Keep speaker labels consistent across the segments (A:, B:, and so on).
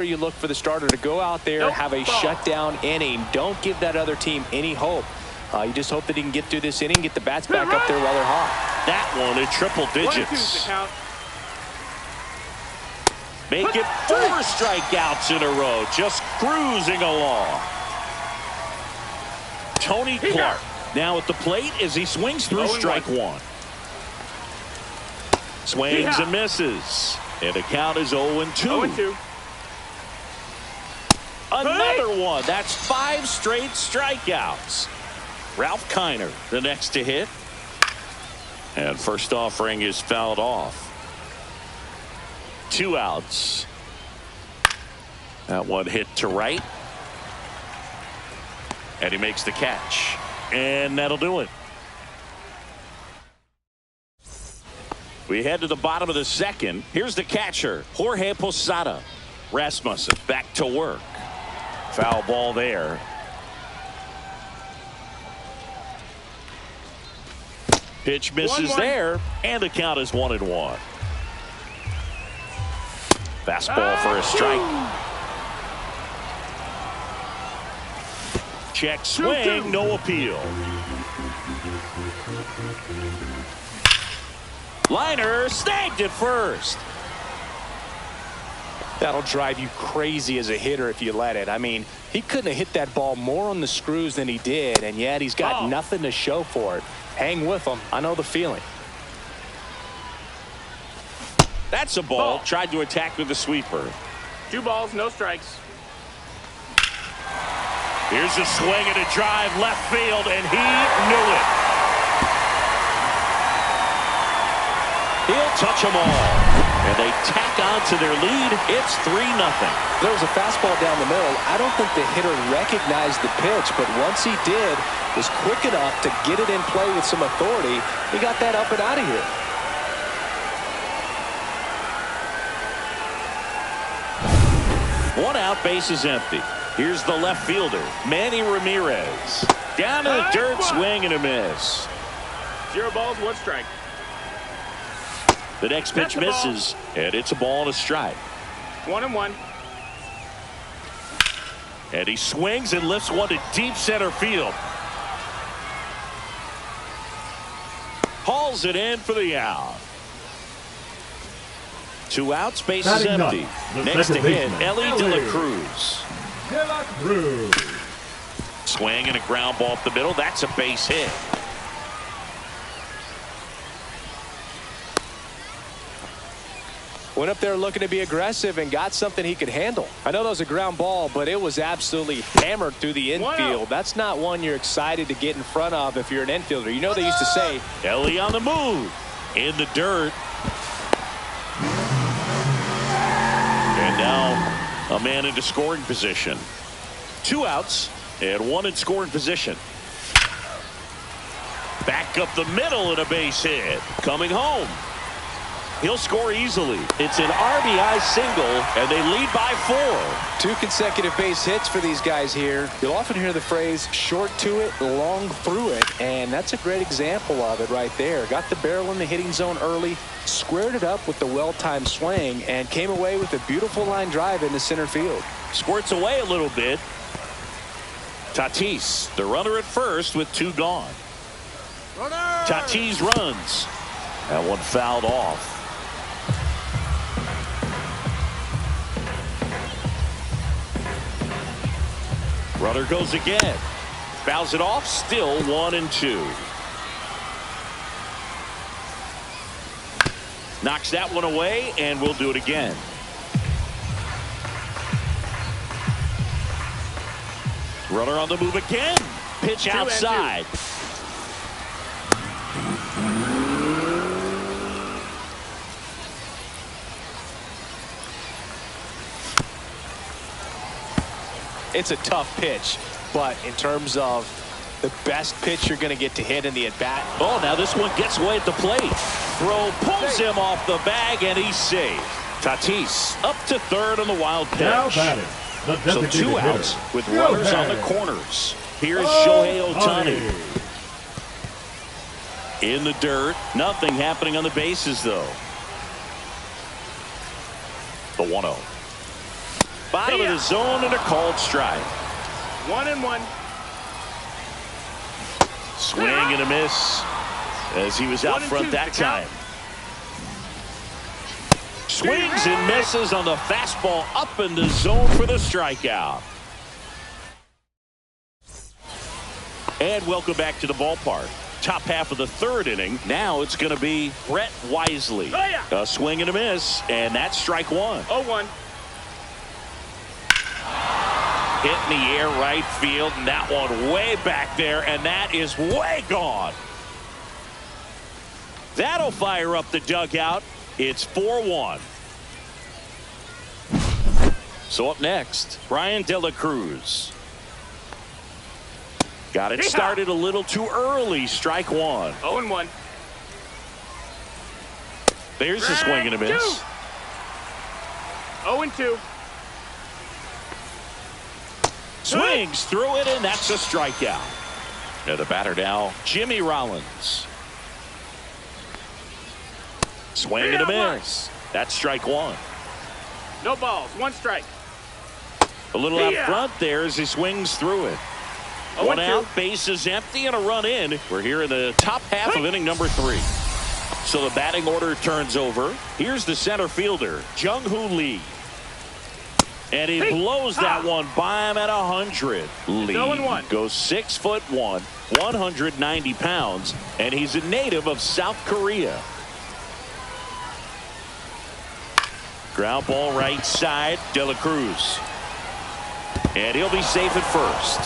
A: You look for the starter to go out there, have a shutdown inning. Don't give that other team any hope. You just hope that he can get through this inning, get the bats back up there while they're hot.
B: That one in triple digits. Make it 4 strikeouts in a row, just cruising along. Tony Clark now at the plate as he swings through strike 1. Swings and misses. And the count is 0-2. Another one. That's 5 straight strikeouts. Ralph Kiner, the next to hit. And first offering is fouled off. 2 outs. That one hit to right. And he makes the catch. And that'll do it. We head to the bottom of the second. Here's the catcher, Jorge Posada. Rasmussen back to work. Foul ball there. Pitch misses there, and the count is 1-1. Fastball for a strike. Check swing, no appeal. Liner snagged at first.
A: That'll drive you crazy as a hitter if you let it. I mean, he couldn't have hit that ball more on the screws than he did, and yet he's got nothing to show for it. Hang with him. I know the feeling.
B: That's a ball. Tried to attack with the sweeper.
C: 2 balls, no strikes.
B: Here's a swing and a drive left field, and he knew it. He'll touch them all. And they tack on to their lead. It's 3-0.
A: There was a fastball down the middle. I don't think the hitter recognized the pitch, but once he did, was quick enough to get it in play with some authority. He got that up and out of here.
B: One out, base is empty. Here's the left fielder, Manny Ramirez. Down to the dirt, swing and a miss.
C: 0 balls, 1 strike.
B: The next pitch misses, and it's a ball and a strike.
C: 1-1.
B: And he swings and lifts one to deep center field. Hauls it in for the out. 2 outs, base is empty. Next to hit, Ellie De La Cruz. Swing and a ground ball up the middle. That's a base hit.
A: Went up there looking to be aggressive and got something he could handle. I know that was a ground ball, but it was absolutely hammered through the infield. That's not one you're excited to get in front of if you're an infielder. You know they used to say,
B: Ellie on the move. In the dirt. And now a man into scoring position. 2 outs and 1 in scoring position. Back up the middle and a base hit. Coming home. He'll score easily. It's an RBI single, and they lead by 4.
A: 2 consecutive base hits for these guys here. You'll often hear the phrase, short to it, long through it, and that's a great example of it right there. Got the barrel in the hitting zone early, squared it up with the well-timed swing, and came away with a beautiful line drive into center field.
B: Squirts away a little bit. Tatis, the runner at first with 2 gone. Tatis runs. That one fouled off. Runner goes again. Fouls it off. Still 1-2. Knocks that one away, and we'll do it again. Runner on the move again. Pitch outside.
A: It's a tough pitch, but in terms of the best pitch you're going to get to hit in the at-bat.
B: Oh, now this one gets away at the plate. Throw pulls him off the bag, and he's safe. Tatis up to third on the wild pitch.
D: Now batting,
B: so 2 outs with runners on the corners. Here's Shohei Ohtani. In the dirt. Nothing happening on the bases, though. The 1-0. Bottom of the zone and a called strike.
C: 1-1.
B: Swing and a miss as he was out front that time. Swings and misses on the fastball up in the zone for the strikeout. And welcome back to the ballpark. Top half of the third inning. Now it's going to be Brett Wisely. A swing and a miss, and that's strike one.
C: 0-1.
B: Hit in the air right field, and that one way back there, and that is way gone. That'll fire up the dugout. It's 4-1. So up next, Brian De La Cruz. Got it started a little too early. Strike one.
C: 0-1.
B: There's a swing and a miss.
C: 0-2.
B: Swings through it, and that's a strikeout. Now the batter now, Jimmy Rollins. Swing and a miss. That's strike one.
C: No balls. 1 strike.
B: A little out front there as he swings through it. 1 out, bases empty, and a run in. We're here in the top half of inning number 3. So the batting order turns over. Here's the center fielder, Jung-Hoo Lee. And he blows that one by him at 100. Lee goes 6'1", 190 pounds, and he's a native of South Korea. Ground ball right side, De La Cruz. And he'll be safe at first.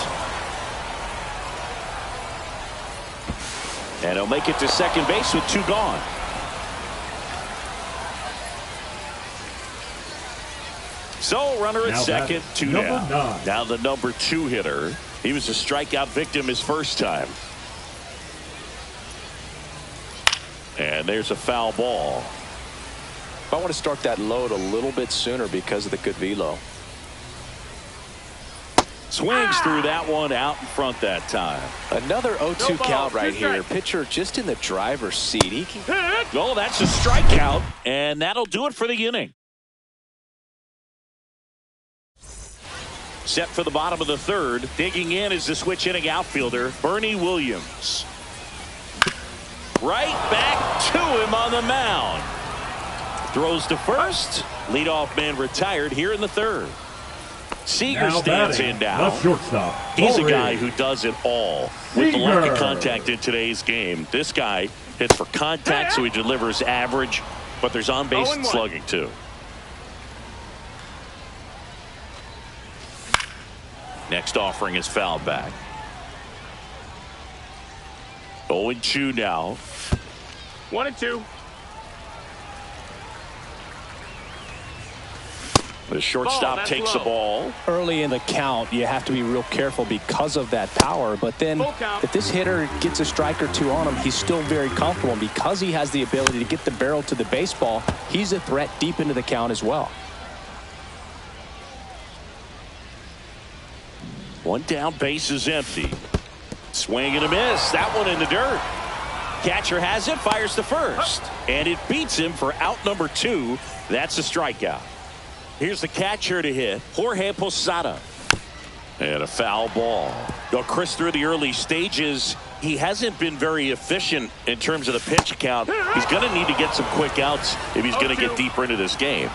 B: And he'll make it to second base with 2 gone. So runner at second, 2 down. Now the number 2 hitter. He was a strikeout victim his first time. And there's a foul ball.
A: I want to start that load a little bit sooner because of the good velo.
B: Swings through that one out in front that time.
A: Another 0-2 count right here. Pitcher just in the driver's seat. He can...
B: Oh, that's a strikeout, and that'll do it for the inning. Set for the bottom of the third. Digging in is the switch hitting outfielder, Bernie Williams. Right back to him on the mound. Throws to first. Leadoff man retired here in the third. Seager stands in now. He's a guy who does it all with the lack of contact in today's game. This guy hits for contact, so he delivers average, but there's on-base slugging too. Next offering is fouled back. 0-2 now.
C: 1-2.
B: The shortstop takes the ball.
A: Early in the count, you have to be real careful because of that power. But then if this hitter gets a strike or 2 on him, he's still very comfortable. And because he has the ability to get the barrel to the baseball, he's a threat deep into the count as well.
B: 1 down, base is empty. Swing and a miss. That one in the dirt. Catcher has it, fires to first. And it beats him for out number 2. That's a strikeout. Here's the catcher to hit, Jorge Posada. And a foul ball. Though Chris, through the early stages, he hasn't been very efficient in terms of the pitch count. He's going to need to get some quick outs if he's going to get deeper into this game.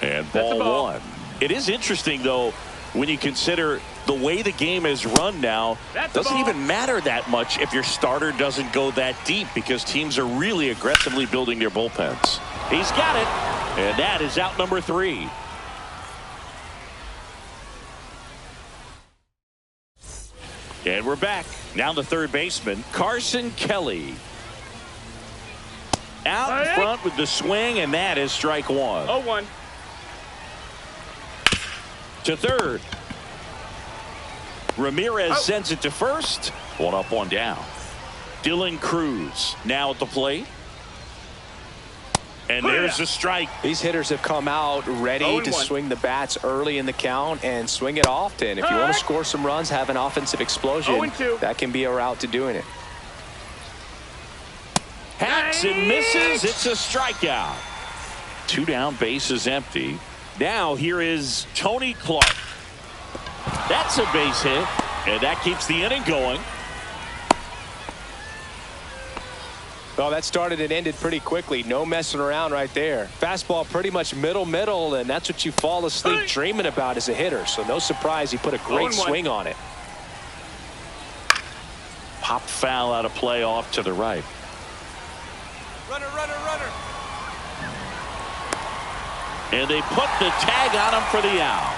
B: And ball 1. It is interesting, though, when you consider the way the game is run now. Doesn't even matter that much if your starter doesn't go that deep, because teams are really aggressively building their bullpens. He's got it. And that is out number 3. And we're back. Now the third baseman, Carson Kelly. Out in front with the swing, and that is strike 1.
C: 0-1.
B: To third. Ramirez sends it to first. 1 up, 1 down. Dylan Cruz now at the plate. And there's a strike.
A: These hitters have come out ready to swing the bats early in the count and swing it often. If you want to score some runs, have an offensive explosion, that can be a route to doing it.
B: Hacks and misses. It's a strikeout. 2 down, base is empty. Now here is Tony Clark. That's a base hit, and that keeps the inning going.
A: Well, that started and ended pretty quickly. No messing around right there. Fastball pretty much middle, and that's what you fall asleep dreaming about as a hitter. So no surprise he put a great swing on it.
B: Pop foul out of play off to the right.
D: Runner, runner, runner.
B: And they put the tag on him for the out.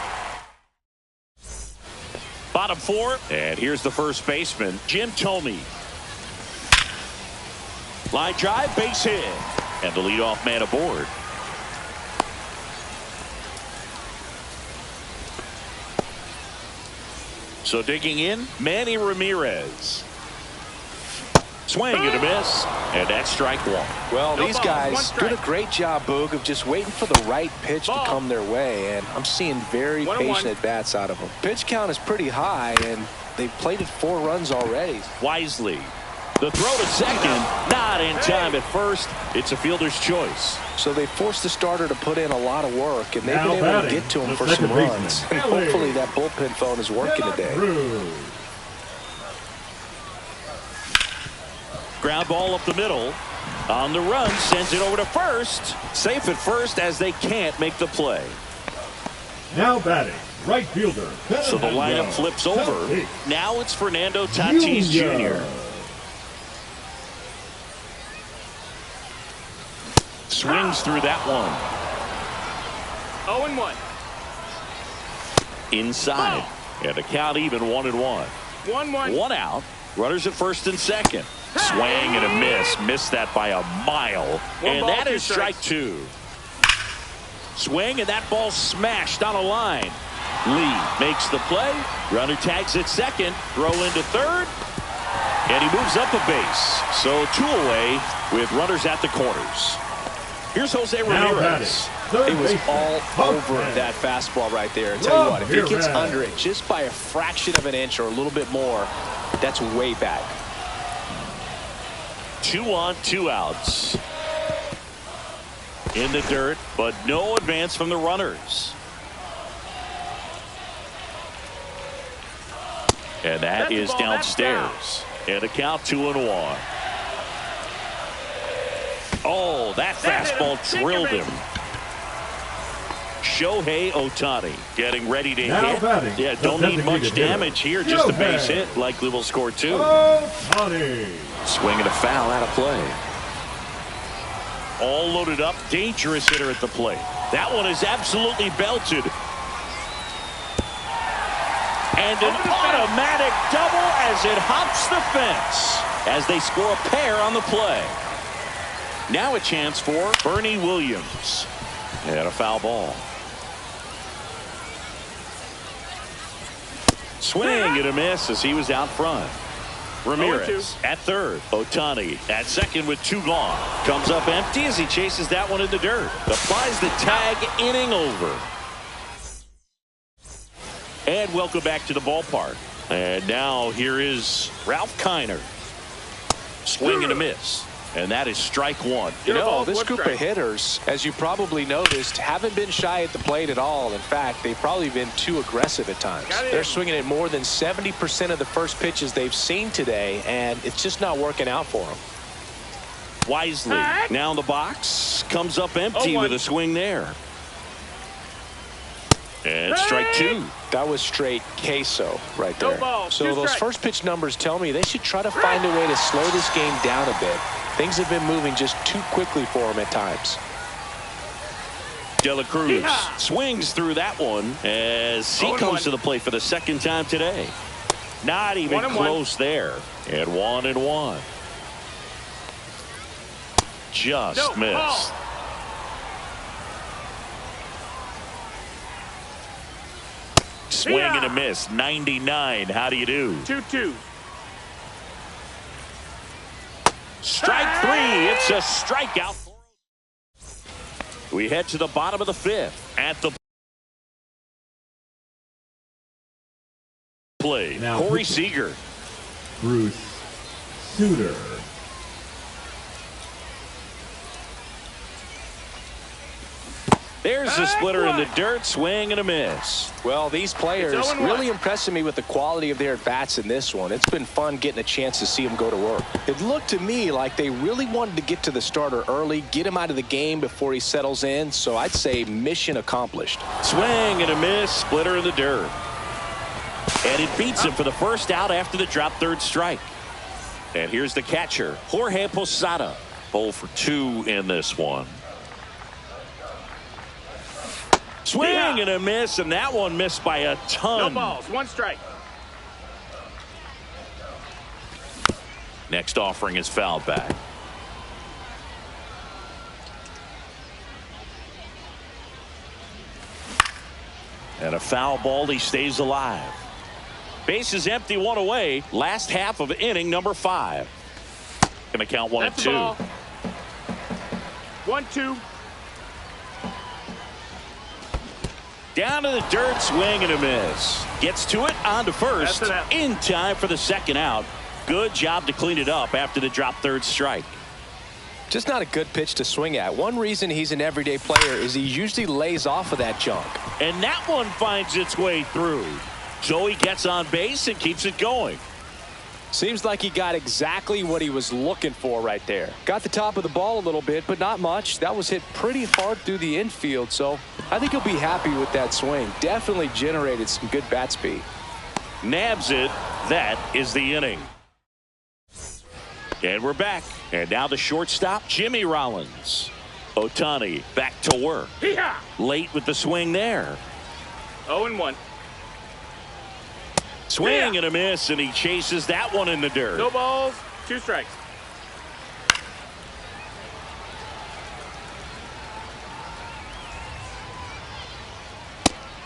B: Bottom four, and here's the first baseman, Jim Thome. Line drive, base hit, and the leadoff man aboard. So digging in, Manny Ramirez. Swing and a miss, and that's strike one.
A: Well, these guys did a great job, Boog, of just waiting for the right pitch to come their way, and I'm seeing very patient at-bats out of them. Pitch count is pretty high, and they've plated 4 runs already.
B: Wisely. The throw to second, not in time at first. It's a fielder's choice.
A: So they forced the starter to put in a lot of work, and they've been able to get to him for some runs. And hopefully that bullpen phone is working today.
B: Ground ball up the middle. On the run, sends it over to first. Safe at first as they can't make the play.
E: Now batting, right fielder.
B: So the lineup flips over. Now it's Fernando Tatis Jr. Swings through that one.
C: 0-1.
B: Inside. And the count even 1-1.
C: 1-1.
B: 1 out. Runners at first and second. Swing and a miss. Missed that by a mile. And that is strike 2. Swing, and that ball smashed on a line. Lee makes the play. Runner tags at second. Throw into third. And he moves up a base. So 2 away with runners at the corners. Here's Jose Ramirez.
A: It was all over that fastball right there. I tell you what, if he gets under it just by a fraction of an inch or a little bit more, that's way back.
B: 2 on, 2 outs. In the dirt, but no advance from the runners. And that is downstairs. And a count 2-1. Oh, that fastball drilled him. Shohei Ohtani getting ready to hit. Yeah, don't need much damage here. Just a base hit. Likely will score 2.
E: Ohtani.
B: Swing and a foul out of play. All loaded up. Dangerous hitter at the plate. That one is absolutely belted. And an automatic double as it hops the fence as they score a pair on the play. Now a chance for Bernie Williams. And a foul ball. Swing and a miss as he was out front. Ramirez at third. Ohtani at second with 2 gone. Comes up empty as he chases that one in the dirt. Applies the tag, inning over. And welcome back to the ballpark. And now here is Ralph Kiner. Swing and a miss. And that is strike 1.
A: You know, this group of hitters, as you probably noticed, haven't been shy at the plate at all. In fact, they've probably been too aggressive at times. They're swinging at more than 70% of the first pitches they've seen today, and it's just not working out for them.
B: Wisely now in the box. Comes up empty with a swing there. And strike 2.
A: That was straight queso right there. So those first pitch numbers tell me they should try to find a way to slow this game down a bit. Things have been moving just too quickly for him at times.
B: De La Cruz swings through that one as he comes to the plate for the second time today. Not even close there. And 1-1. Just missed. Swing and a miss. 99. How do you do?
C: 2-2.
B: Strike 3. It's a strikeout. We head to the bottom of the 5th at the play.
E: Now,
B: Corey Seager.
E: Bruce Sutter.
B: There's the splitter in the dirt, swing and a miss.
A: Well, these players really impressing me with the quality of their at-bats in this one. It's been fun getting a chance to see them go to work. It looked to me like they really wanted to get to the starter early, get him out of the game before he settles in, so I'd say mission accomplished.
B: Swing and a miss, splitter in the dirt. And it beats him for the first out after the drop third strike. And here's the catcher, Jorge Posada. 0 for 2 in this one. Swing and a miss, and that one missed by a ton.
C: No balls, 1 strike.
B: Next offering is fouled back. And a foul ball, he stays alive. Base is empty, 1 away. Last half of inning number 5. Gonna count 1 and 2.
C: 1-2.
B: Down to the dirt, swing and a miss. Gets to it, on to first, in time for the second out. Good job to clean it up after the drop third strike.
A: Just not a good pitch to swing at. One reason he's an everyday player is he usually lays off of that junk.
B: And that one finds its way through. So he gets on base and keeps it going.
A: Seems like he got exactly what he was looking for right there. Got the top of the ball a little bit, but not much. That was hit pretty hard through the infield, so I think he'll be happy with that swing. Definitely generated some good bat speed.
B: Nabs it. That is the inning. And we're back. And now the shortstop, Jimmy Rollins. Ohtani back to work. Late with the swing there.
C: 0-1.
B: Swing and a miss, and he chases that one in the dirt.
C: No balls, 2 strikes.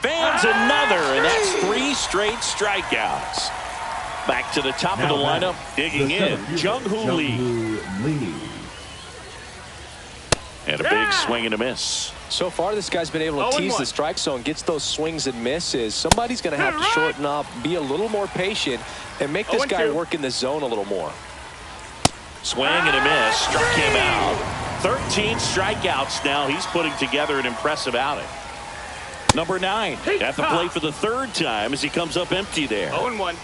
B: Fans another, and that's 3 straight strikeouts. Back to the top of the lineup, digging in, Jung-Hoo Lee. And a big swing and a miss.
A: So far, this guy's been able to tease the strike zone, gets those swings and misses. Somebody's going to have to shorten up, be a little more patient, and make this guy work in the zone a little more.
B: Swing and a miss, struck him out. 13 strikeouts now. He's putting together an impressive outing. Number 9 at the plate for the 3rd time as he comes up empty there.
C: 0-1.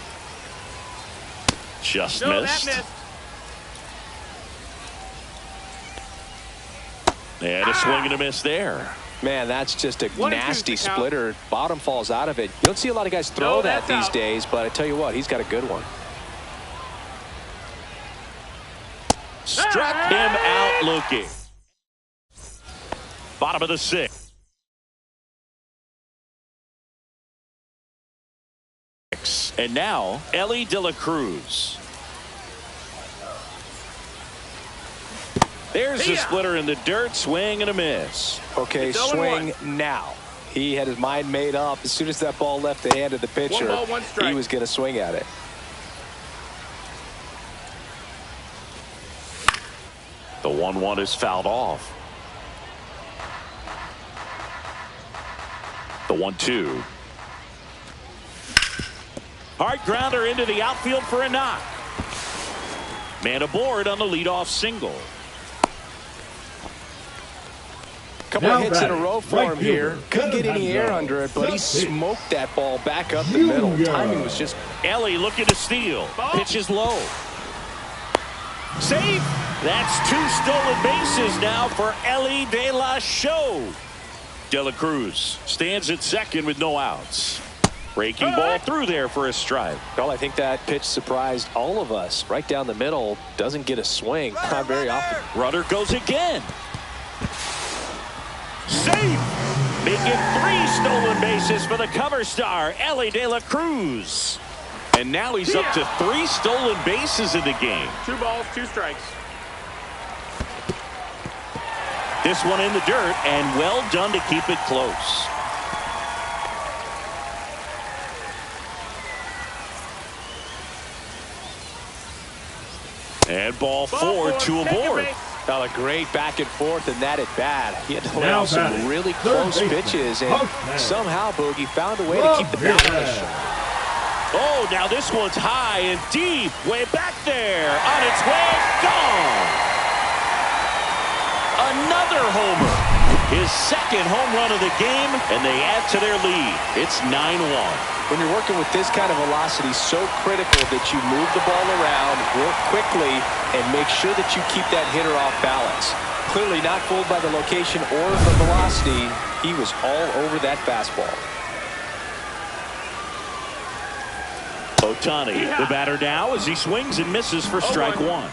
B: Just missed. And a swing and a miss there.
A: Man, that's just a nasty splitter. Bottom falls out of it. You don't see a lot of guys throw that these days, but I tell you what, he's got a good one.
B: Struck him out looking. Bottom of the 6th. And now, Elly De La Cruz. There's the splitter in the dirt, swing and a miss.
A: Okay, swing now. He had his mind made up. As soon as that ball left the hand of the pitcher, he was going to swing at it.
B: The 1-1 is fouled off. The 1-2. Hard grounder into the outfield for a knock. Man aboard on the leadoff single.
A: Couple of hits in a row for him here. Couldn't get any air under it, but he smoked that ball back up the middle. Timing was just...
B: Elly looking to steal. Pitch is low. Safe. That's 2 stolen bases now for Elly De La Show. De La Cruz stands at second with no outs. Breaking ball through there for a strike.
A: Well, I think that pitch surprised all of us. Right down the middle, doesn't get a swing. Not very often.
B: Runner goes again. Safe. Making 3 stolen bases for the cover star, Elly De La Cruz. And now he's up to 3 stolen bases in the game.
C: 2 balls, 2 strikes.
B: This one in the dirt, and well done to keep it close. And ball 4, 2 aboard.
A: Well, a great back and forth in that at bat. He had to lay out some really close pitches, and somehow Boogie found a way to keep the bat on the shot.
B: Oh, now this one's high and deep, way back there, on its way, gone. Another homer, his second. second home run of the game, and they add to their lead. It's 9-1.
A: When you're working with this kind of velocity, so critical that you move the ball around, work quickly, and make sure that you keep that hitter off balance. Clearly not fooled by the location or the velocity. He was all over that fastball.
B: Ohtani, the batter now, as he swings and misses for strike one.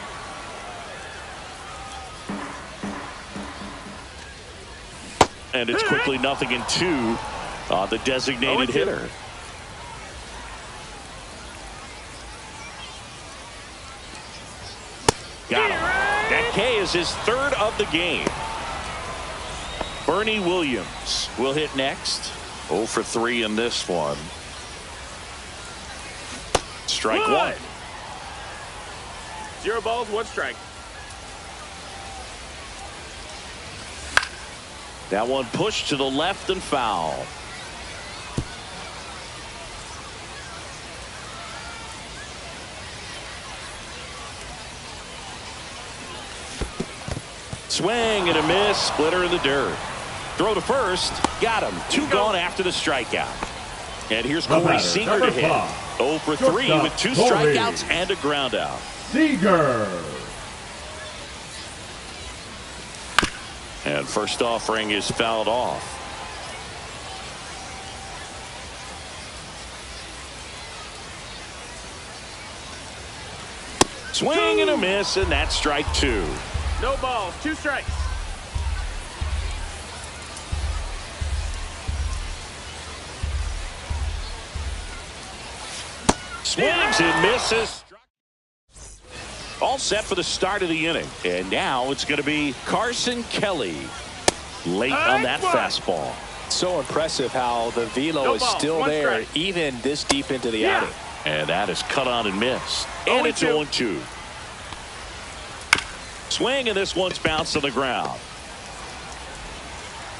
B: And it's quickly 0-2 on the designated hitter. Got him. That K is his third of the game. Bernie Williams will hit next. 0 for 3 in this one. Strike one.
C: 0 balls, 1 strike.
B: That one pushed to the left and foul. Swing and a miss. Splitter in the dirt. Throw to first. Got him. 2 gone after the strikeout. And here's Corey Seager to hit. 0 for 3 with 2 strikeouts and a ground out.
E: Seager.
B: And first offering is fouled off. Swing and a miss, and that's strike 2.
C: No balls, 2 strikes.
B: Swings and misses. All set for the start of the inning. And now it's going to be Carson Kelly late on that fastball.
A: So impressive how the velo is still there even this deep into the outing.
B: And that is cut on and missed. And it's 0-2. Swing, and this one's bounced on the ground.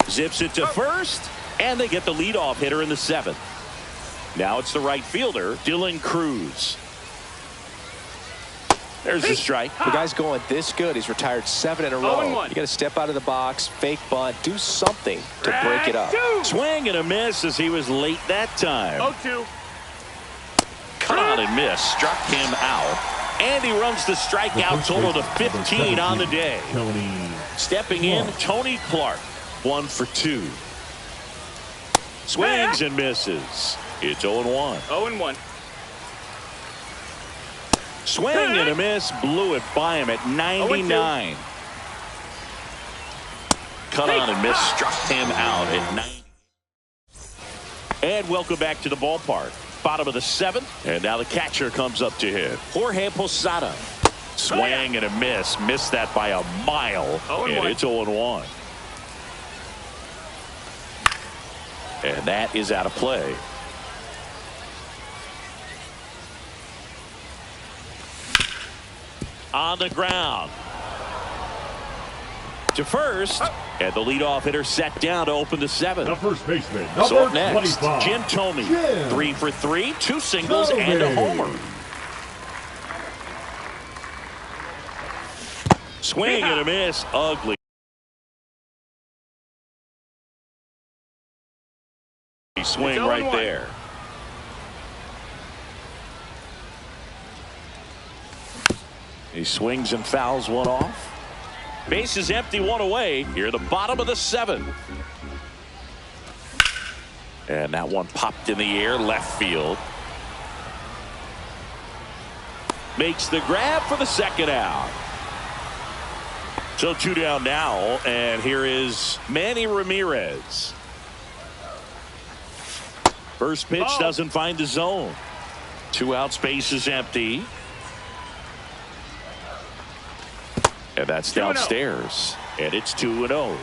B: Zips it to first, and they get the leadoff hitter in the 7th. Now it's the right fielder, Dylan Cruz. There's the strike.
A: The guy's going this good. He's retired 7 in a row. You got to step out of the box, fake bunt, do something to break it up.
B: Swing and a miss as he was late that time.
C: 0-2.
B: Cut on and miss. Struck him out. And he runs the strikeout total to 15 on the day. Stepping in, Tony Clark. 1 for 2. Swings and misses. It's 0-1.
C: 0-1.
B: Swing and a miss. Blew it by him at 99. Cut on and miss. Struck him out at 90. And welcome back to the ballpark. Bottom of the 7th. And now the catcher comes up to hit. Jorge Posada. Swing and a miss. Missed that by a mile. And it's 0-1. And that is out of play. On the ground. To first. And the leadoff hitter set down to open the 7th.
E: The first baseman,
B: So up
E: number
B: next,
E: 25.
B: Jim Thome.
E: Jim
B: 3 for 3, 2 singles and a homer. Swing and a miss. Ugly. Swing right there. He swings and fouls one off. Base is empty, 1 away. Here, the bottom of the 7th. And that one popped in the air, left field. Makes the grab for the 2nd out. So 2 down now, and here is Manny Ramirez. First pitch doesn't find the zone. 2 outs, base is empty. And that's downstairs. And it's 2-0.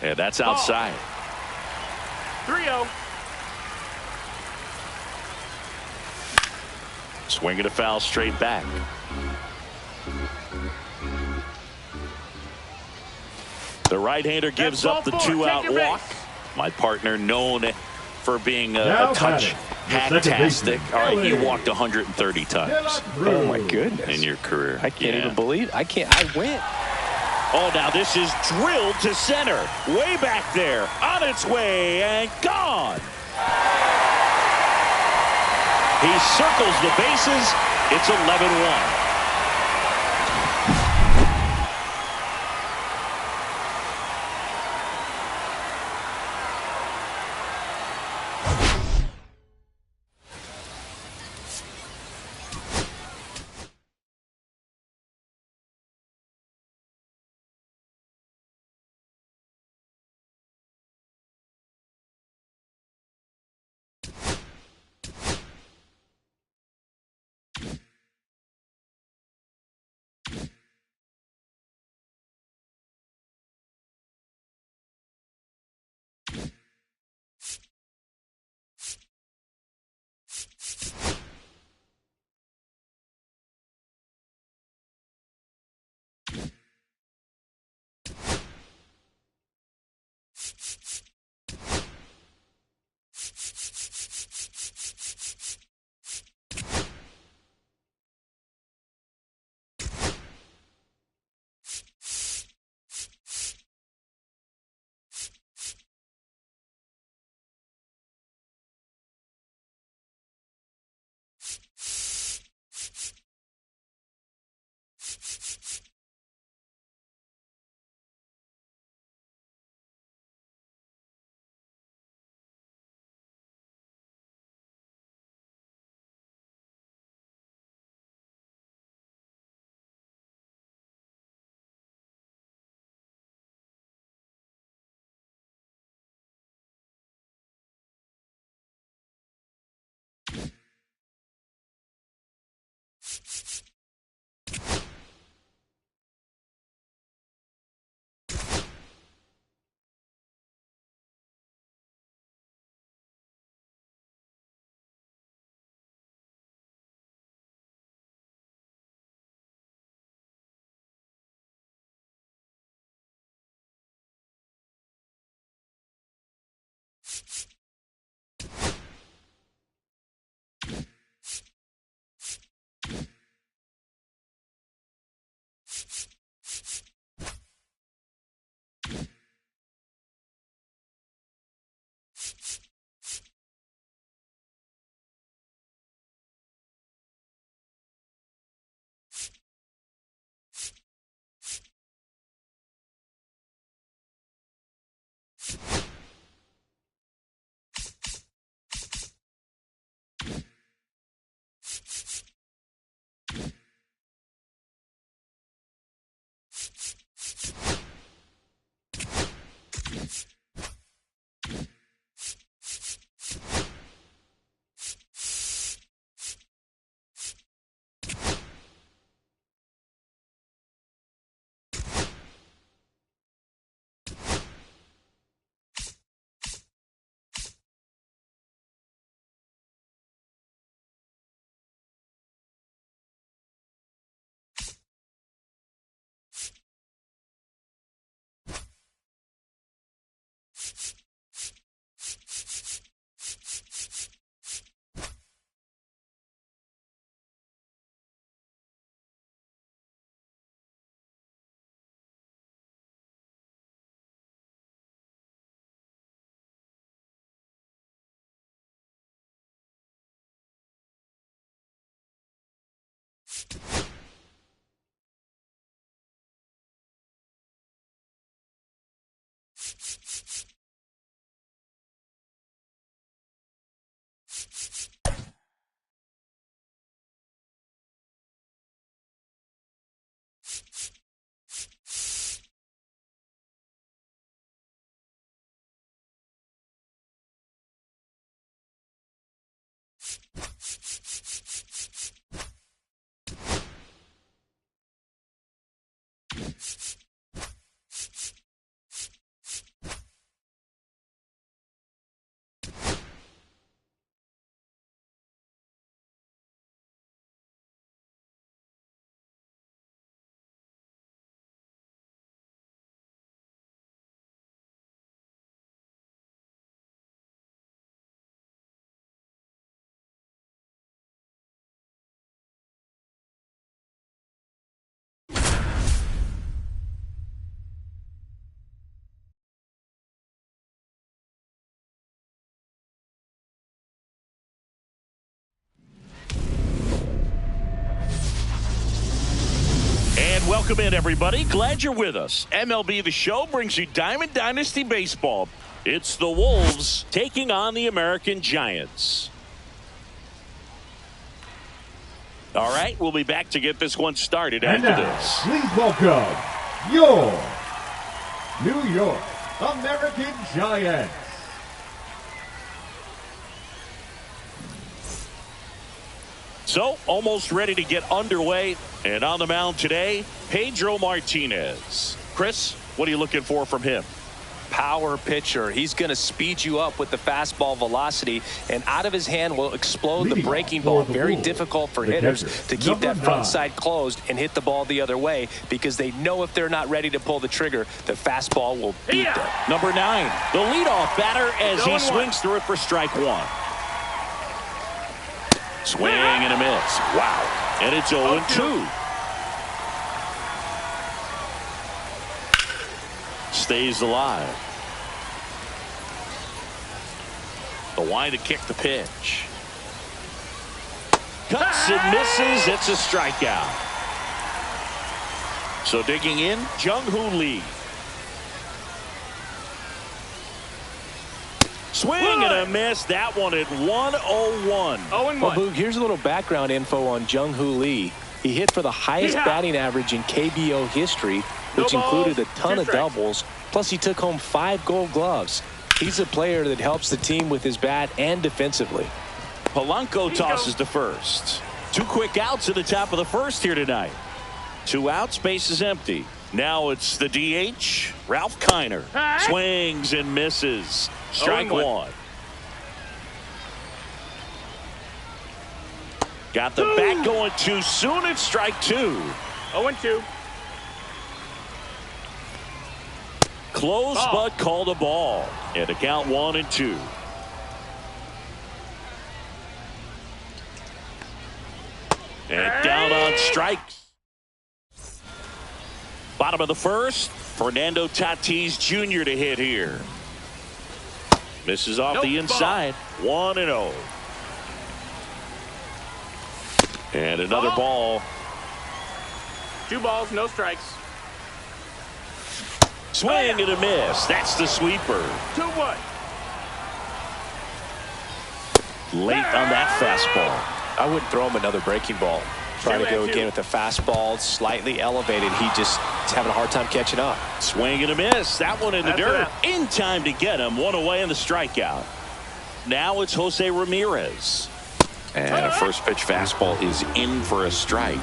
B: And that's outside.
C: 3-0.
B: Swing and a foul straight back. The right-hander gives up the 2-out walk. My partner known for being a touch Fantastic. All right, you walked 130 times
A: Oh, my goodness.
B: in your career.
A: I can't even believe it. I went.
B: Oh, now this is drilled to center. Way back there. On its way and gone. He circles the bases. It's 11-1. Welcome in, everybody. Glad you're with us. MLB The Show brings you Diamond Dynasty Baseball. It's the Wolves taking on the American Giants. All right, we'll be back to get this one started
E: And
B: after
E: now,
B: this.
E: please welcome your New York American Giants.
B: So, almost ready to get underway. And on the mound today, Pedro Martinez. Chris, what are you looking for from him?
A: Power pitcher. He's going to speed you up with the fastball velocity, and out of his hand will explode the breaking ball. Very difficult for hitters to keep that front side closed and hit the ball the other way, because they know if they're not ready to pull the trigger, the fastball will beat them.
B: Number 9, the leadoff batter as he swings through it for strike one. Swing and a miss. Wow. And it's 0-2. Stays alive. The wide to kick the pitch. Cuts and misses. It's a strikeout. So digging in, Jung-Hoo Lee. Swing and a miss. That one at 101.
C: 0-1.
A: Well, Boog, here's a little background info on Jung-Hoo Lee. He hit for the highest batting average in KBO history, which included a ton of doubles. Plus, he took home 5 gold gloves. He's a player that helps the team with his bat and defensively.
B: Polanco tosses to first. 2 quick outs at the top of the first here tonight. 2 outs, base is empty. Now it's the DH, Ralph Kiner. Swings and misses. Strike 1. Got the bat going too soon. It's strike 2.
C: 0-2.
B: Close, but called a ball. And to count 1-2. And down on strikes. Bottom of the first, Fernando Tatis Jr. to hit here. Misses off the inside. 1-0. And another ball.
C: 2 balls, no strikes.
B: Swing and a miss. That's the sweeper.
C: 2-1.
B: Late on that fastball.
A: I wouldn't throw him another breaking ball. Try to go again with the fastball, slightly elevated. He just is having a hard time catching up.
B: Swing and a miss. That one in the dirt. In time to get him. 1 away in the strikeout. Now it's Jose Ramirez.
F: And a first pitch fastball is in for a strike.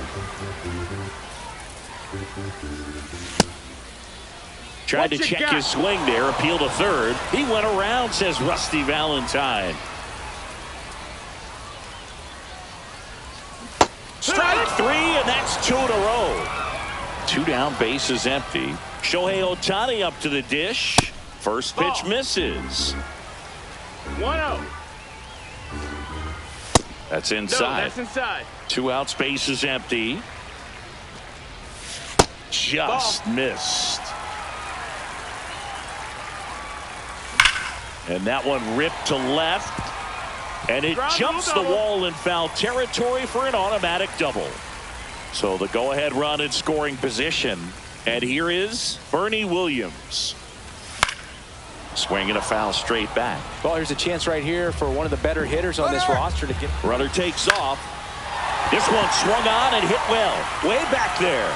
B: Tried to check his swing there. Appeal to third. He went around, says Rusty Valentine. Strike 3, and that's 2 in a row. 2 down, bases empty. Shohei Ohtani up to the dish. First pitch misses.
C: 1-0.
B: That's inside.
C: No, that's inside.
B: 2 outs, bases empty. Just missed. And that one ripped to left. And it jumps the wall in foul territory for an automatic double. So the go-ahead run in scoring position. And here is Bernie Williams. Swinging a foul straight back.
A: Well, here's a chance right here for one of the better hitters on this roster to get.
B: Runner takes off. This one swung on and hit well. Way back there.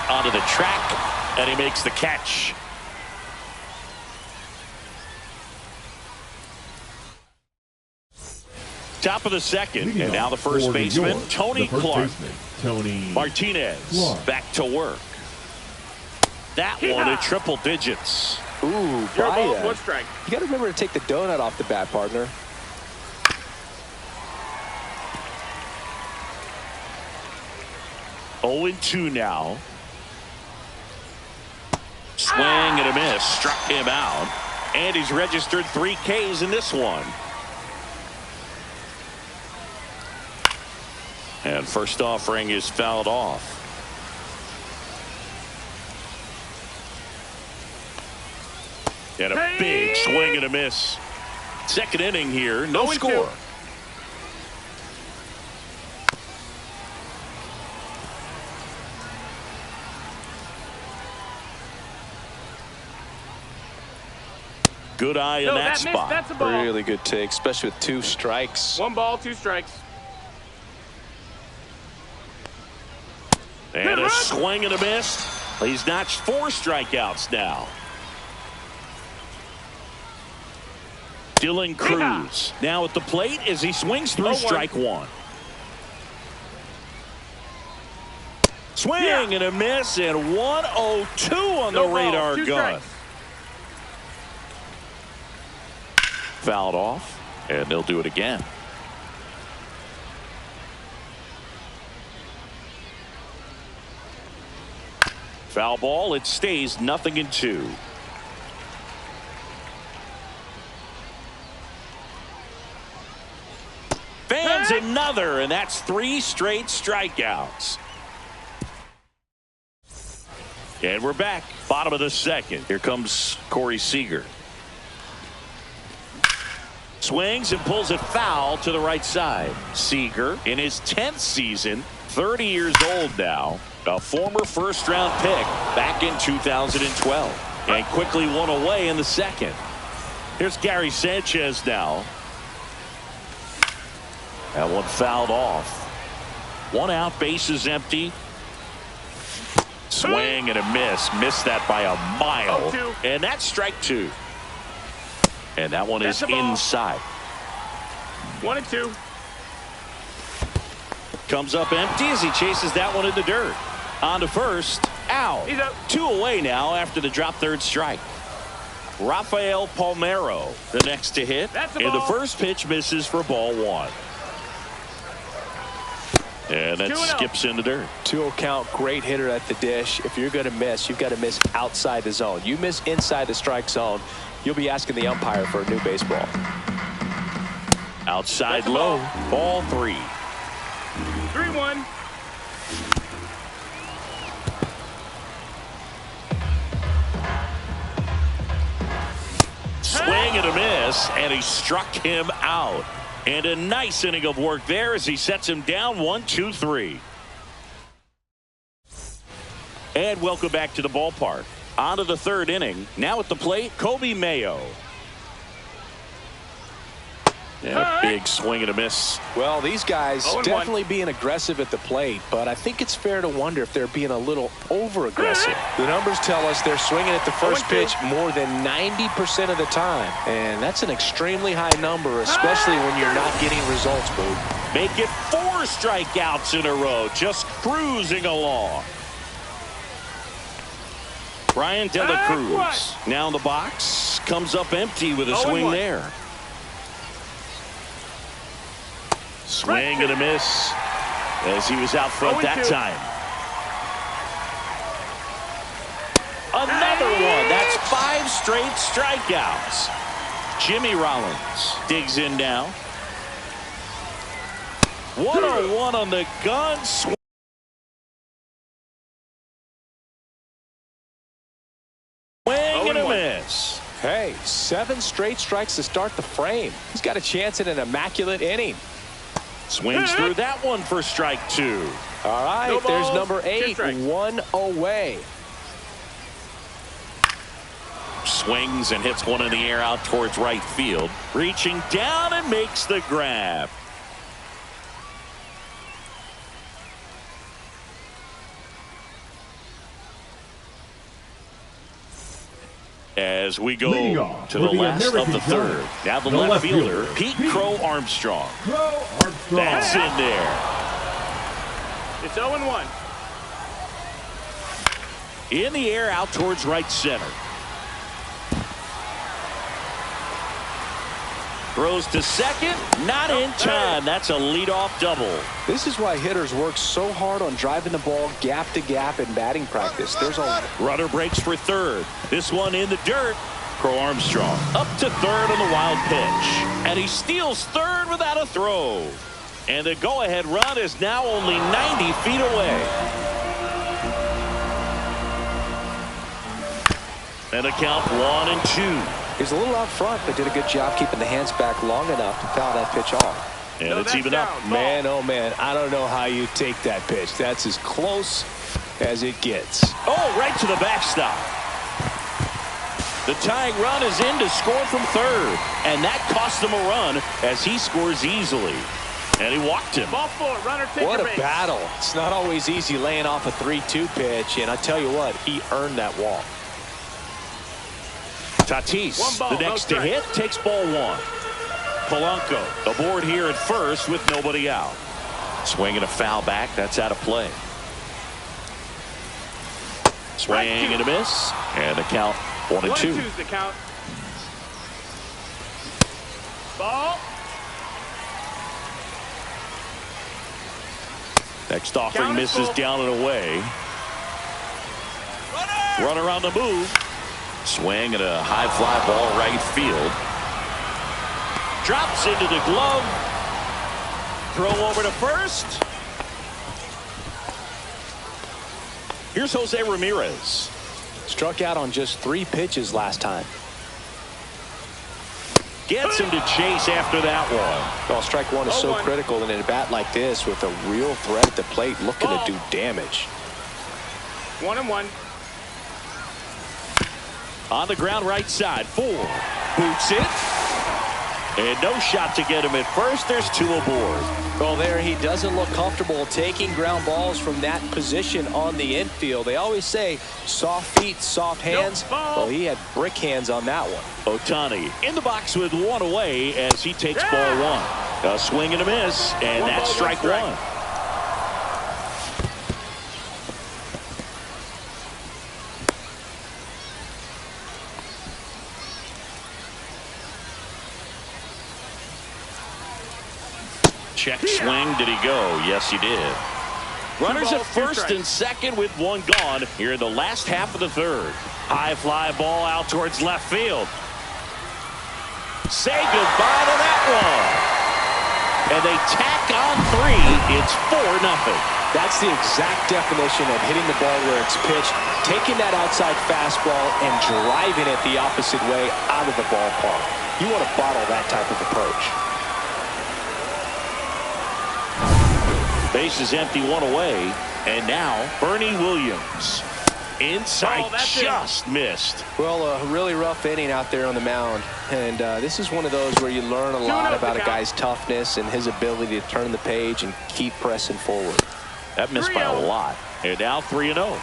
B: Onto the track. And he makes the catch. Top of the second, and now the first baseman, Tony Clark. Martinez back to work. That one at triple digits.
A: Ooh,
C: Brian. 1 strike.
A: You got to remember to take the donut off the bat, partner.
B: Oh, 0-2 now. Swing and a miss. Struck him out. And he's registered 3 Ks in this one. And first offering is fouled off. And a big swing and a miss. Second inning here. No score. Good eye in that spot.
C: That's a ball.
A: Really good take, especially with 2 strikes.
C: 1 ball, 2 strikes.
B: And a swing and a miss. He's notched 4 strikeouts now. Dylan Cruz now at the plate as he swings through strike 1. Swing and a miss, and 102 on the radar gun. Fouled off, and they'll do it again. Foul ball. It stays 0-2. Fans another, and that's 3 straight strikeouts. And we're back. Bottom of the 2nd. Here comes Corey Seager. Swings and pulls it foul to the right side. Seager in his 10th season, 30 years old now. A former first-round pick back in 2012. And quickly won away in the 2nd. Here's Gary Sanchez now. That one fouled off. 1 out, bases empty. Swing and a miss. Missed that by a mile. And that's strike 2. And that one is inside.
C: 1-2.
B: Comes up empty as he chases that one in the dirt. On to first. Out. 2 away now after the drop 3rd strike. Rafael Palmeiro, the next to hit. And the first pitch misses for ball 1. And that skips in the dirt.
A: 2-0 count, great hitter at the dish. If you're going to miss, you've got to miss outside the zone. You miss inside the strike zone, you'll be asking the umpire for a new baseball.
B: Outside low, ball 3.
C: 3-1.
B: Swing and a miss, and he struck him out. And a nice inning of work there as he sets him down 1-2-3. And welcome back to the ballpark. On to the 3rd inning. Now at the plate, Kobe Mayo. Yeah, big swing and a miss.
A: Well, these guys definitely being aggressive at the plate, but I think it's fair to wonder if they're being a little over-aggressive. The numbers tell us they're swinging at the first pitch more than 90% of the time, and that's an extremely high number, especially when you're not getting results, Boo.
B: Make it 4 strikeouts in a row, just cruising along. Brian De La Cruz now in the box, comes up empty with a swing there. Swing and a miss as he was out front that time. Another one. That's 5 straight strikeouts. Jimmy Rollins digs in now. 1-1 on the gun. Swing and a miss.
A: Hey, 7 straight strikes to start the frame. He's got a chance at an immaculate inning.
B: Swings through that one for strike 2.
A: All right, there's number 8, 1 away.
B: Swings and hits one in the air out towards right field. Reaching down and makes the grab. As we go to the last of the 3rd. Now the left fielder, Pete Crow Armstrong. That's in there.
C: It's 0-1.
B: In the air out towards right center. Throws to second. Not in time. That's a leadoff double.
A: This is why hitters work so hard on driving the ball gap to gap in batting practice. There's a
B: runner breaks for 3rd. This one in the dirt. Crow Armstrong up to 3rd on the wild pitch. And he steals 3rd without a throw. And the go-ahead run is now only 90 feet away. And a count 1-2.
A: He's a little out front, but did a good job keeping the hands back long enough to foul that pitch off.
B: And it's even up.
A: Man, oh man, I don't know how you take that pitch. That's as close as it gets.
B: Oh, right to the backstop. The tying run is in to score from third, and that cost him a run as he scores easily. And he walked him.
C: Ball four, runner take
A: What
C: your
A: a
C: base.
A: battle. It's not always easy laying off a 3-2 pitch, and I tell you what, he earned that walk.
B: Tatis,
C: Ball,
B: the next to
C: no
B: hit, takes ball one. Polanco aboard here at first with nobody out. Swinging a foul back. That's out of play. Swing and a miss. And the count 1-2.
C: 1-2's the count. Ball.
B: Next offering
C: Count is
B: misses
C: full.
B: down and away. Runner on the move. Swing and a high fly ball right field. Drops into the glove. Throw over to first. Here's Jose Ramirez.
A: Struck out on just 3 pitches last time.
B: Gets him to chase after that one.
A: Well, strike one is so
C: 0-1.
A: critical in a bat like this with a real threat at the plate looking to do damage.
C: 1-1.
B: On the ground right side. 4. Boots it. And no shot to get him at first. There's 2 aboard.
A: Well, there he doesn't look comfortable taking ground balls from that position on the infield. They always say soft feet, soft hands. Well, he had brick hands on that one.
B: Ohtani in the box with 1 away as he takes ball 1. A swing and a miss, and that's strike 1. Check swing. Did he go? Yes, he did. Runners at first and second with 1 gone here in the last half of the third. High fly ball out towards left field. Say goodbye to that one. And they tack on 3. It's 4-0.
A: That's the exact definition of hitting the ball where it's pitched, taking that outside fastball and driving it the opposite way out of the ballpark. You want to bottle that type of approach.
B: Base is empty, 1 away. And now Bernie Williams. Inside, just missed.
A: Well, a really rough inning out there on the mound. And this is one of those where you learn a lot about a guy's toughness and his ability to turn the page and keep pressing forward.
B: That missed by a lot. And now 3-0.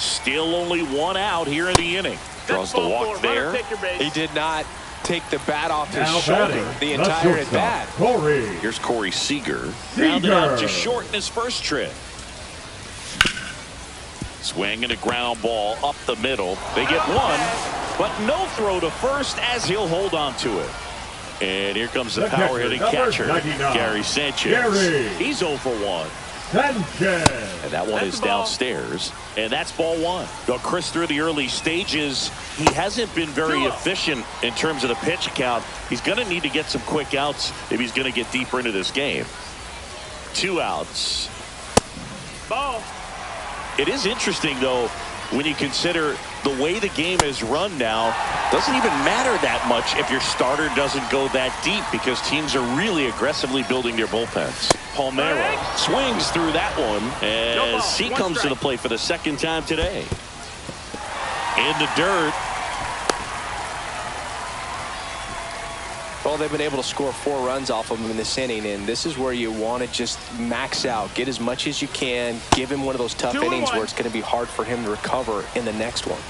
B: Still only 1 out here in the inning. Draws the walk there.
A: He did not take the bat off his
E: Now
A: shoulder
E: batting,
A: the entire at bat.
E: Corey.
B: Here's Corey Seager. Grounded out to short in his first trip. Swing and a ground ball up the middle. They get 1, but no throw to first as he'll hold on to it. And here comes the power hitting catcher, Gary Sanchez. He's 0 for 1.
E: Sanchez.
B: And that one is downstairs. And that's ball 1. Though Chris, through the early stages, he hasn't been very efficient in terms of the pitch count. He's going to need to get some quick outs if he's going to get deeper into this game. 2 outs.
C: Ball.
B: It is interesting, though, when you consider the way the game is run now. Doesn't even matter that much if your starter doesn't go that deep because teams are really aggressively building their bullpens. Palmeiro swings through that one as he comes to the plate for the 2nd time today. In the dirt.
A: Well, they've been able to score 4 runs off of him in this inning, and this is where you want to just max out, get as much as you can, give him one of those tough innings where it's going to be hard for him to recover in the next one.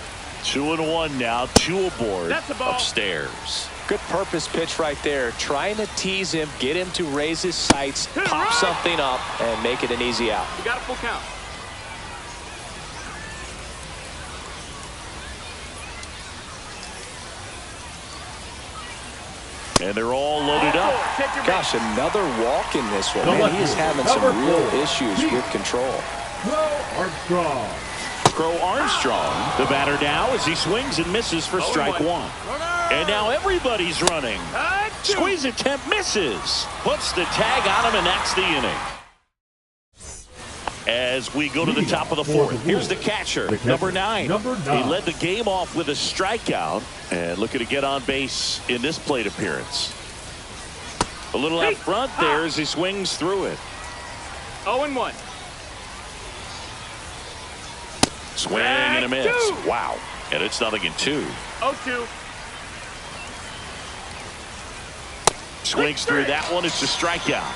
B: 2-1 now, 2 aboard upstairs.
A: Good purpose pitch right there, trying to tease him, get him to raise his sights, pop something up, and make it an easy out.
C: You got a full count.
B: And they're all loaded up.
A: Gosh, another walk in this one. Man, he is having some real issues with control.
B: Crow Armstrong, the batter now as he swings and misses for strike 1. And now everybody's running. Squeeze attempt misses. Puts the tag on him, and that's the inning. As we go to the top of the 4th, here's the catcher, number 9. He led the game off with a strikeout and looking to get on base in this plate appearance. A little out front there as he swings through it.
C: 0-1.
B: Swing and a miss. Wow. And it's 0-2.
C: 0-2.
B: Swings through that one. It's a strikeout.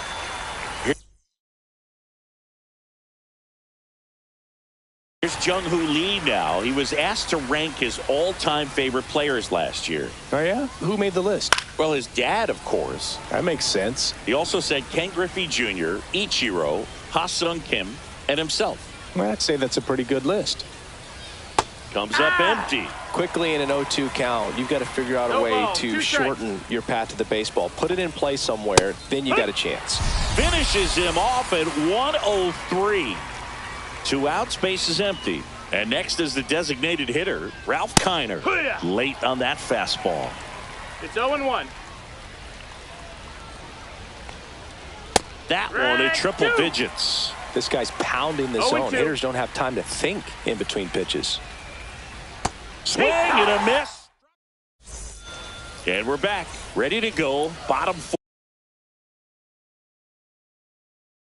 B: Here's Jung-Hoo Lee now. He was asked to rank his all-time favorite players last year.
A: Oh, yeah? Who made the list?
B: Well, his dad, of course.
A: That makes sense.
B: He also said Ken Griffey Jr., Ichiro, Ha-Sung Kim, and himself.
A: Well, I'd say that's a pretty good list.
B: Comes up empty.
A: Quickly in an 0-2 count, you've got to figure out a way to shorten your path to the baseball. Put it in play somewhere, then you got a chance.
B: Finishes him off at 103. 2 outs, base is empty. And next is the designated hitter, Ralph Kiner. Late on that fastball.
C: It's 0-1.
B: That one at triple digits.
A: This guy's pounding the zone. Hitters don't have time to think in between pitches.
B: Swing and a miss. And we're back. Ready to go. Bottom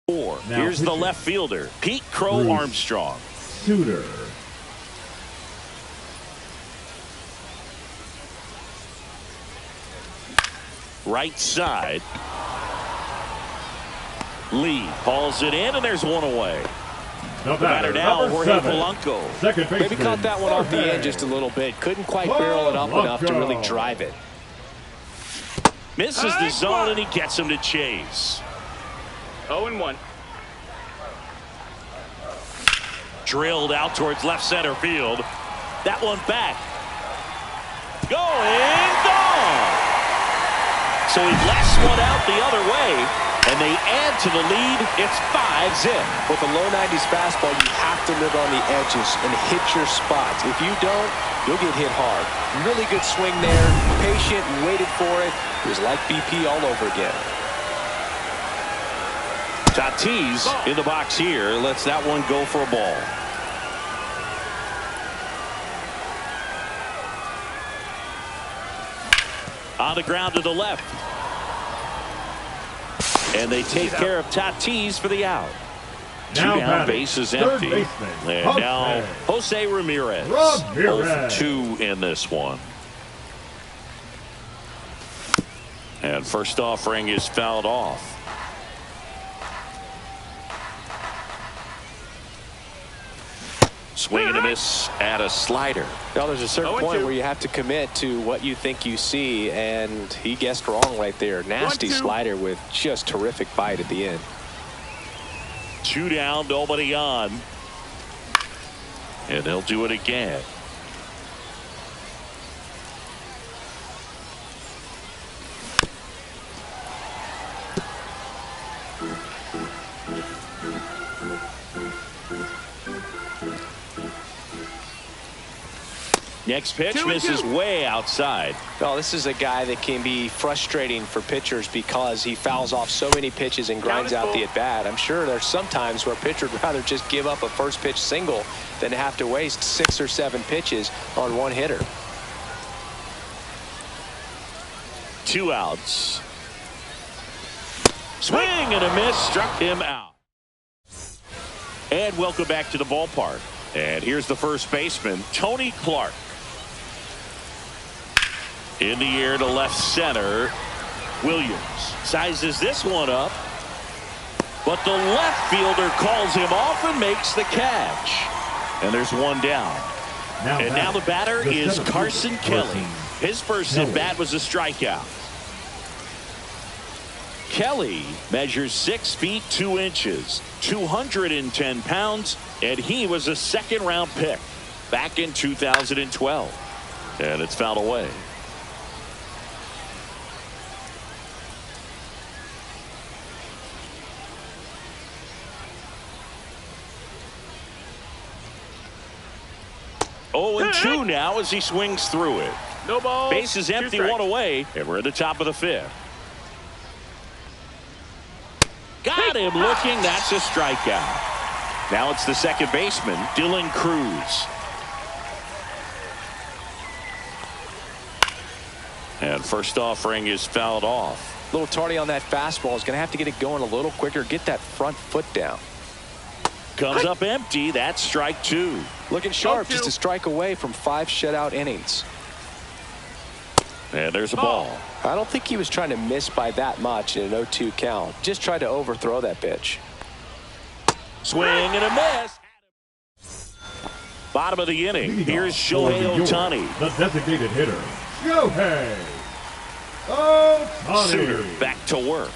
B: 4.
E: Now
B: here's the
E: pitching.
B: left fielder, Pete Crow
E: Bruce
B: Armstrong.
E: Suter.
B: Right side. Lee hauls it in, and there's one away.
E: The
B: Batter now,
E: number
B: Jorge
E: 7,
B: Polanco.
E: second baseman.
A: Maybe caught that one off the end just a little bit. Couldn't quite barrel it up enough to really drive it.
B: Misses the zone, and he gets him to chase.
C: 0-1.
B: Drilled out towards left center field. That one back. Going, gone. So he blasts one out the other way, and they add to the lead. It's 5-zip.
A: With a low 90s fastball, you have to live on the edges and hit your spots. If you don't, you'll get hit hard. Really good swing there. Patient, waited for it. It was like BP all over again.
B: Tatis in the box here. Lets that one go for a ball. On the ground to the left. And they take care of Tatis for the out.
E: Now
B: 2 down,
E: batting,
B: base is
E: third
B: empty.
E: baseman,
B: And now Jose Ramirez. 0-2 in this one. And first offering is fouled off. Swing and a miss at a slider.
A: Now, there's a certain
C: 0-2.
A: point where you have to commit to what you think you see, and he guessed wrong right there. Nasty
C: 1-2.
A: slider with just terrific bite at the end.
B: 2 down, nobody on. And they'll do it again. Next pitch
C: 2-2.
B: misses way outside.
A: Well, this is a guy that can be frustrating for pitchers because he fouls off so many pitches and grinds out the at-bat. I'm sure there's some times where a pitcher would rather just give up a first pitch single than to have to waste 6 or 7 pitches on one hitter.
B: 2 outs. Swing and a miss, struck him out. And welcome back to the ballpark. And here's the first baseman, Tony Clark. In the air to left center. Williams sizes this one up. But the left fielder calls him off and makes the catch. And there's one down. Now the batter is Carson Kelly. His first at bat was a strikeout. Kelly measures 6 feet 2 inches, 210 pounds, and he was a second-round pick back in 2012. And it's fouled away. Oh, and 2 now as he swings through it.
C: No ball.
B: Base is empty, 1 away, and we're at the top of the 5th. Got him looking. That's a strikeout. Now it's the second baseman, Dylan Cruz. And first offering is fouled off.
A: A little tardy on that fastball. Is going to have to get it going a little quicker. Get that front foot down.
B: Comes up empty. That's strike 2.
A: Looking sharp,
C: 0-2.
A: just a strike away from 5 shutout innings.
B: And there's a ball.
A: I don't think he was trying to miss by that much in an 0-2 count. Just tried to overthrow that pitch.
B: Swing and a miss. Bottom of the inning.
E: Leading
B: Here's
E: off for
B: Shohei
E: the Yorks,
B: Ohtani.
E: the designated hitter, Shohei Ohtani.
B: Suter back to work.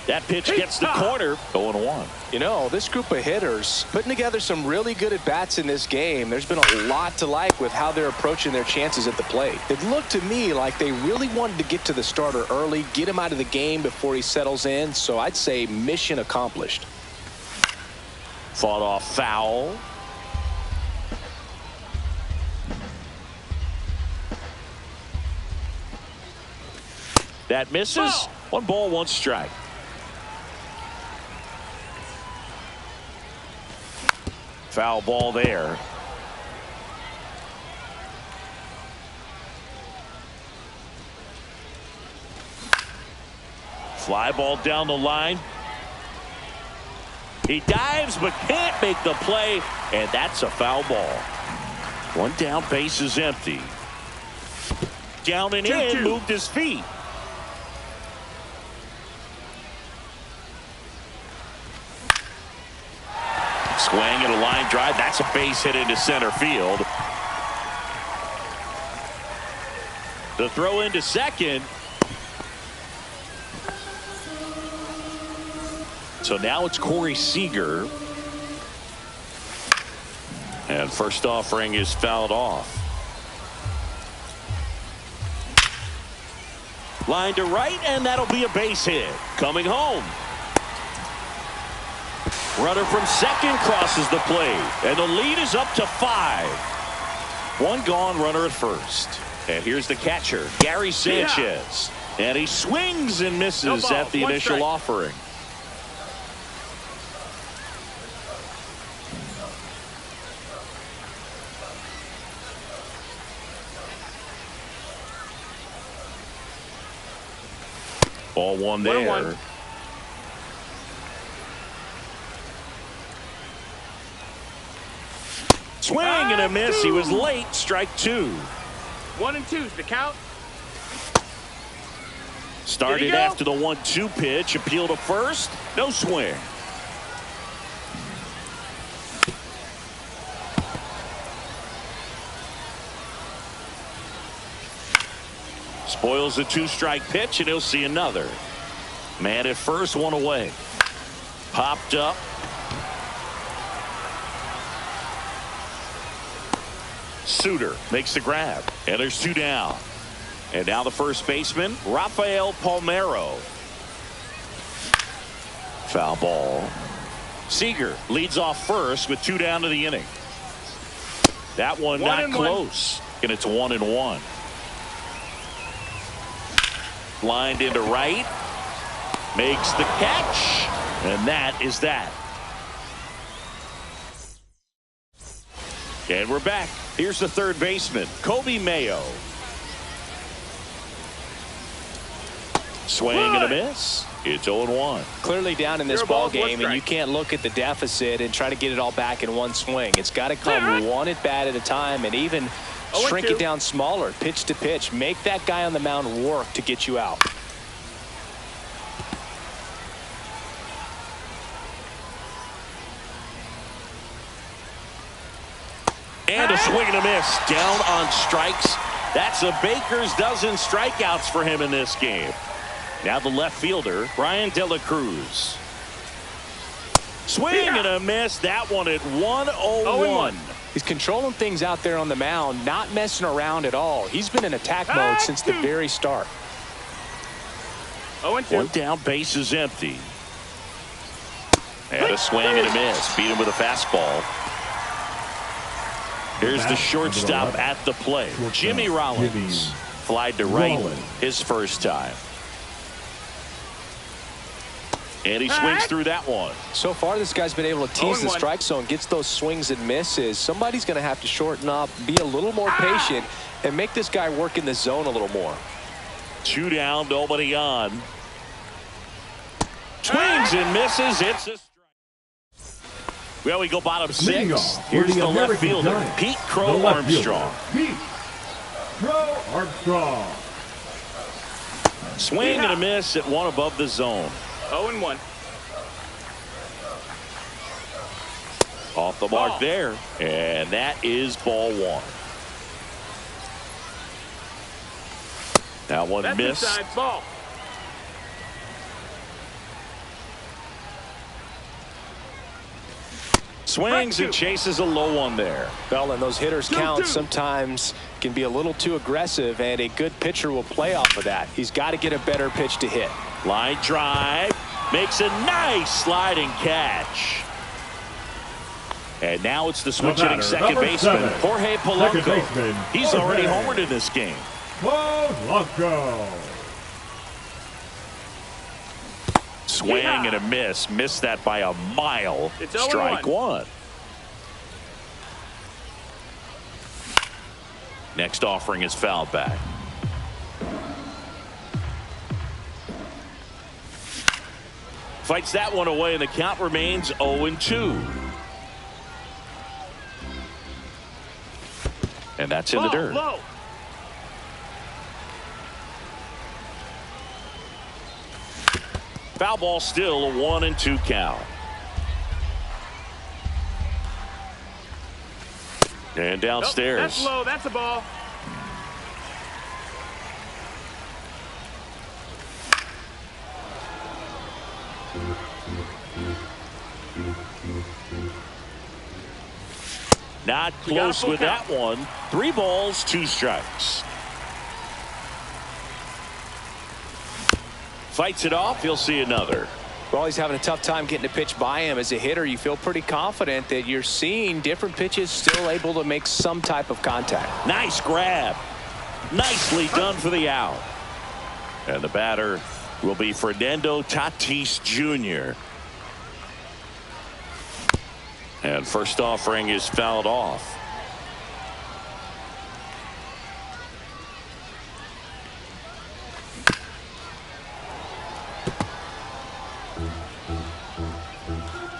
B: That pitch gets the corner. 0-1.
A: You know, this group of hitters putting together some really good at-bats in this game. There's been a lot to like with how they're approaching their chances at the plate. It looked to me like they really wanted to get to the starter early, get him out of the game before he settles in. So I'd say mission accomplished.
B: Fought off foul. That misses. 1 ball, 1 strike. Foul ball there. Fly ball down the line. He dives but can't make the play, and that's a foul ball. 1 down, base is empty. Down and in, moved his feet. Swing and a line drive. That's a base hit into center field. The throw into second. So now it's Corey Seager. And first offering is fouled off. Line to right, and that'll be a base hit. Coming home. Runner from second crosses the plate, and the lead is up to 5. 1 gone, runner at first. And here's the catcher, Gary Sanchez. And he swings and misses at the initial offering. Ball 1 there.
C: 1-1.
B: Swing and a miss. He was late. Strike 2.
C: 1 and 2's the count.
B: Started after the 1-2 pitch. Appeal to first. No swing. Spoils the 2-strike pitch, and he'll see another. Man at first, 1 away. Popped up. Suter makes the grab, and there's 2 down. And now the first baseman, Rafael Palmeiro. Foul ball. Seager leads off first with 2 down to the inning. That one not close, and it's 1-1. Lined into right, makes the catch, and that is that. And we're back. Here's the third baseman, Kobe Mayo. Swing and a miss. It's 0-1.
A: Clearly down in this ball game, and you can't look at the deficit and try to get it all back in one swing. It's got to come 1 at bat at a time, and even shrink it down smaller, pitch to pitch. Make that guy on the mound work to get you out.
B: And a swing and a miss. Down on strikes. That's a baker's dozen strikeouts for him in this game. Now the left fielder, Brian De La Cruz. Swing and a miss. That one at 1-0-1.
A: He's controlling things out there on the mound, not messing around at all. He's been in attack mode since the very start.
C: 0-2.
B: 1 down, base is empty. And a swing and a miss. Beat him with a fastball. Here's the shortstop at the plate. Jimmy Rollins. Flied to right his first time. And he swings through that one.
A: So far, this guy's been able to tease the strike zone, gets those swings and misses. Somebody's going to have to shorten up, be a little more patient, and make this guy work in the zone a little more.
B: 2 down, nobody on. Swings and misses. It's a strike. Well, we go bottom
E: Leading
B: 6.
E: off for
B: Here's the left
E: American
B: fielder,
E: Giants,
B: Pete
E: the
B: Crow
E: left fielder,
B: Armstrong.
E: Pete Crow Armstrong.
B: Swing and a miss at one above the zone.
C: 0-1.
B: Off the mark
C: Ball.
B: there. And that is ball 1. That one
C: That's
B: missed.
C: inside ball.
B: Swings and chases a low one there.
A: Well, and those hitters count sometimes can be a little too aggressive, and a good pitcher will play off of that. He's got to get a better pitch to hit.
B: Line drive. Makes a nice sliding catch. And now it's the switch hitting second baseman, Jorge Polanco. He's already homered in this game.
E: Polanco.
B: Swing and a miss. Missed that by a mile.
C: It's
B: Strike
C: 0-1.
B: 1. Next offering is fouled back. Fights that one away, and the count remains 0-2. And that's in the dirt.
C: Low.
B: Foul ball still, a 1-2 count. And downstairs.
C: Nope, that's low. That's a ball.
B: Not close with that one. 3 balls, 2 strikes. Fights it off. He'll see another.
A: Well, he's having a tough time getting a pitch by him. As a hitter, you feel pretty confident that you're seeing different pitches still able to make some type of contact.
B: Nice grab. Nicely done for the out. And the batter will be Fernando Tatis Jr. And first offering is fouled off.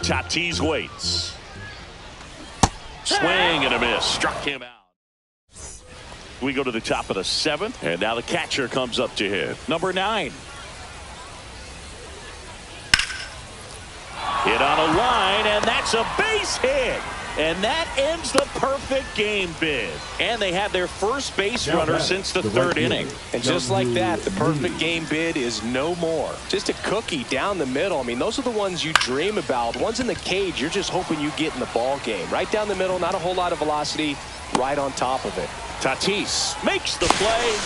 B: Tatis waits. Swing and a miss. Struck him out. We go to the top of the 7th, and now the catcher comes up to hit. Number 9. Hit on a line, and that's a base hit. And that ends the perfect game bid. And they have their first base runner since the 3rd inning.
A: And just like that, the perfect game bid is no more. Just a cookie down the middle. I mean, those are the ones you dream about. Ones in the cage, you're just hoping you get in the ball game. Right down the middle, not a whole lot of velocity, right on top of it.
B: Tatis makes the play.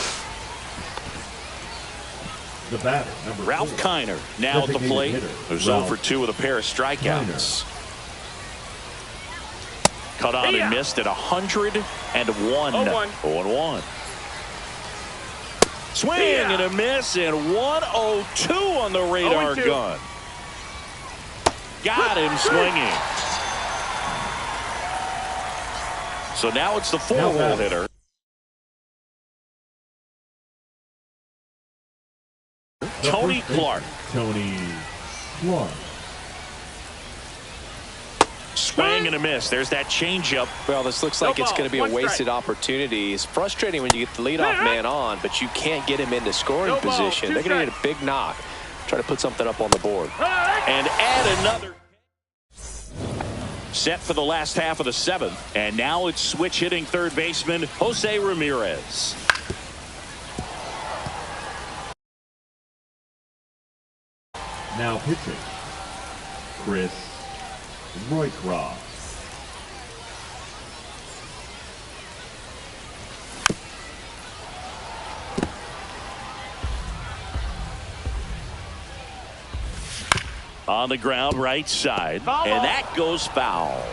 E: The batter, number
B: Ralph
E: 4.
B: Kiner now at the plate.
E: Hitter,
B: There's 0
E: Ralph
B: for 2 with a pair of strikeouts. Cut on and missed at 101. 0-1. Swing and a miss, and 102 on the radar gun. Got him swinging. So now it's the 4-hole hitter. Tony Clark.
E: Tony Clark.
B: Swing and a miss. There's that changeup.
A: Well, this looks like it's going to be a wasted opportunity. It's frustrating when you get the leadoff man on, but you can't get him into scoring position. They're going to get a big knock. Try to put something up on the board.
B: And add another. Set for the last half of the 7th. And now it's switch hitting third baseman Jose Ramirez.
E: Now pitching, Chris Roycroft.
B: On the ground, right side.
C: Foul.
B: And that goes foul.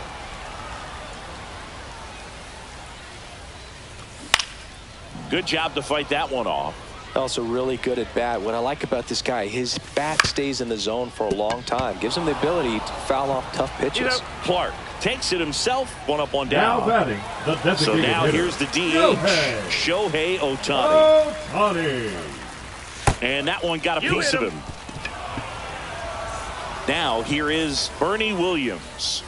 B: Good job to fight that one off.
A: Also really good at bat. What I like about this guy, his bat stays in the zone for a long time. Gives him the ability to foul off tough pitches.
B: Clark takes it himself. 1 up, 1 down.
E: Now batting, the designated
B: So now
E: hitter,
B: here's the DH, Shohei
E: Ohtani.
B: And that one got a piece of him. Now here is Bernie Williams.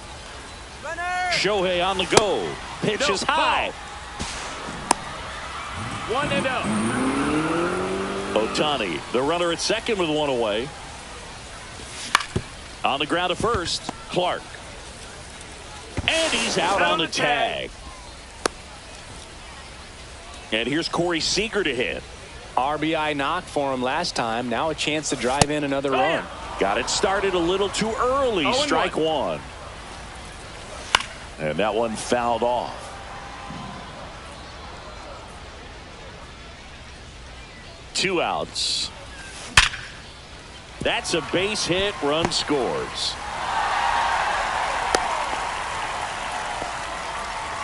B: Shohei on the go. Pitch is high.
C: 1-0.
B: Ohtani, the runner at second with one away. On the ground at first, Clark. And he's out on the tag. And here's Corey Seager to hit.
A: RBI knock for him last time. Now a chance to drive in another run.
B: Got it started a little too early. Strike one. And that one fouled off. Two outs. That's a base hit. Run scores.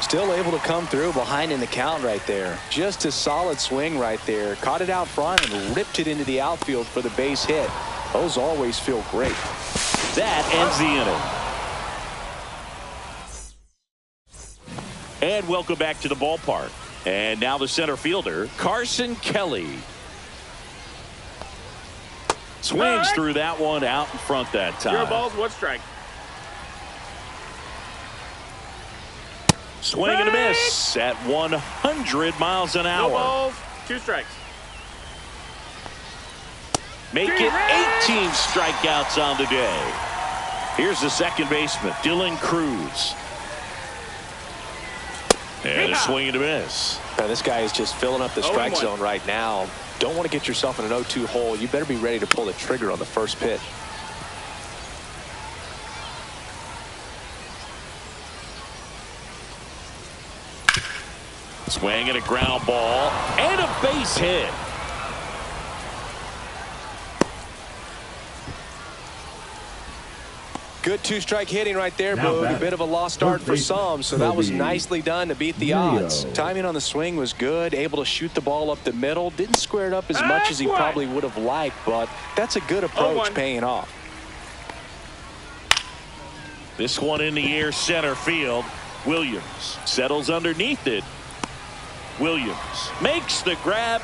A: Still able to come through behind in the count right there. Just a solid swing right there. Caught it out front and ripped it into the outfield for the base hit. Those always feel great.
B: That ends the inning. And welcome back to the ballpark. And now the center fielder, Carson Kelly. Swings through that one out in front that time.
C: 0 balls, 1 strike.
B: Swing and a miss at 100 miles an hour.
C: 0 balls, 2 strikes.
B: Make it 18 strikeouts on the day. Here's the second baseman, Dylan Cruz. And a swing and a miss.
A: Now, this guy is just filling up the strike zone right now. Don't want to get yourself in an 0-2 hole. You better be ready to pull the trigger on the first pitch.
B: Swing and a ground ball and a base hit.
A: Good 2-strike hitting right there, Boog. A bit of a lost start for some, so that was nicely done to beat the odds. Timing on the swing was good, able to shoot the ball up the middle. Didn't square it up as much as he probably would have liked, but that's a good approach paying off.
B: This one in the air center field. Williams settles underneath it. Williams makes the grab.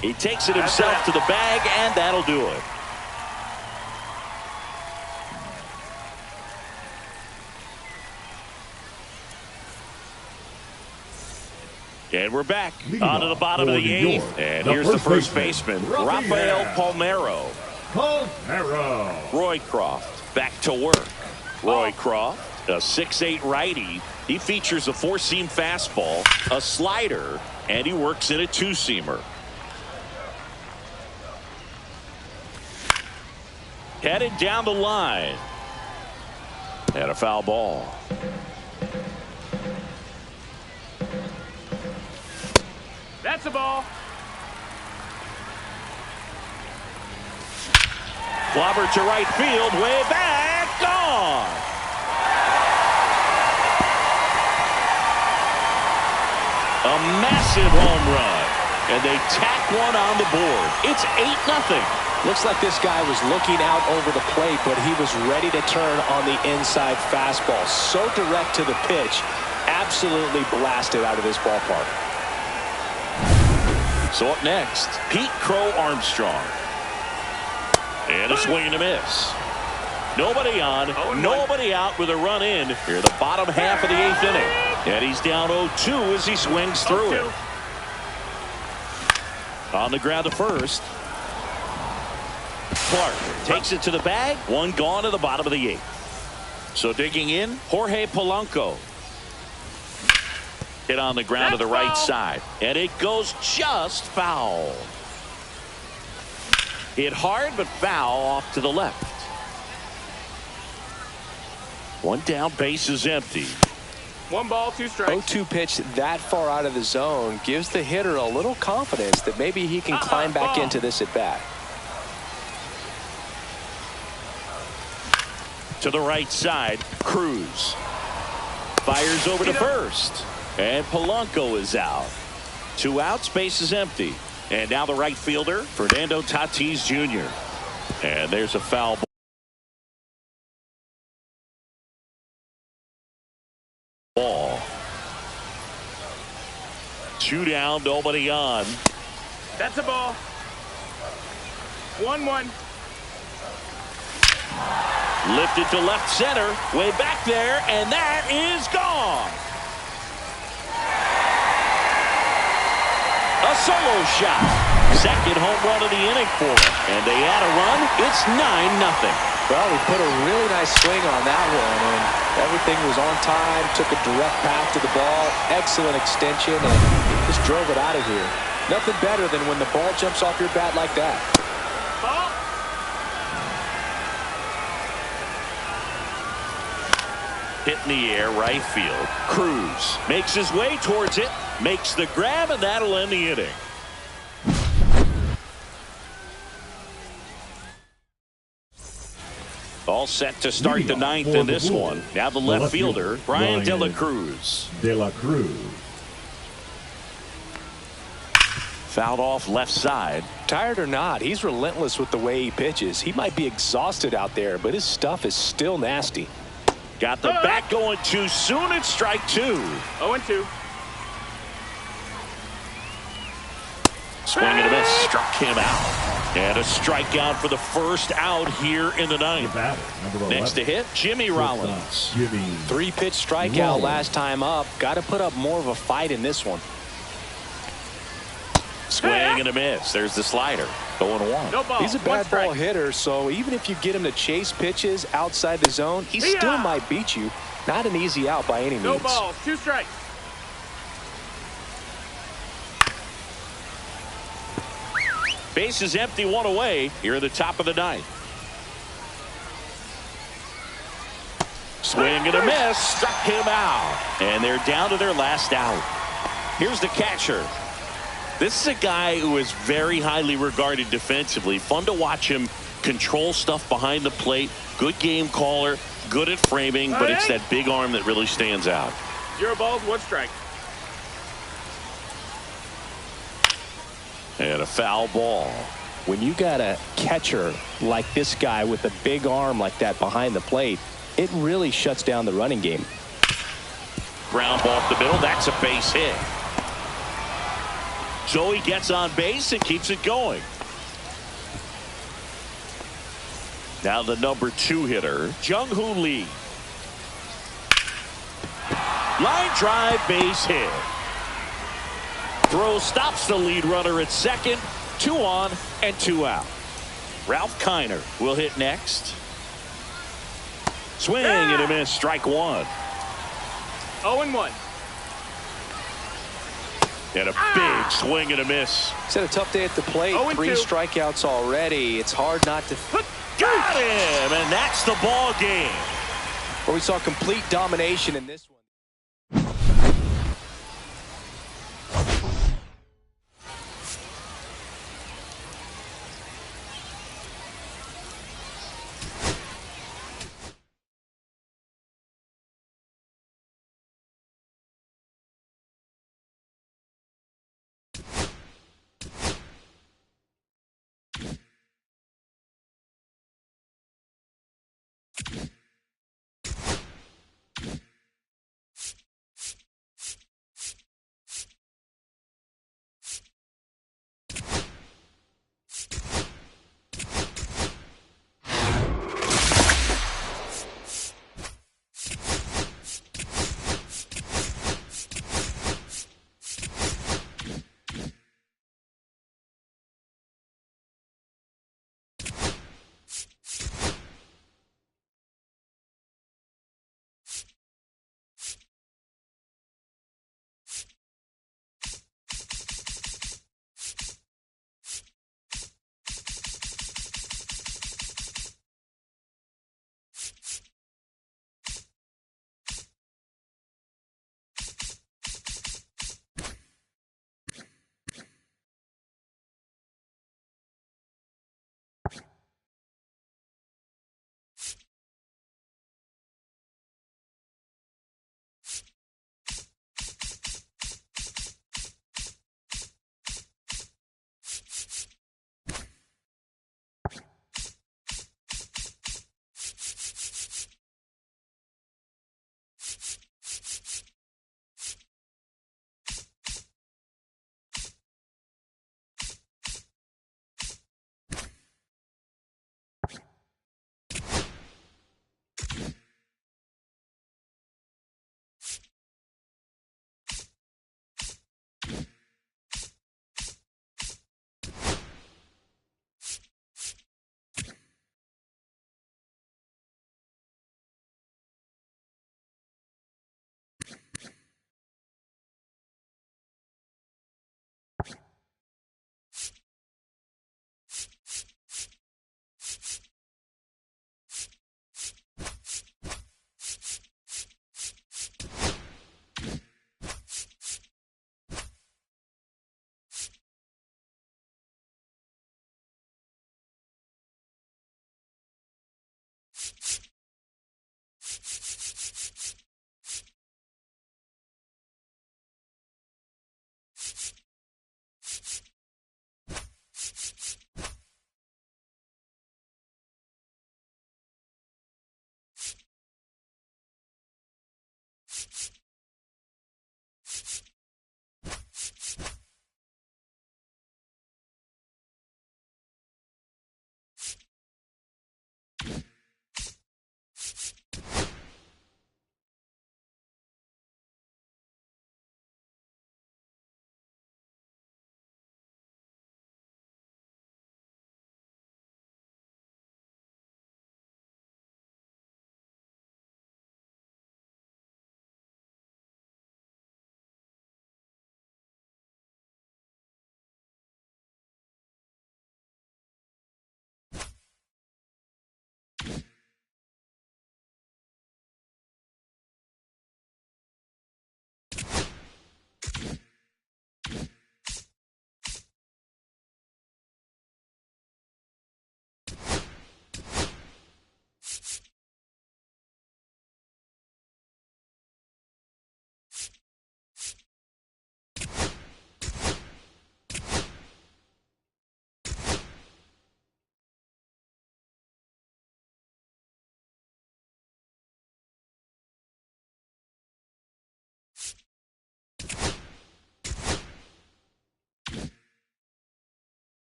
B: He takes it himself to the bag, and that'll do it. And we're back onto the bottom of the 8th. And here's the first baseman, Rafael Palmeiro. Roycroft back to work. Roycroft, a 6'8" righty. He features a 4-seam fastball, a slider, and he works in a 2-seamer. Headed down the line. And a foul ball.
C: That's a ball.
B: Clobber to right field, way back, gone. A massive home run, and they tack one on the board. It's 8-0.
A: Looks like this guy was looking out over the plate, but he was ready to turn on the inside fastball. So direct to the pitch, absolutely blasted out of this ballpark.
B: So up next, Pete Crow Armstrong. And a swing and a miss. Nobody on, nobody out with a run in here, the bottom half of the 8th inning. And he's down 0-2 as he swings through it. On the ground to first. Clark takes it to the bag. One gone to the bottom of the 8th. So digging in, Jorge Polanco. Hit on the ground to the right side. And it goes just foul. Hit hard, but foul off to the left. One down, base is empty.
C: 1 ball, 2 strikes.
A: 0-2 pitch that far out of the zone gives the hitter a little confidence that maybe he can climb back into this at bat.
B: To the right side, Cruz fires over to first. And Polanco is out. 2 outs, base is empty. And now the right fielder, Fernando Tatis Jr. And there's a foul ball. 2 down, nobody on.
C: That's a ball. 1-1.
B: Lifted to left center. Way back there, and that is gone. A solo shot. Second home run of the inning for him. And they add a run. It's 9-0.
A: Well, he put a really nice swing on that one, and everything was on time, took a direct path to the ball, excellent extension, and just drove it out of here. Nothing better than when the ball jumps off your bat like that.
C: Ball.
B: Hit in the air, right field. Cruz makes his way towards it, makes the grab, and that'll end the inning. All set to start the ninth in this one. Now the left fielder, Brian De La Cruz.
E: De La Cruz.
B: Fouled off left side.
A: Tired or not, he's relentless with the way he pitches. He might be exhausted out there, but his stuff is still nasty.
B: Got the bat going too soon. It's strike 2.
C: 0-2.
B: Swing and a miss. Struck him out. And a strikeout for the first out here in the ninth. Next to hit, Jimmy Rollins.
A: 3-pitch strikeout last time up. Got to put up more of a fight in this one.
B: Swing and a miss. There's the slider. 0-1.
C: No ball.
A: He's a bad
C: strike.
A: ball hitter, so even if you get him to chase pitches outside the zone, he still might beat you. Not an easy out by any means.
C: No balls. 2 strikes.
B: Base is empty, 1 away here at the top of the ninth. Swing and a miss. Struck him out. And they're down to their last out. Here's the catcher. This is a guy who is very highly regarded defensively. Fun to watch him control stuff behind the plate. Good game caller. Good at framing. But it's that big arm that really stands out.
C: 0 balls, 1 strike.
B: And a foul ball.
A: When you got a catcher like this guy with a big arm like that behind the plate, it really shuts down the running game.
B: Ground ball up the middle. That's a base hit. So he gets on base and keeps it going. Now the number 2 hitter, Jung-Hoo Lee. Line drive, base hit. Throw stops the lead runner at second. 2 on and 2 out. Ralph Kiner will hit next. Swing and a miss. Strike 1.
C: 0-1.
B: And a big swing and a miss.
A: He's had a tough day at the plate.
C: 0-2.
A: 3 strikeouts already. It's hard not to.
B: Got him, and that's the ball game.
A: Well, we saw complete domination in this one.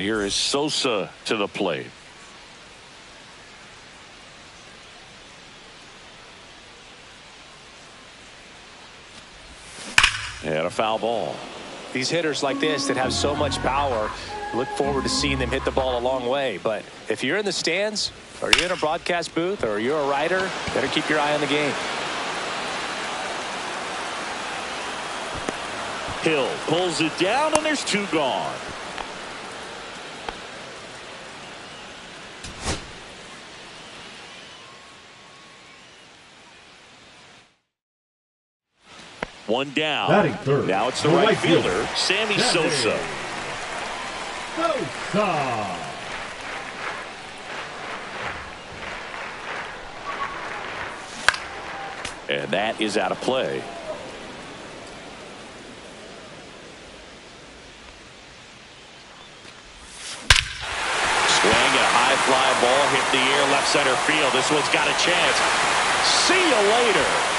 F: And here is Sosa to the plate. And a foul ball.
A: These hitters like this that have so much power, look forward to seeing them hit the ball a long way. But if you're in the stands, or you're in a broadcast booth, or you're a writer, better keep your eye on the game.
B: Hill pulls it down, and there's 2 gone. One down.
E: Batting third.
B: Now it's the
E: The
B: right
E: right
B: fielder,
E: fielder,
B: Sammy
E: Sammy
B: Sosa.
E: Sosa.
F: And that is out of play.
B: Swing and a high fly ball hit the air left center field. This one's got a chance. See you later.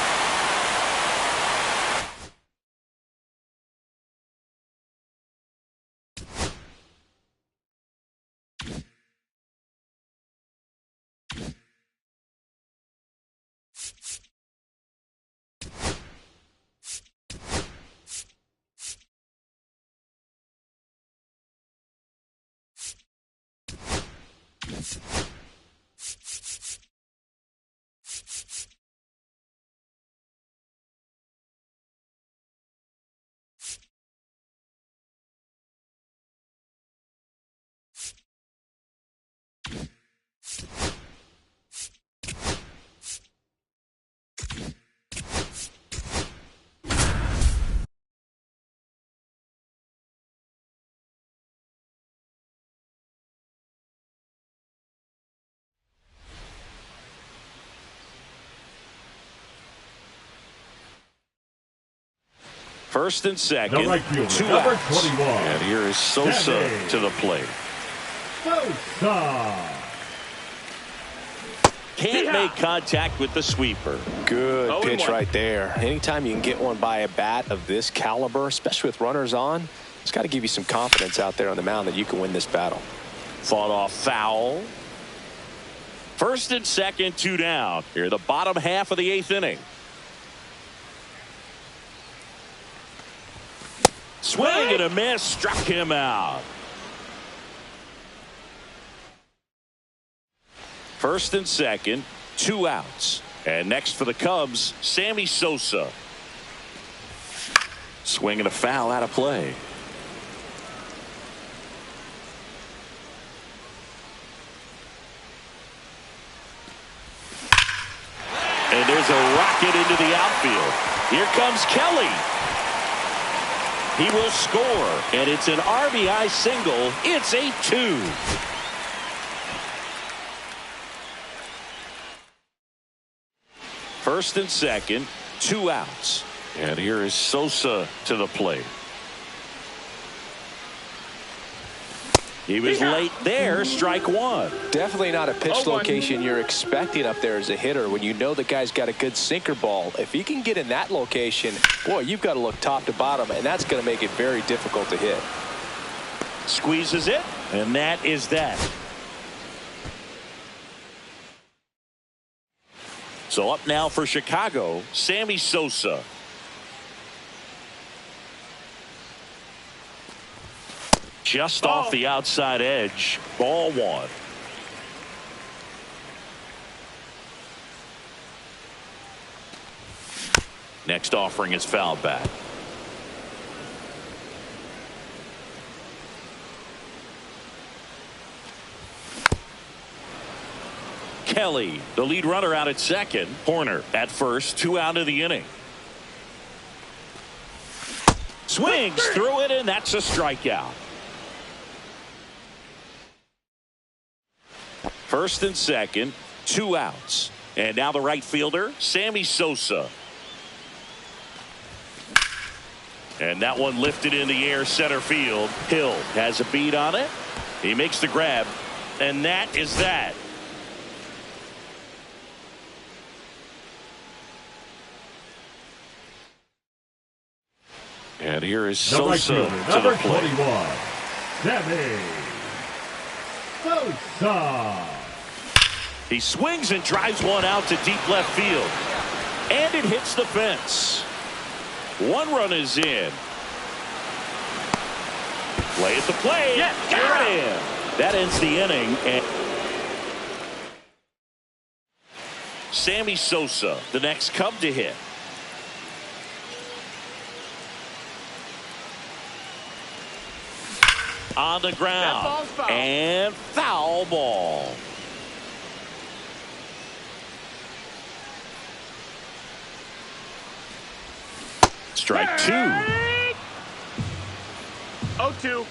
B: First and second,
E: The right fielder,
B: 2
E: number
B: outs.
E: 21.
F: And here is Sosa
E: Sammy
F: to the plate.
E: Sosa.
B: Can't make contact with the sweeper.
A: Good pitch
C: 0-1.
A: right there. Anytime you can get one by a bat of this caliber, especially with runners on, it's got to give you some confidence out there on the mound that you can win this battle.
B: Fought off foul. First and second, 2 down. Here, the bottom half of the 8th inning. Swing and a miss, struck him out. First and second, 2 outs. And next for the Cubs, Sammy Sosa. Swing and a foul out of play. And there's a rocket into the outfield. Here comes Kelly. He will score, and it's an RBI single. It's 8-2. First and second, 2 outs.
F: And here is Sosa to the plate.
B: He was late there, strike 1.
A: Definitely not a pitch
C: 0-1.
A: location you're expecting up there as a hitter when you know the guy's got a good sinker ball. If he can get in that location, boy, you've got to look top to bottom, and that's going to make it very difficult to hit.
B: Squeezes it, and that is that. So up now for Chicago, Sammy Sosa. Just off the outside edge, ball 1. Next offering is fouled back. Kelly, the lead runner, out at second. Horner at first, 2 out of the inning. Swings through it, and that's a strikeout. First and second, 2 outs. And now the right fielder, Sammy Sosa. And that one lifted in the air, center field. Hill has a beat on it. He makes the grab, and that is that.
F: And here is
E: The right
F: Sosa
E: fielder,
F: to the
E: number
F: plate.
E: 21. Sammy Sosa.
B: He swings and drives one out to deep left field. And it hits the fence. One run is in. Play at the plate.
C: Yes,
B: got him. That ends the inning. And Sammy Sosa, the next Cub to hit. On the ground.
C: That ball's foul.
B: And foul ball. Strike two.
C: 0-2.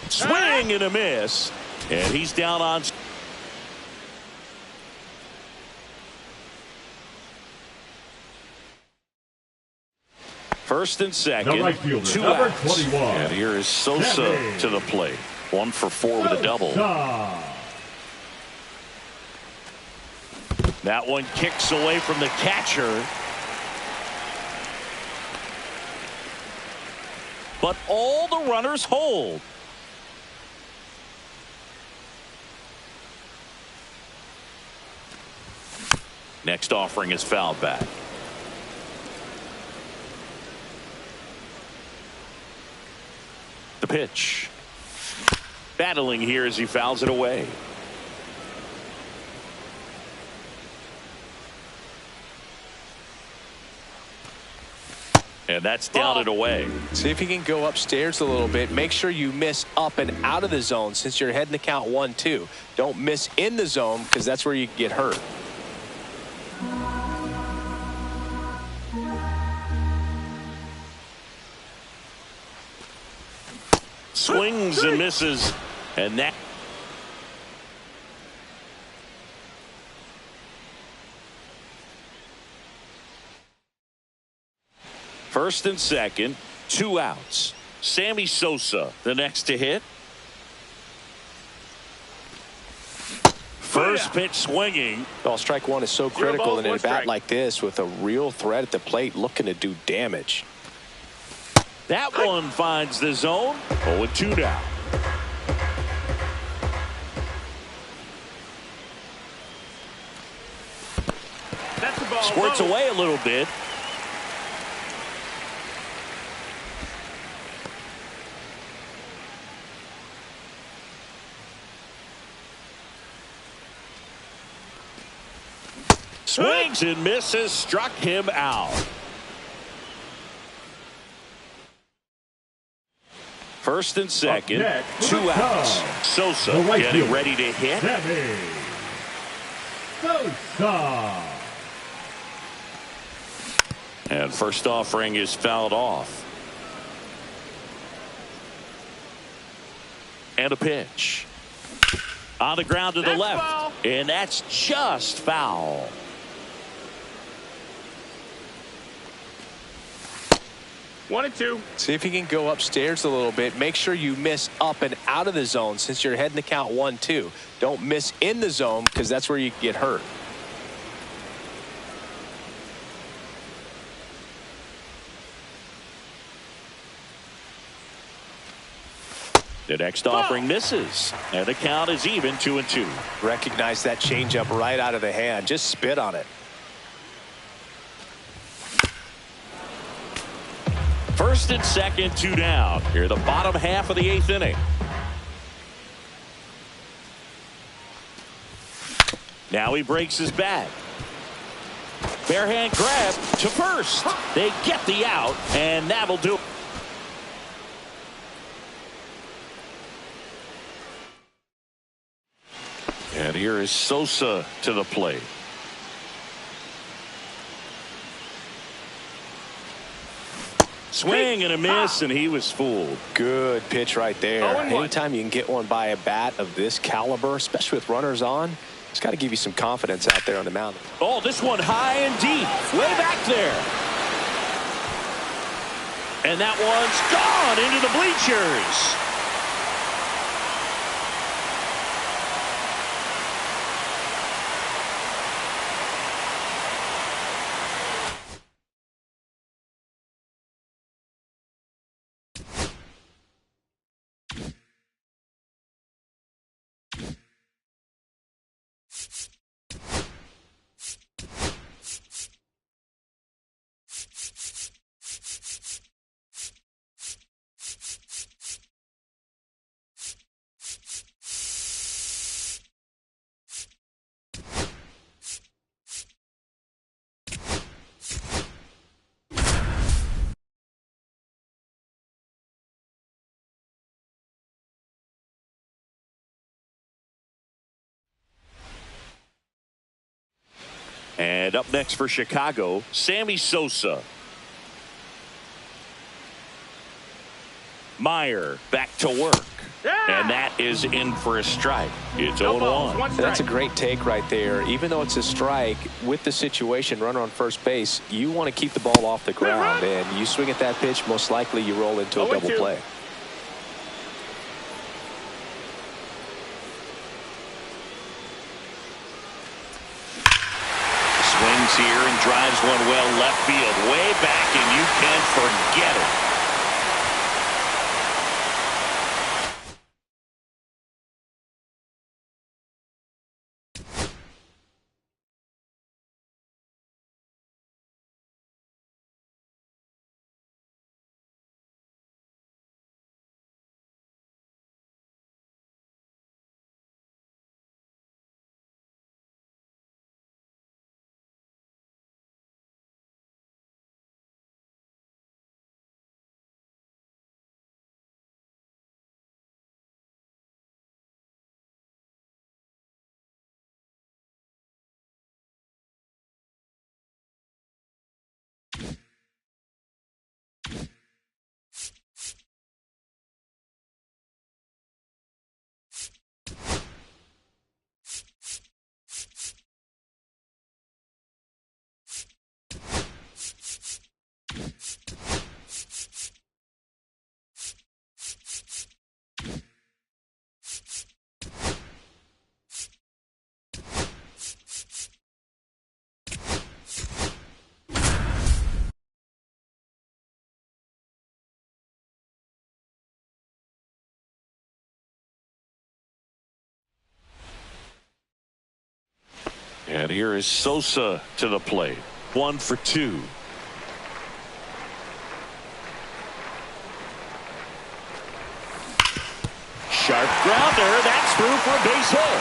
B: Swing and a miss. And he's down on. First and second.
E: The right fielder,
B: two
E: number
B: outs.
E: 21.
F: And here is Sosa
E: Sammy
F: to the plate. 1 for 4 with a double.
E: Sosa.
B: That one kicks away from the catcher. But all the runners hold. Next offering is fouled back. The pitch. Battling here as he fouls it away. And that's down and away.
A: See if you can go upstairs a little bit. Make sure you miss up and out of the zone since you're heading to count 1-2. Don't miss in the zone because that's where you can get hurt.
B: Swings and misses. And that. First and second, 2 outs. Sammy Sosa, the next to hit. First pitch swinging.
A: Well, strike one is so
C: 0
A: critical
C: balls,
A: in a
C: 1
A: bat
C: strike.
A: like this with a real threat at the plate looking to do damage.
B: That one finds the zone. 0-2 now.
C: That's the ball.
B: Squirts
C: Low.
B: away a little bit. Swings and misses, struck him out. First and second,
E: next,
B: 2
E: the
B: outs.
E: Cubs.
B: Sosa
E: The right
B: getting
E: fielder,
B: ready to hit.
E: Sammy Sosa.
B: And first offering is fouled off. And a pitch. On the ground to the
C: That's
B: left.
C: foul.
B: And that's just foul.
C: 1-2.
A: See if you can go upstairs a little bit. Make sure you miss up and out of the zone since you're heading to count 1-2. Don't miss in the zone because that's where you can get hurt.
B: The next offering misses. And the count is even 2-2.
A: Recognize that changeup right out of the hand. Just spit on it.
B: First and second, 2 down. Here the bottom half of the 8th inning. Now he breaks his bat. Bare hand grab to first. They get the out, and that'll do it. And here is Sosa to the plate. Swing and a miss, and he was fooled.
A: Good pitch right there.
C: 0-1.
A: Anytime you can get one by a bat of this caliber, especially with runners on, it's got to give you some confidence out there on the mound.
B: Oh, this one high and deep, way back there. And that one's gone into the bleachers. And up next for Chicago, Sammy Sosa. Meyer back to work.
C: Yeah!
B: And that is in for a strike. It's
C: No
B: 0-1.
C: balls, one strike.
A: That's a great take right there. Even though it's a strike, with the situation, runner on first base, you want to keep the ball off the ground. And you swing at that pitch, most likely you roll into a double
C: 0-2.
A: play.
B: Swings here and drives one well left field, way back, and you can't forget it. And here is Sosa to the plate. 1 for 2. Sharp grounder. That's through for a base hit.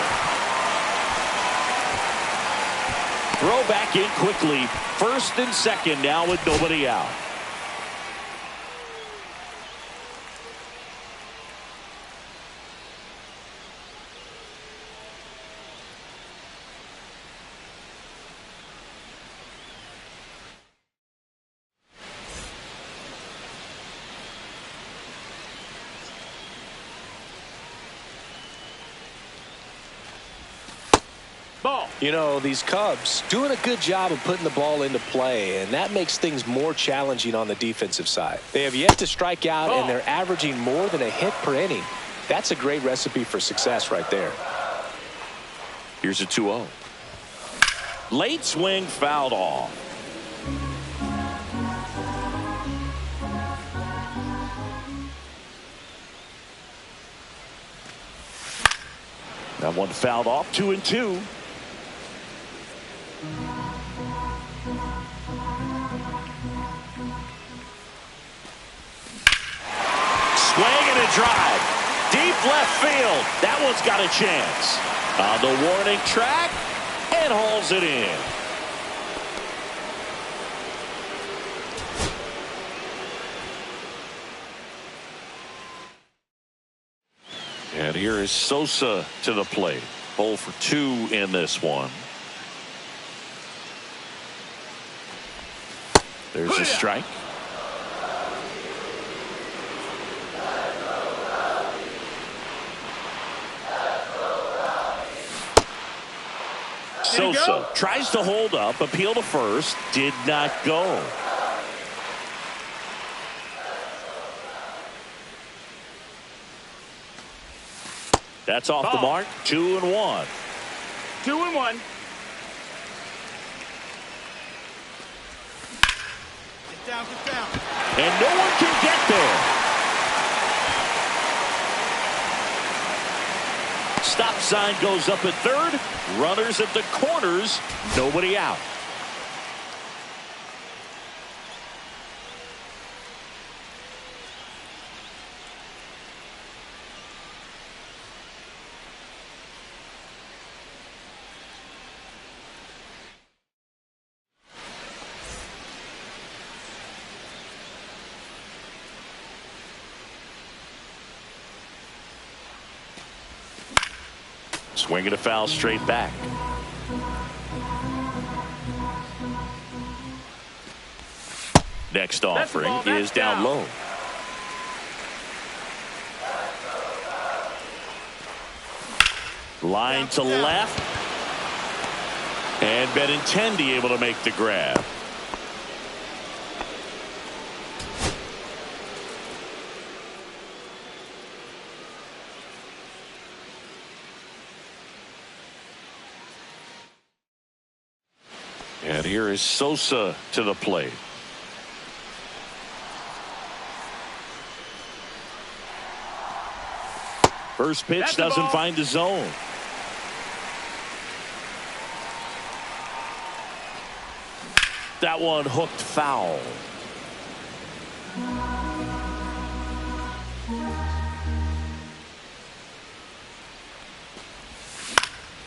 B: Throw back in quickly. First and second now with nobody out.
C: Ball.
A: You know, these Cubs doing a good job of putting the ball into play, and that makes things more challenging on the defensive side. They have yet to strike out, and they're averaging more than a hit per inning. That's a great recipe for success right there.
B: Here's a 2-0. Late swing fouled off. That one fouled off. 2-2. Swing and a drive. Deep left field. That one's got a chance. On the warning track, and hauls it in. And here is Sosa to the plate. 0 for 2 in this one. There's a strike. Sosa tries to hold up, appeal to first, did not go. That's off the mark. 2-1.
C: 2-1.
D: Get down, get down.
B: And no one can get there. Stop sign goes up at third. Runners at the corners. Nobody out. Swinging a foul straight back. Next offering is down low. Line to left. And Benintendi able to make the grab. And here is Sosa to the plate. First pitch doesn't find the zone. That one hooked foul.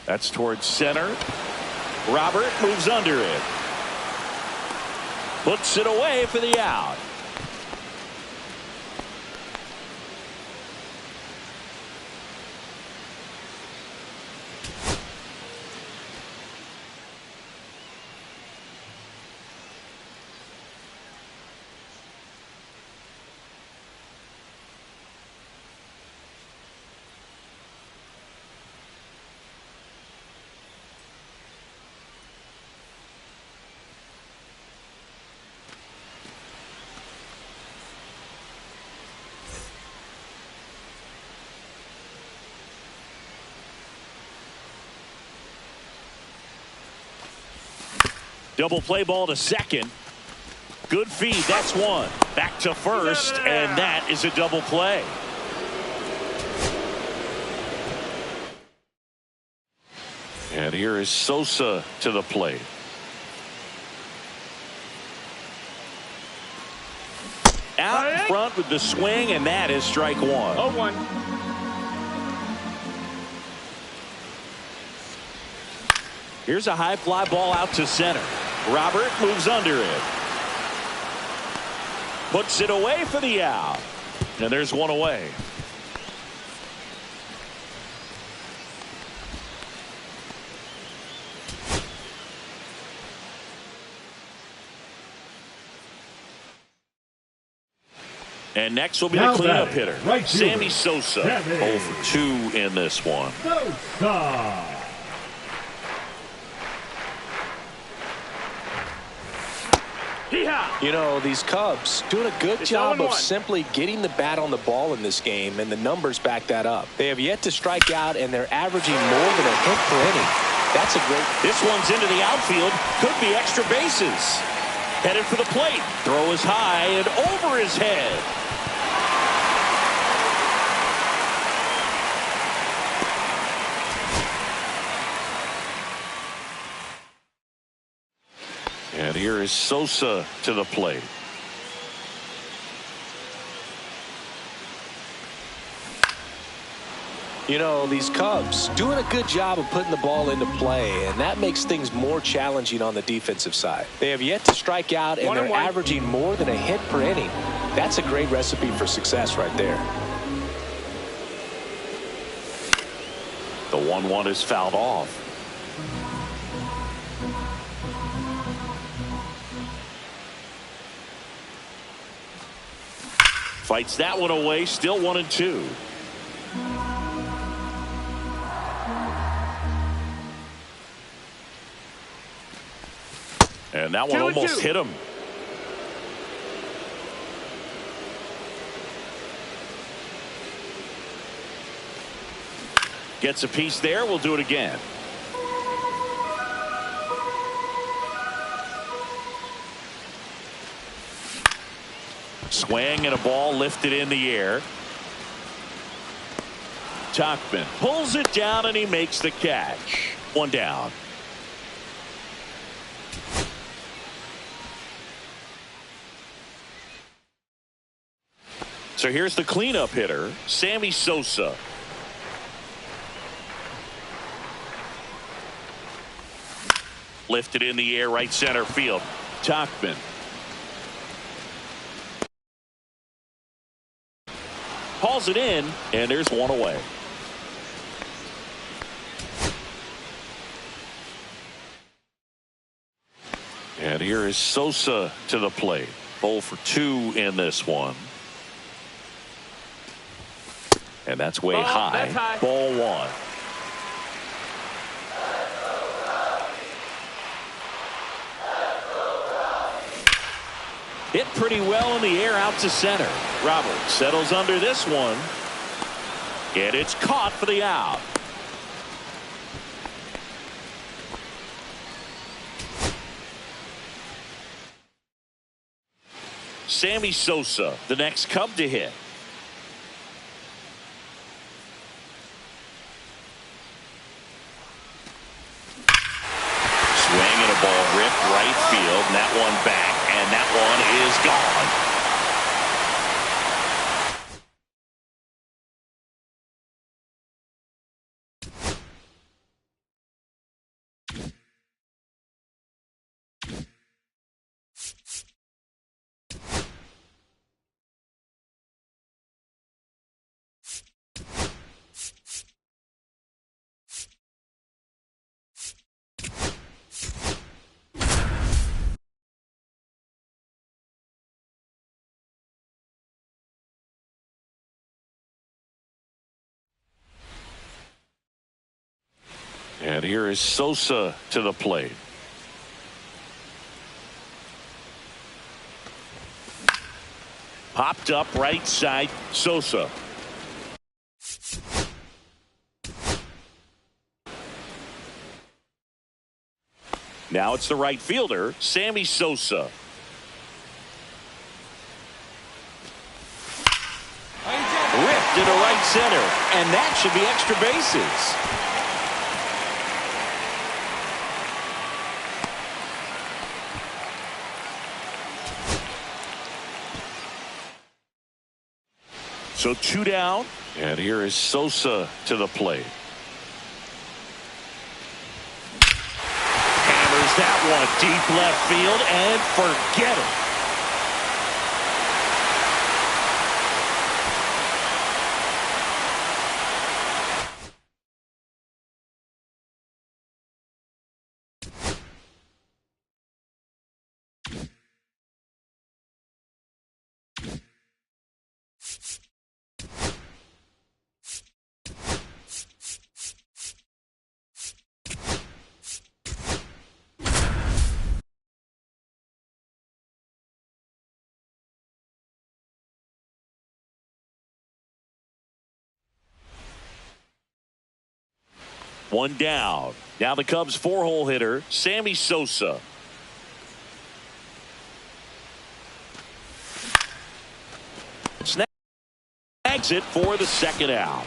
B: That's towards center. Robert moves under it. Puts it away for the out. Double play ball to second. Good feed. That's one. Back to first, and that is a double play. And here is Sosa to the plate. Out in front with the swing, and that is strike one.
C: 0-1.
B: Here's a high fly ball out to center. Robert moves under it. Puts it away for the out. And there's one away. And next will be the cleanup hitter.
E: Right,
B: Sammy Sosa. 0 for 2 in this one.
E: Sosa.
A: You know, these Cubs doing a good job of simply getting the bat on the ball in this game, and the numbers back that up. They have yet to strike out, and they're averaging more than a hit per inning. That's a great.
B: This one's into the outfield. Could be extra bases. Headed for the plate. Throw is high and over his head. And here is Sosa to the plate.
A: You know, these Cubs doing a good job of putting the ball into play, and that makes things more challenging on the defensive side. They have yet to strike out, and they're averaging more than a hit per inning. That's a great recipe for success right there.
B: The 1-1 is fouled off. Fights that one away. Still 1-2. And that one almost hit him. Gets a piece there. We'll do it again. Swing and a ball lifted in the air. Tauchman pulls it down and he makes the catch. One down. So here's the cleanup hitter, Sammy Sosa. Lifted in the air, right center field. Tauchman. Hauls it in, and there's one away. And here is Sosa to the plate. 0 for 2 in this one. And that's way high.
C: That's high.
B: Ball 1. Hit pretty well in the air out to center. Roberts settles under this one. And it's caught for the out. Sammy Sosa, the next Cub to hit. Swing and a ball ripped right field, and that one back, and that one is gone. And here is Sosa to the plate. Popped up right side, Sosa. Now it's the right fielder, Sammy Sosa. Ripped into right center, and that should be extra bases. So 2 down, and here is Sosa to the plate. Hammers that one deep left field, and forget it. One down. Now the Cubs 4-hole hitter, Sammy Sosa. Snags it for the second out.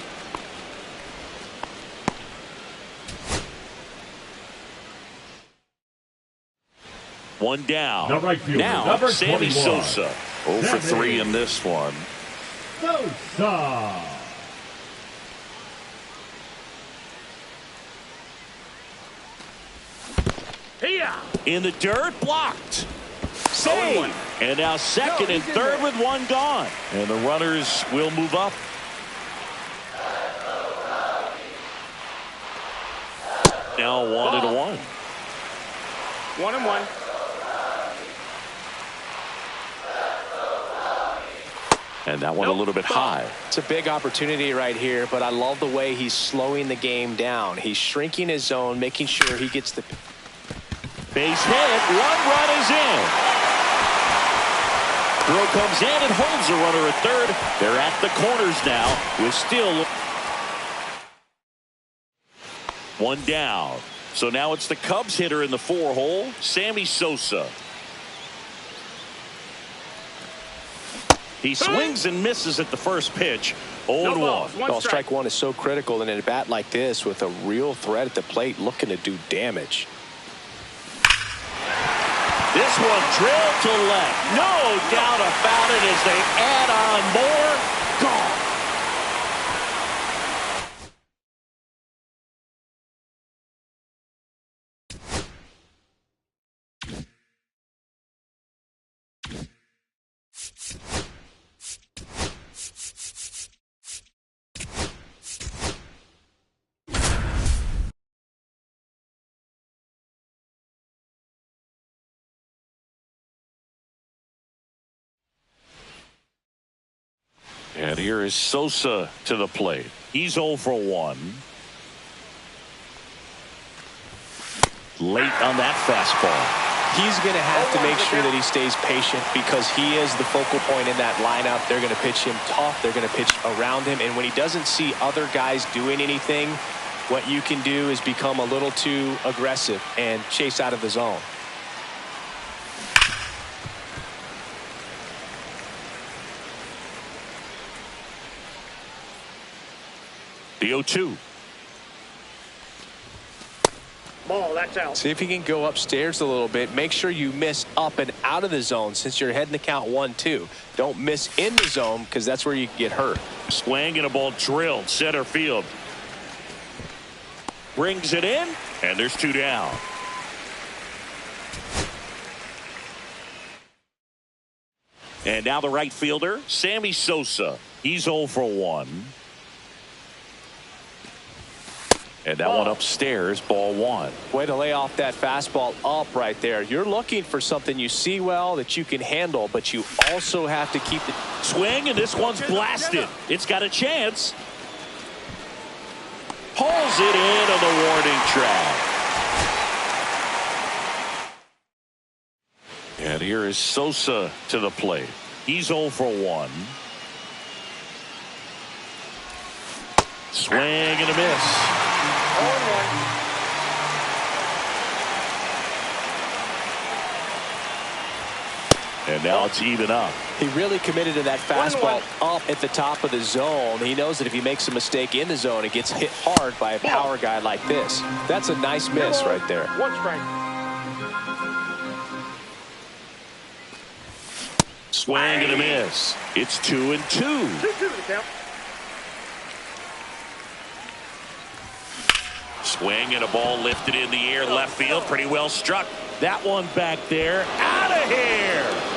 B: One down. Now Sammy Sosa. 0 for 3 in this one.
E: Sosa.
B: In the dirt, blocked. Save. And now second and third with one gone. And the runners will move up. Now 1-1.
C: 1-1.
B: And that one a little bit high.
A: It's a big opportunity right here, but I love the way he's slowing the game down. He's shrinking his zone, making sure he gets the
B: base hit. 1 run is in. Throw comes in and holds the runner at third. They're at the corners now with still 1 down. So now it's the Cubs hitter in the 4-hole, Sammy Sosa. He swings and misses at the first pitch. 0-1.
A: Well, strike one is so critical in a bat like this with a real threat at the plate looking to do damage.
B: This one drilled to left. No doubt about it as they add on more. Gone. here is Sosa to the plate. He's 0 for 1. Late on that fastball.
A: He's going to have to make sure that he stays patient because he is the focal point in that lineup. They're going to pitch him tough. They're going to pitch around him. And when he doesn't see other guys doing anything, what you can do is become a little too aggressive and chase out of the zone.
B: The 0-2.
C: Ball, that's out.
A: See if you can go upstairs a little bit. Make sure you miss up and out of the zone since you're heading to count 1-2. Don't miss in the zone because that's where you get hurt.
B: Swing and a ball drilled center field. Brings it in, and there's 2 down. And now the right fielder, Sammy Sosa. He's 0 for 1. And that one upstairs, ball 1.
A: Way to lay off that fastball up right there. You're looking for something you see well that you can handle, but you also have to keep the
B: swing, and this one's blasted. It's got a chance. Pulls it in on the warning track. And here is Sosa to the plate. He's 0 for 1. Swing and a miss. And now it's even up.
A: He really committed to that fastball up at the top of the zone. He knows that if he makes a mistake in the zone, it gets hit hard by a power guy like this. That's a nice miss right there.
C: 1 strike.
B: Swing and a miss. It's 2-2.
C: 2-2 to the count.
B: Swing and a ball lifted in the air, left field, pretty well struck. That one back there, out of here.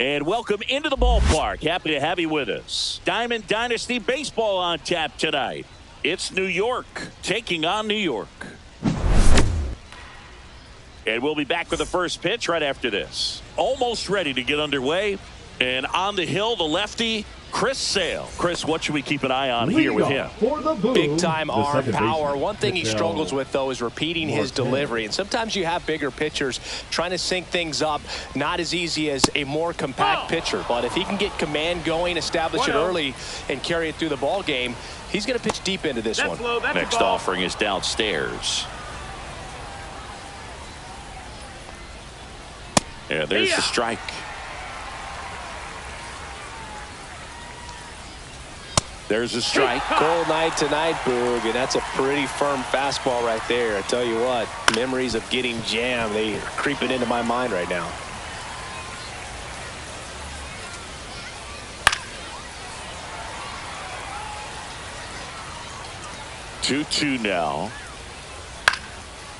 B: And welcome into the ballpark. Happy to have you with us. Diamond Dynasty Baseball on tap tonight. It's New York taking on New York. And we'll be back with the first pitch right after this. Almost ready to get underway. And on the hill, the lefty, Chris Sale. Chris, what should we keep an eye on here with him?
A: Big time arm power. One thing he struggles with, though, is repeating his delivery. And sometimes you have bigger pitchers trying to sync things up. Not as easy as a more compact pitcher. But if he can get command going, establish it early, and carry it through the ball game, he's going to pitch deep into this one.
B: Next offering is downstairs. Yeah, there's the strike. There's a strike.
A: Cold night tonight, Boog, and that's a pretty firm fastball right there. I tell you what, memories of getting jammed, they are creeping into my mind right now.
B: Two now.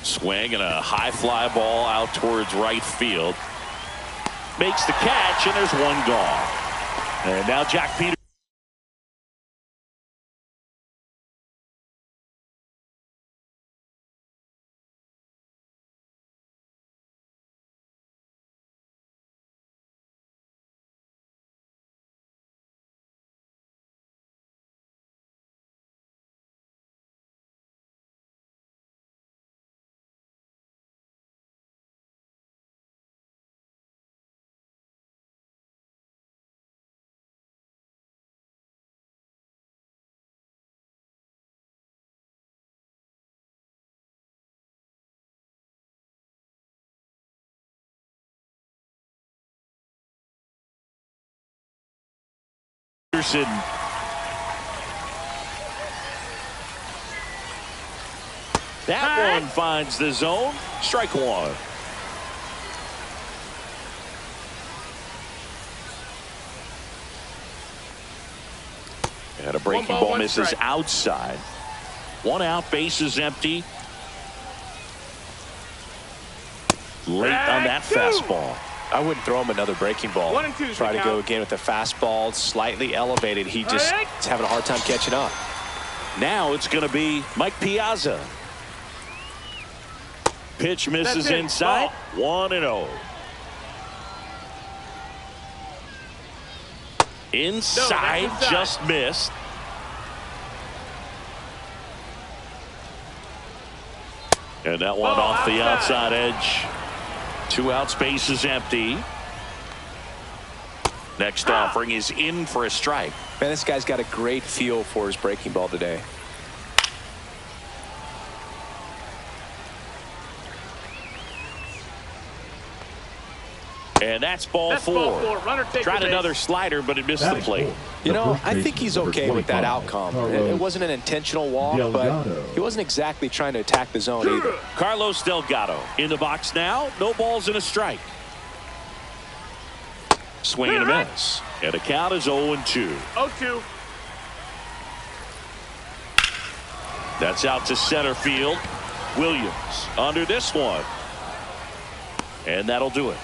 B: Swing and a high fly ball out towards right field. Makes the catch, and there's one gone. And now Jack Peterson. That one finds the zone. Strike one. And a breaking ball misses outside. One out, base is empty. Late on that fastball.
A: I wouldn't throw him another breaking ball. Try to go again with the fastball, slightly elevated. He just is having a hard time catching up.
B: Now it's going to be Mike Piazza. Pitch misses inside. 1-0. Inside, just missed. And that one off the outside edge. 2 outs, base is empty. Next offering is in for a strike.
A: Man, this guy's got a great feel for his breaking ball today.
B: And that's ball four. Tried another slider, but it missed the plate.
A: You know, I think he's okay with that outcome. It wasn't an intentional walk, but he wasn't exactly trying to attack the zone either.
B: Carlos Delgado in the box now. No balls and a strike. Swing and a miss. And the count is 0-2.
C: 0-2.
B: That's out to center field. Williams under this one. And that'll do it.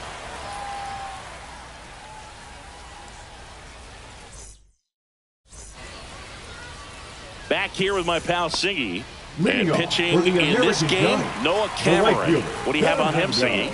B: Back here with my pal Singy. And pitching in this game, Noah Cameron. What do you have on him, Singy?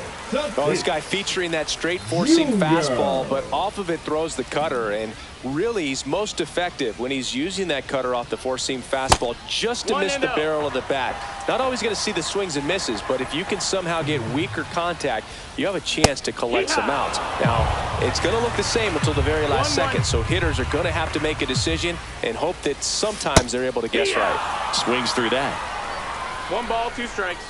A: Well, this guy featuring that straight four-seam fastball, but off of it throws the cutter, and really he's most effective when he's using that cutter off the four-seam fastball just to miss the barrel of the bat. Not always going to see the swings and misses, but if you can somehow get weaker contact, you have a chance to collect some outs. Now, it's going to look the same until the very last second, so hitters are going to have to make a decision and hope that sometimes they're able to guess right.
B: Swings through that.
C: 1 ball, 2 strikes.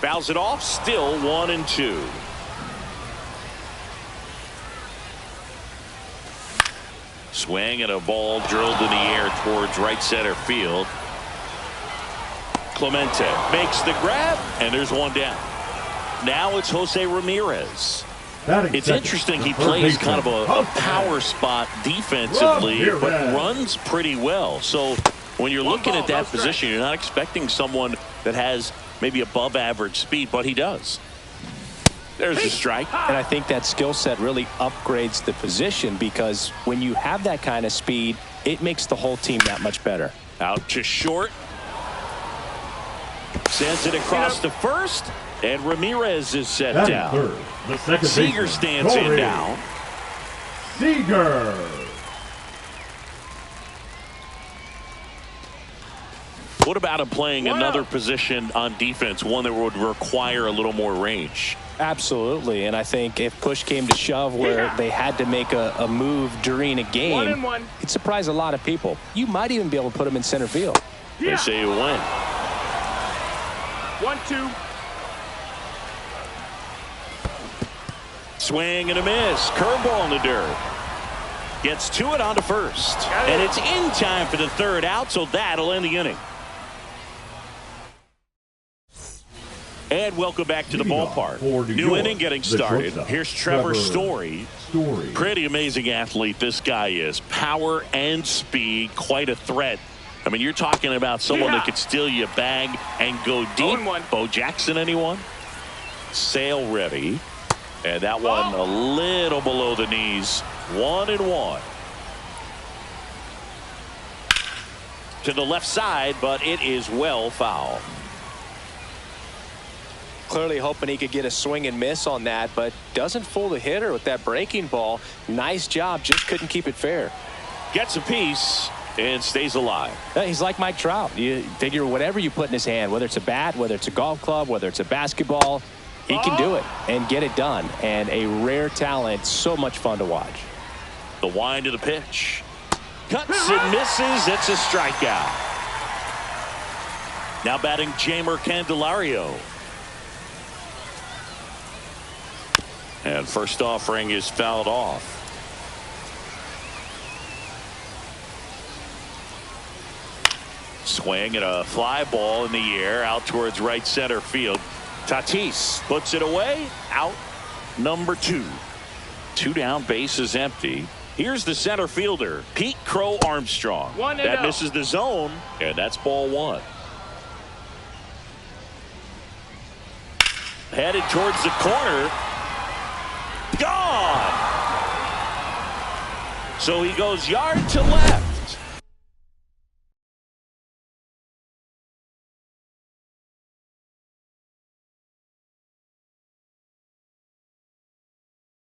B: Fouls it off, still 1-2. Swing and a ball drilled in the air towards right center field. Clemente makes the grab, and there's one down. Now it's Jose Ramirez. It's interesting he plays kind of a power spot defensively, but runs pretty well. So when you're looking at that position, you're not expecting someone that has maybe above average speed, but he does. There's a strike.
A: And I think that skill set really upgrades the position, because when you have that kind of speed, it makes the whole team that much better.
B: Out to short. Sends it across to first. And Ramirez is set
E: Batting
B: down.
E: third, the second
B: Seager
E: baseman,
B: stands in
E: Corey
B: now.
E: Seager.
B: What about him playing another position on defense, one that would require a little more range?
A: Absolutely, and I think if push came to shove where they had to make a move during a game, it'd surprise a lot of people. You might even be able to put him in center field.
B: They say you win.
C: 1-2.
B: Swing and a miss. Curveball in the dirt. Gets to it onto first. And it's in time for the third out, so that'll end the inning. And welcome back to the ballpark. New inning getting started. Here's Trevor Story. Pretty amazing athlete this guy is. Power and speed, quite a threat. I mean, you're talking about someone that could steal your bag and go deep. Bo Jackson, anyone? Sale ready. And that one a little below the knees. 1-1. To the left side, but it is well foul.
A: Clearly hoping he could get a swing and miss on that, but doesn't fool the hitter with that breaking ball. Nice job, just couldn't keep it fair.
B: Gets a piece and stays alive.
A: He's like Mike Trout. You figure whatever you put in his hand, whether it's a bat, whether it's a golf club, whether it's a basketball, he can do it and get it done. And a rare talent, so much fun to watch.
B: The wind of the pitch. Cuts and misses. It's a strikeout. Now batting Jamer Candelario. And first offering is fouled off. Swing and a fly ball in the air out towards right center field. Tatis puts it away. Out number 2. 2 down, base is empty. Here's the center fielder, Pete Crow Armstrong. That misses the zone, and that's ball 1. Headed towards the corner. Gone. So he goes yard to left.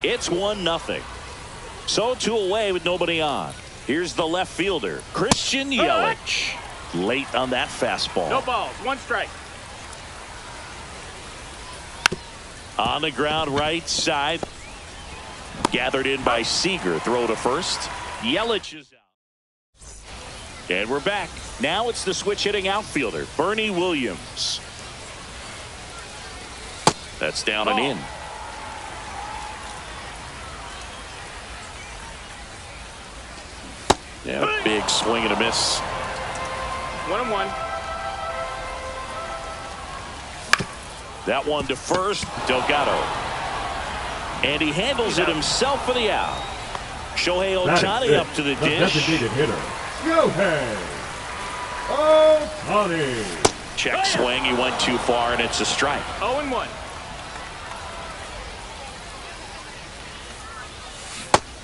B: It's 1-0. So 2 away with nobody on. Here's the left fielder, Christian Yelich. Late on that fastball.
C: No balls, 1 strike.
B: On the ground right side. Gathered in by Seager. Throw to first. Yelich is out. And we're back. Now it's the switch hitting outfielder, Bernie Williams. That's down and in. Yeah, big swing and a miss.
C: 1-1.
B: That one to first, Delgado. And he handles it himself for the out. Shohei Ohtani up to the dish.
E: Designated hitter, Shohei Ohtani.
B: Check swing, he went too far, and it's a strike.
C: 0-1.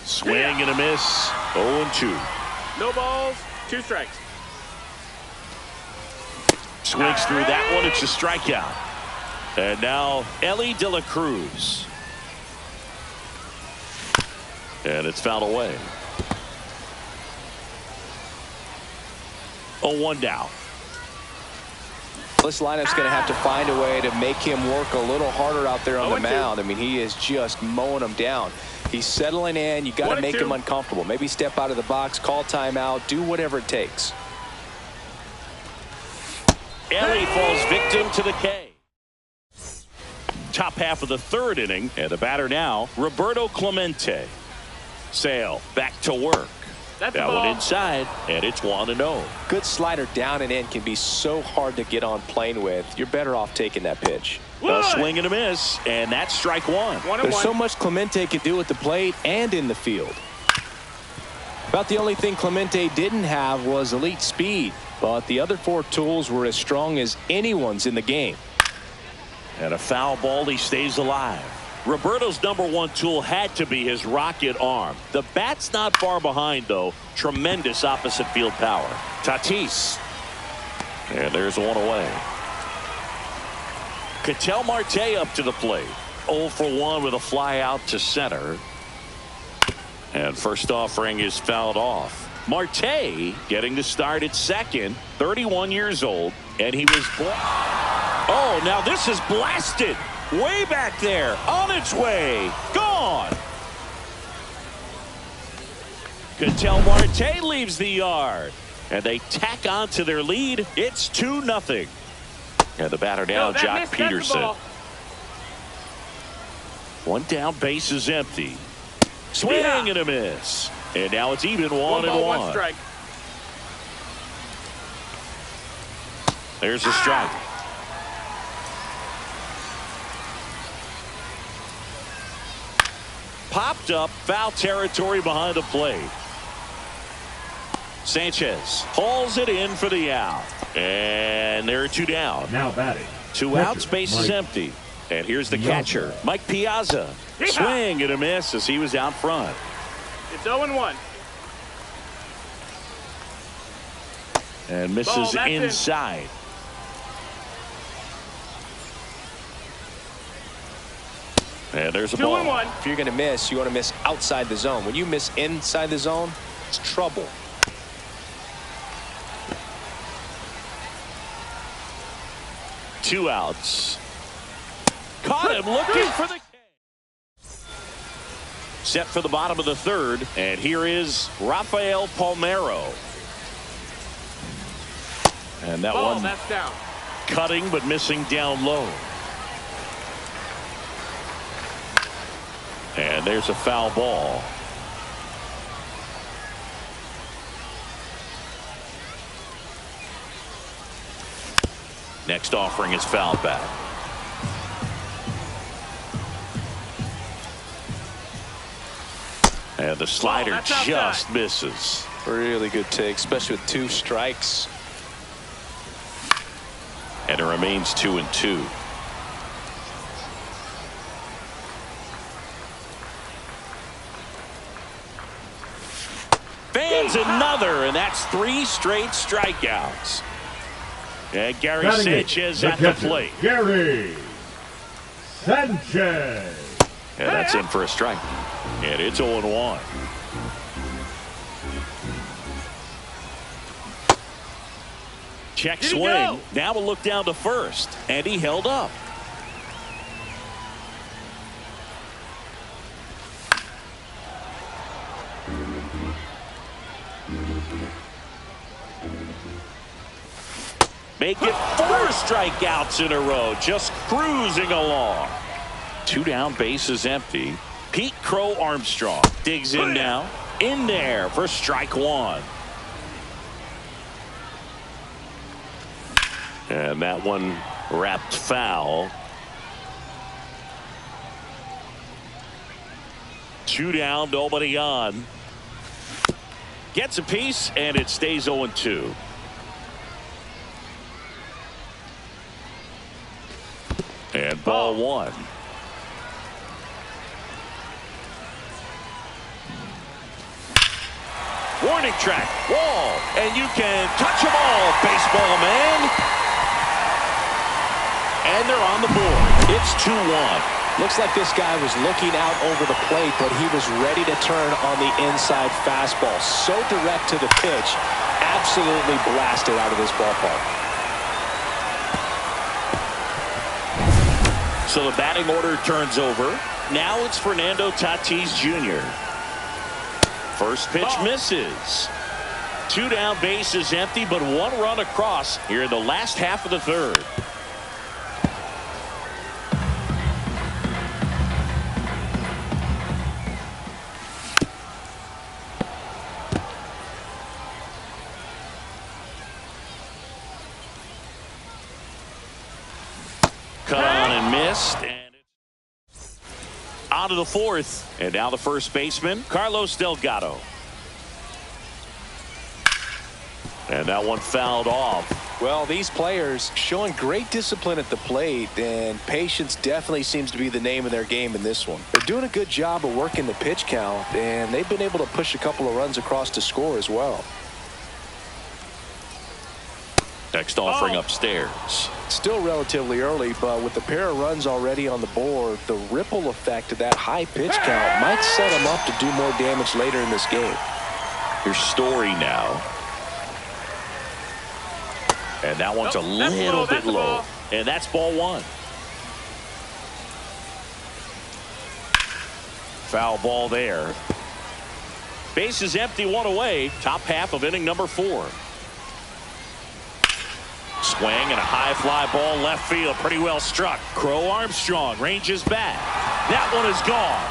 B: Swing and a miss. 0-2.
C: No balls, 2 strikes.
B: Swings through that one. It's a strikeout. And now Ellie De La Cruz. And it's fouled away. 0-1 down.
A: This lineup's going to have to find a way to make him work a little harder out there on the mound. I mean, he is just mowing them down. He's settling in. You got to make him uncomfortable. Maybe step out of the box, call timeout, do whatever it takes.
B: Ellie falls victim to the K. Top half of the 3rd inning, and the batter now, Roberto Clemente. Sale back to work. That one inside, and it's 1-0.
A: Good slider down and in can be so hard to get on plane with. You're better off taking that pitch.
B: A swing and a miss, and that's strike 1.
A: There's so much Clemente could do at the plate and in the field. About the only thing Clemente didn't have was elite speed, but the other 4 tools were as strong as anyone's in the game.
B: And a foul ball, he stays alive. Roberto's #1 tool had to be his rocket arm. The bat's not far behind, though. Tremendous opposite field power. Tatis. And there's one away. Ketel Marte up to the plate. 0 for 1 with a fly out to center. And first offering is fouled off. Marte getting the start at second, 31 years old, and he was oh, now this is blasted way back there, on its way, gone. Ketel Marte leaves the yard, and they tack on to their lead. It's 2-0. And the batter now, Jock Peterson. One down, base is empty. Swing and a miss. And now it's even 1-1.
C: One strike.
B: There's a strike. Popped up, foul territory behind the plate. Sanchez hauls it in for the out. And there are 2 down.
E: Now batting.
B: 2 outs, base is empty. And here's the catcher, Mike Piazza. Swing and a miss as he was out front.
C: It's 0-1.
B: And misses inside. And there's a ball.
C: 2-1.
A: If you're going to miss, you want to miss outside the zone. When you miss inside the zone, it's trouble.
B: Two outs. Caught him looking for the set for the bottom of the third, and here is Rafael Palmeiro. And that one
C: that's down.
B: Cutting but missing down low. And there's a foul ball. Next offering is fouled back. And the slider just misses.
A: Really good take, especially with 2 strikes.
B: And it remains 2-2. Fans another, and that's 3 straight strikeouts. And Gary Sanchez at the plate.
E: Gary Sanchez.
B: And that's in for a strike. And it's 0-1. Check swing. Now we'll look down to first. And he held up. Make it 4 strikeouts in a row. Just cruising along. 2 down, base is empty. Pete Crow Armstrong digs in now. In there for strike 1. And that one wrapped foul. 2 down, nobody on. Gets a piece, and it stays 0-2. And ball 1. Warning track, wall, and you can touch them all, baseball man. And they're on the board. It's 2-1.
A: Looks like this guy was looking out over the plate, but he was ready to turn on the inside fastball. So direct to the pitch, absolutely blasted out of this ballpark.
B: So the batting order turns over. Now it's Fernando Tatis Jr. First pitch misses. 2 down, base is empty, but 1 run across here in the last half of the third. Cut on and missed, and it's out of the 4th. And now the first baseman, Carlos Delgado. And that one fouled off.
A: Well, these players showing great discipline at the plate, and patience definitely seems to be the name of their game in this one. They're doing a good job of working the pitch count, and they've been able to push a couple of runs across to score as well.
B: Next offering upstairs.
A: Still relatively early, but with the pair of runs already on the board, the ripple effect of that high pitch count might set them up to do more damage later in this game.
B: Here's Story now. And that one's a little bit low. And that's ball one. Foul ball there. Base is empty, one away. Top half of inning number 4. Swing and a high fly ball left field. Pretty well struck. Crow Armstrong ranges back. That one is gone.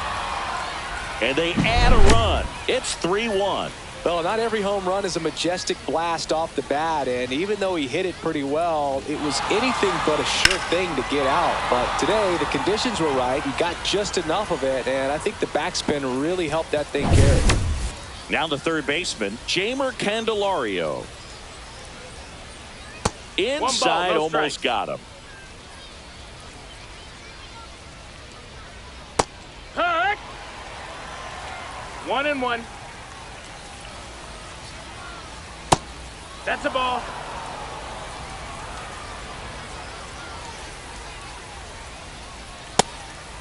B: And they add a run. It's 3-1.
A: Well, not every home run is a majestic blast off the bat, and even though he hit it pretty well, it was anything but a sure thing to get out. But today, the conditions were right. He got just enough of it, and I think the backspin really helped that thing carry.
B: Now the third baseman, Jamer Candelario. Inside,
C: no
B: almost
C: strike.
B: got him.
C: Hurt. 1-1. That's a ball.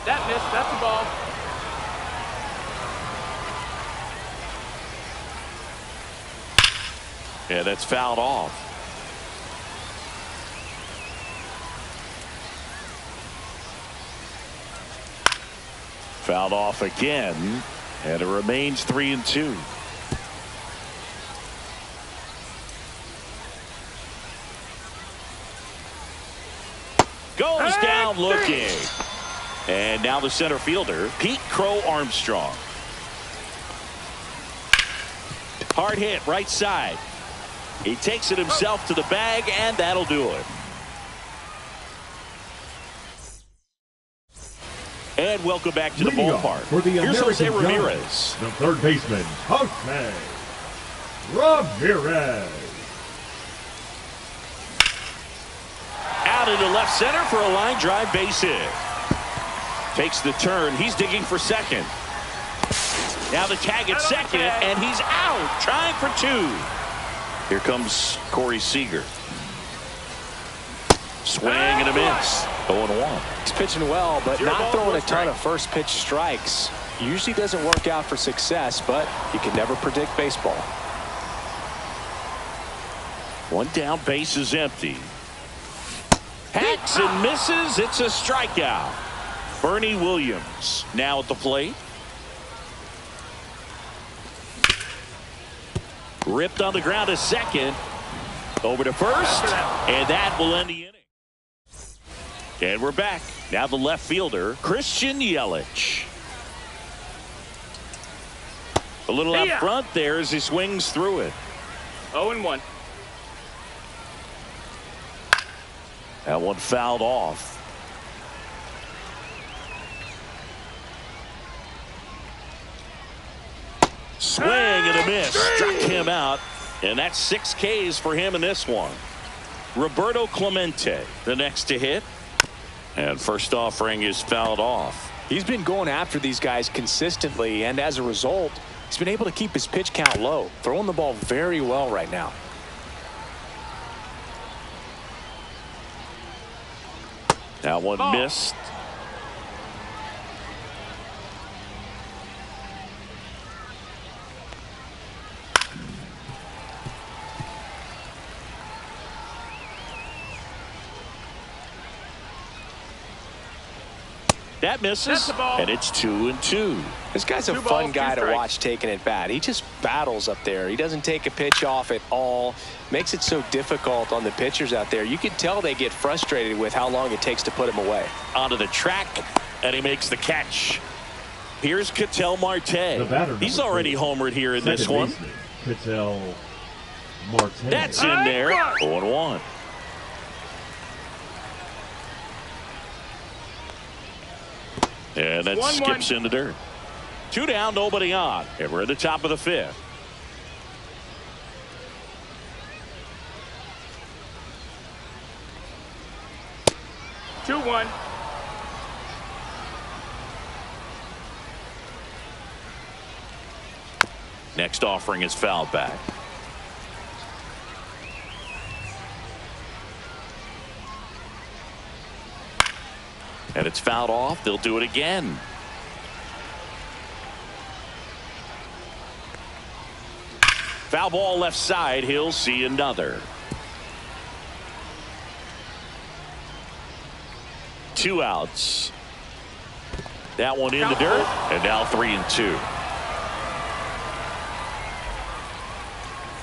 C: That missed. That's a ball.
B: Yeah, that's fouled off. Fouled off again, and it remains 3-2. Goes down looking. And now the center fielder, Pete Crow Armstrong. Hard hit right side. He takes it himself to the bag, and that'll do it. And welcome back to the ballpark.
E: For the
B: Here's Jose
E: American
B: Ramirez.
E: Giants, the third baseman, Jose Ramirez.
B: Out into left center for a line drive base hit. Takes the turn. He's digging for second. Now the tag at second, and he's out, trying for 2. Here comes Corey Seager. Swing and a miss. 0-1.
A: He's pitching well, but not throwing a ton of first pitch strikes. Usually doesn't work out for success, but you can never predict baseball.
B: One down, base is empty. Hacks and misses. It's a strikeout. Bernie Williams now at the plate. Ripped on the ground to second. Over to first. And that will end the inning. And we're back. Now the left fielder, Christian Yelich. A little out front there as he swings through it.
C: 0-1.
B: That one fouled off. Swing and a miss. Struck him out. And that's 6 Ks for him in this one. Roberto Clemente, the next to hit. And first offering is fouled off.
A: He's been going after these guys consistently, and as a result, he's been able to keep his pitch count low, throwing the ball very well right now.
B: That one missed. That misses, and it's 2-2.
A: This guy's a fun guy to watch taking at bat. He just battles up there. He doesn't take a pitch off at all. Makes it so difficult on the pitchers out there. You can tell they get frustrated with how long it takes to put him away.
B: Onto the track, and he makes the catch. Here's Ketel Marte. He's already homered here in this one.
E: Ketel Marte.
B: That's in there. 0-1. And that skips in the dirt. 2 down, nobody on. And we're at the top of the 5th.
C: 2-1.
B: Next offering is fouled back. And it's fouled off. They'll do it again. Foul ball left side. He'll see another. 2 outs. That one in the dirt. And now 3-2.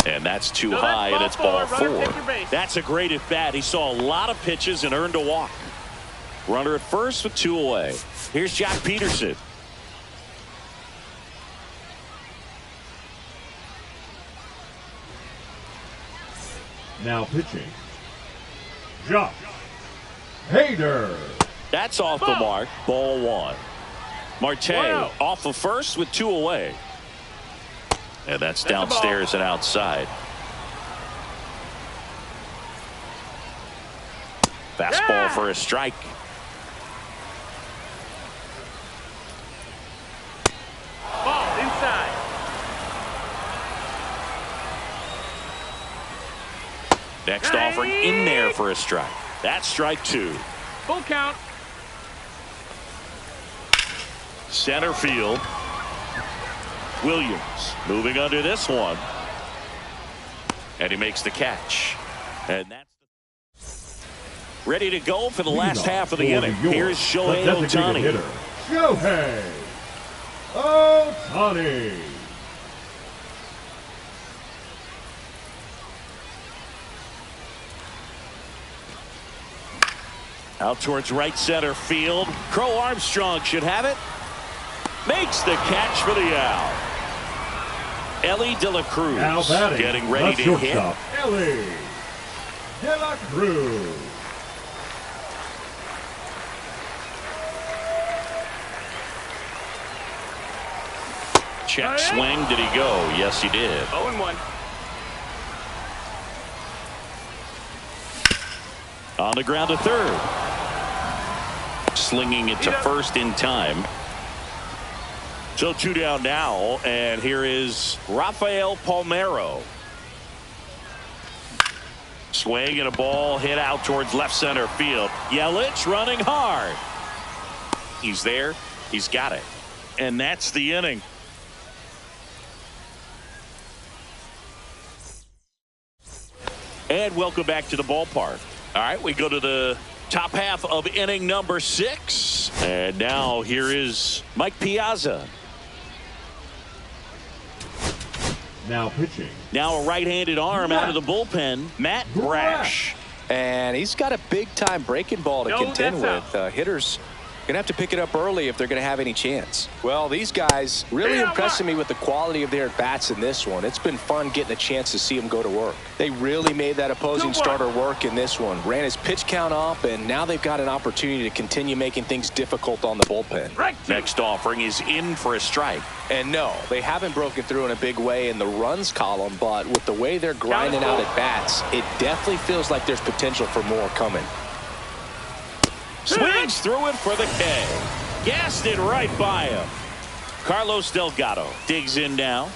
B: And that's too high, and it's ball 4. That's a great at bat. He saw a lot of pitches and earned a walk. Runner at first with 2 away. Here's Jack Peterson.
E: Now pitching, Josh Hader.
B: That's off the mark. Ball 1. Marte off of first with 2 away. And that's downstairs and outside. Fastball for a strike.
C: Ball inside.
B: Next offering in there for a strike. That's strike 2.
C: Full count.
B: Center field. Williams moving under this one. And he makes the catch. And that's ready to go for the last half of the inning. Here's Shohei Ohtani.
E: Shohei Ohtani.
B: Out towards right center field. Crow Armstrong should have it. Makes the catch for the out. Ellie De La Cruz getting ready to hit.
E: Ellie De La Cruz.
B: Check swing. Did he go? Yes, he did.
C: 0-1.
B: On the ground to third. Slinging it to first in time. So 2 down now, and here is Rafael Palmeiro. Swing and a ball hit out towards left center field. Yelich running hard. He's there. He's got it. And that's the inning. And welcome back to the ballpark. All right, we go to the top half of inning number 6. And now here is Mike Piazza.
E: Now pitching.
B: Now a right-handed arm out of the bullpen, Matt Brash.
A: And he's got a big-time breaking ball to contend with. Hitters going to have to pick it up early if they're going to have any chance. Well, these guys really impressing me with the quality of their at-bats in this one. It's been fun getting a chance to see them go to work. They really made that opposing starter work in this one. Ran his pitch count up, and now they've got an opportunity to continue making things difficult on the bullpen.
B: Next offering is in for a strike.
A: And no, they haven't broken through in a big way in the runs column, but with the way they're grinding out at bats, it definitely feels like there's potential for more coming.
B: Swings through it for the K. Gassed it right by him. Carlos Delgado digs in now.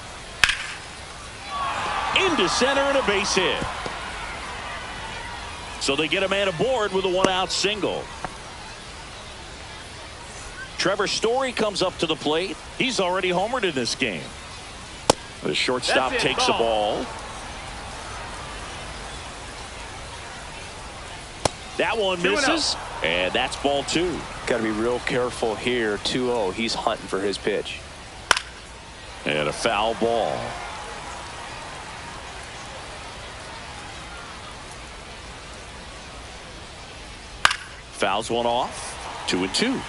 B: Into center and a base hit. So they get a man aboard with a 1-out single. Trevor Story comes up to the plate. He's already homered in this game. The shortstop takes the ball. That one misses, and that's ball 2.
A: Got to be real careful here. 2-0. He's hunting for his pitch.
B: And a foul ball. Fouls one off. 2-2.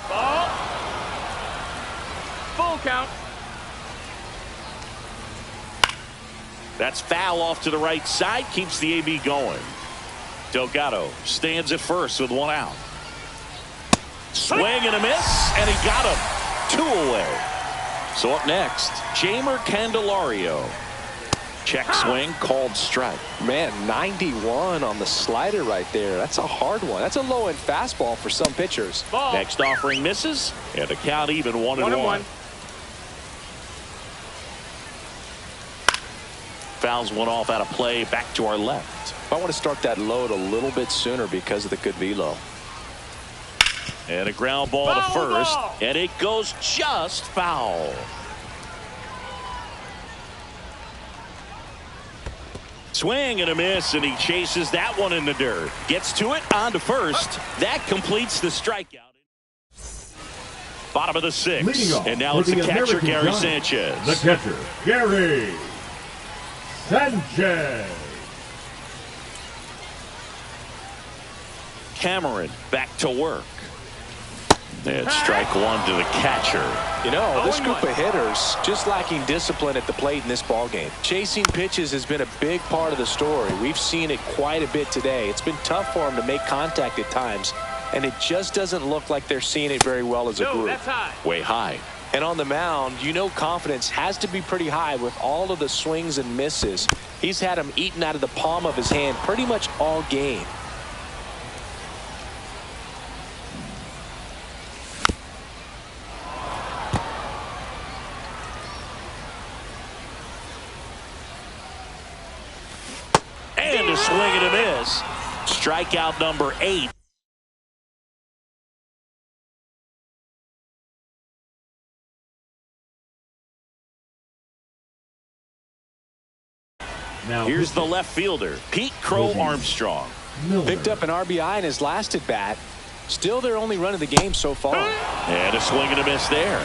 C: Ball. Full count.
B: That's foul off to the right side. Keeps the AB going. Delgado stands at first with 1 out. Swing and a miss, and he got him. 2 away. So up next, Jamer Candelario. Check swing, called strike.
A: Man, 91 on the slider right there. That's a hard one. That's a low-end fastball for some pitchers.
C: Ball.
B: Next offering misses, and the count even 1-1. Fouls one off out of play, back to our left.
A: I want to start that load a little bit sooner because of the good velo.
B: And a ground ball to first, and it goes just foul. Swing and a miss, and he chases that one in the dirt. Gets to it, on to first. That completes the strikeout. Bottom of the sixth, and now it's the catcher, Gary Sanchez.
E: The catcher, Gary Sanchez.
B: Cameron back to work. And strike one to the catcher.
A: You know, this group of hitters just lacking discipline at the plate in this ballgame. Chasing pitches has been a big part of the story. We've seen it quite a bit today. It's been tough for them to make contact at times, and it just doesn't look like they're seeing it very well as a group.
C: That's high.
B: Way high.
A: And on the mound, you know confidence has to be pretty high with all of the swings and misses. He's had them eaten out of the palm of his hand pretty much all game.
B: And a swing and a miss. Strikeout number 8.
E: Now
B: here's the left fielder, Pete Crow Armstrong.
A: Picked up an RBI in his last at bat. Still their only run of the game so far.
B: And a swing and a miss there.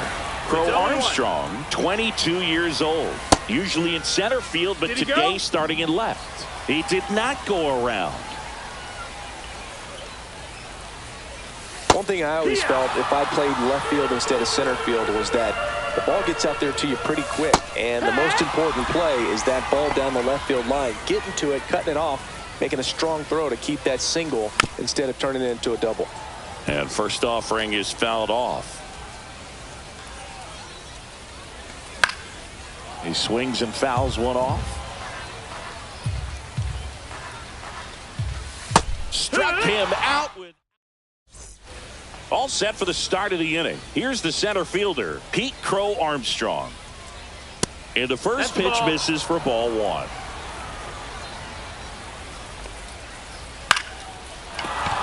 B: Crow Armstrong, 22 years old. Usually in center field, but today starting in left. He did not go around.
A: One thing I always felt if I played left field instead of center field was that the ball gets out there to you pretty quick. And the most important play is that ball down the left field line. Getting to it, cutting it off, making a strong throw to keep that single instead of turning it into a double.
B: And first offering is fouled off. He swings and fouls one off. Struck him out with. All set for the start of the inning. Here's the center fielder, Pete Crow Armstrong. And the first pitch misses for ball one.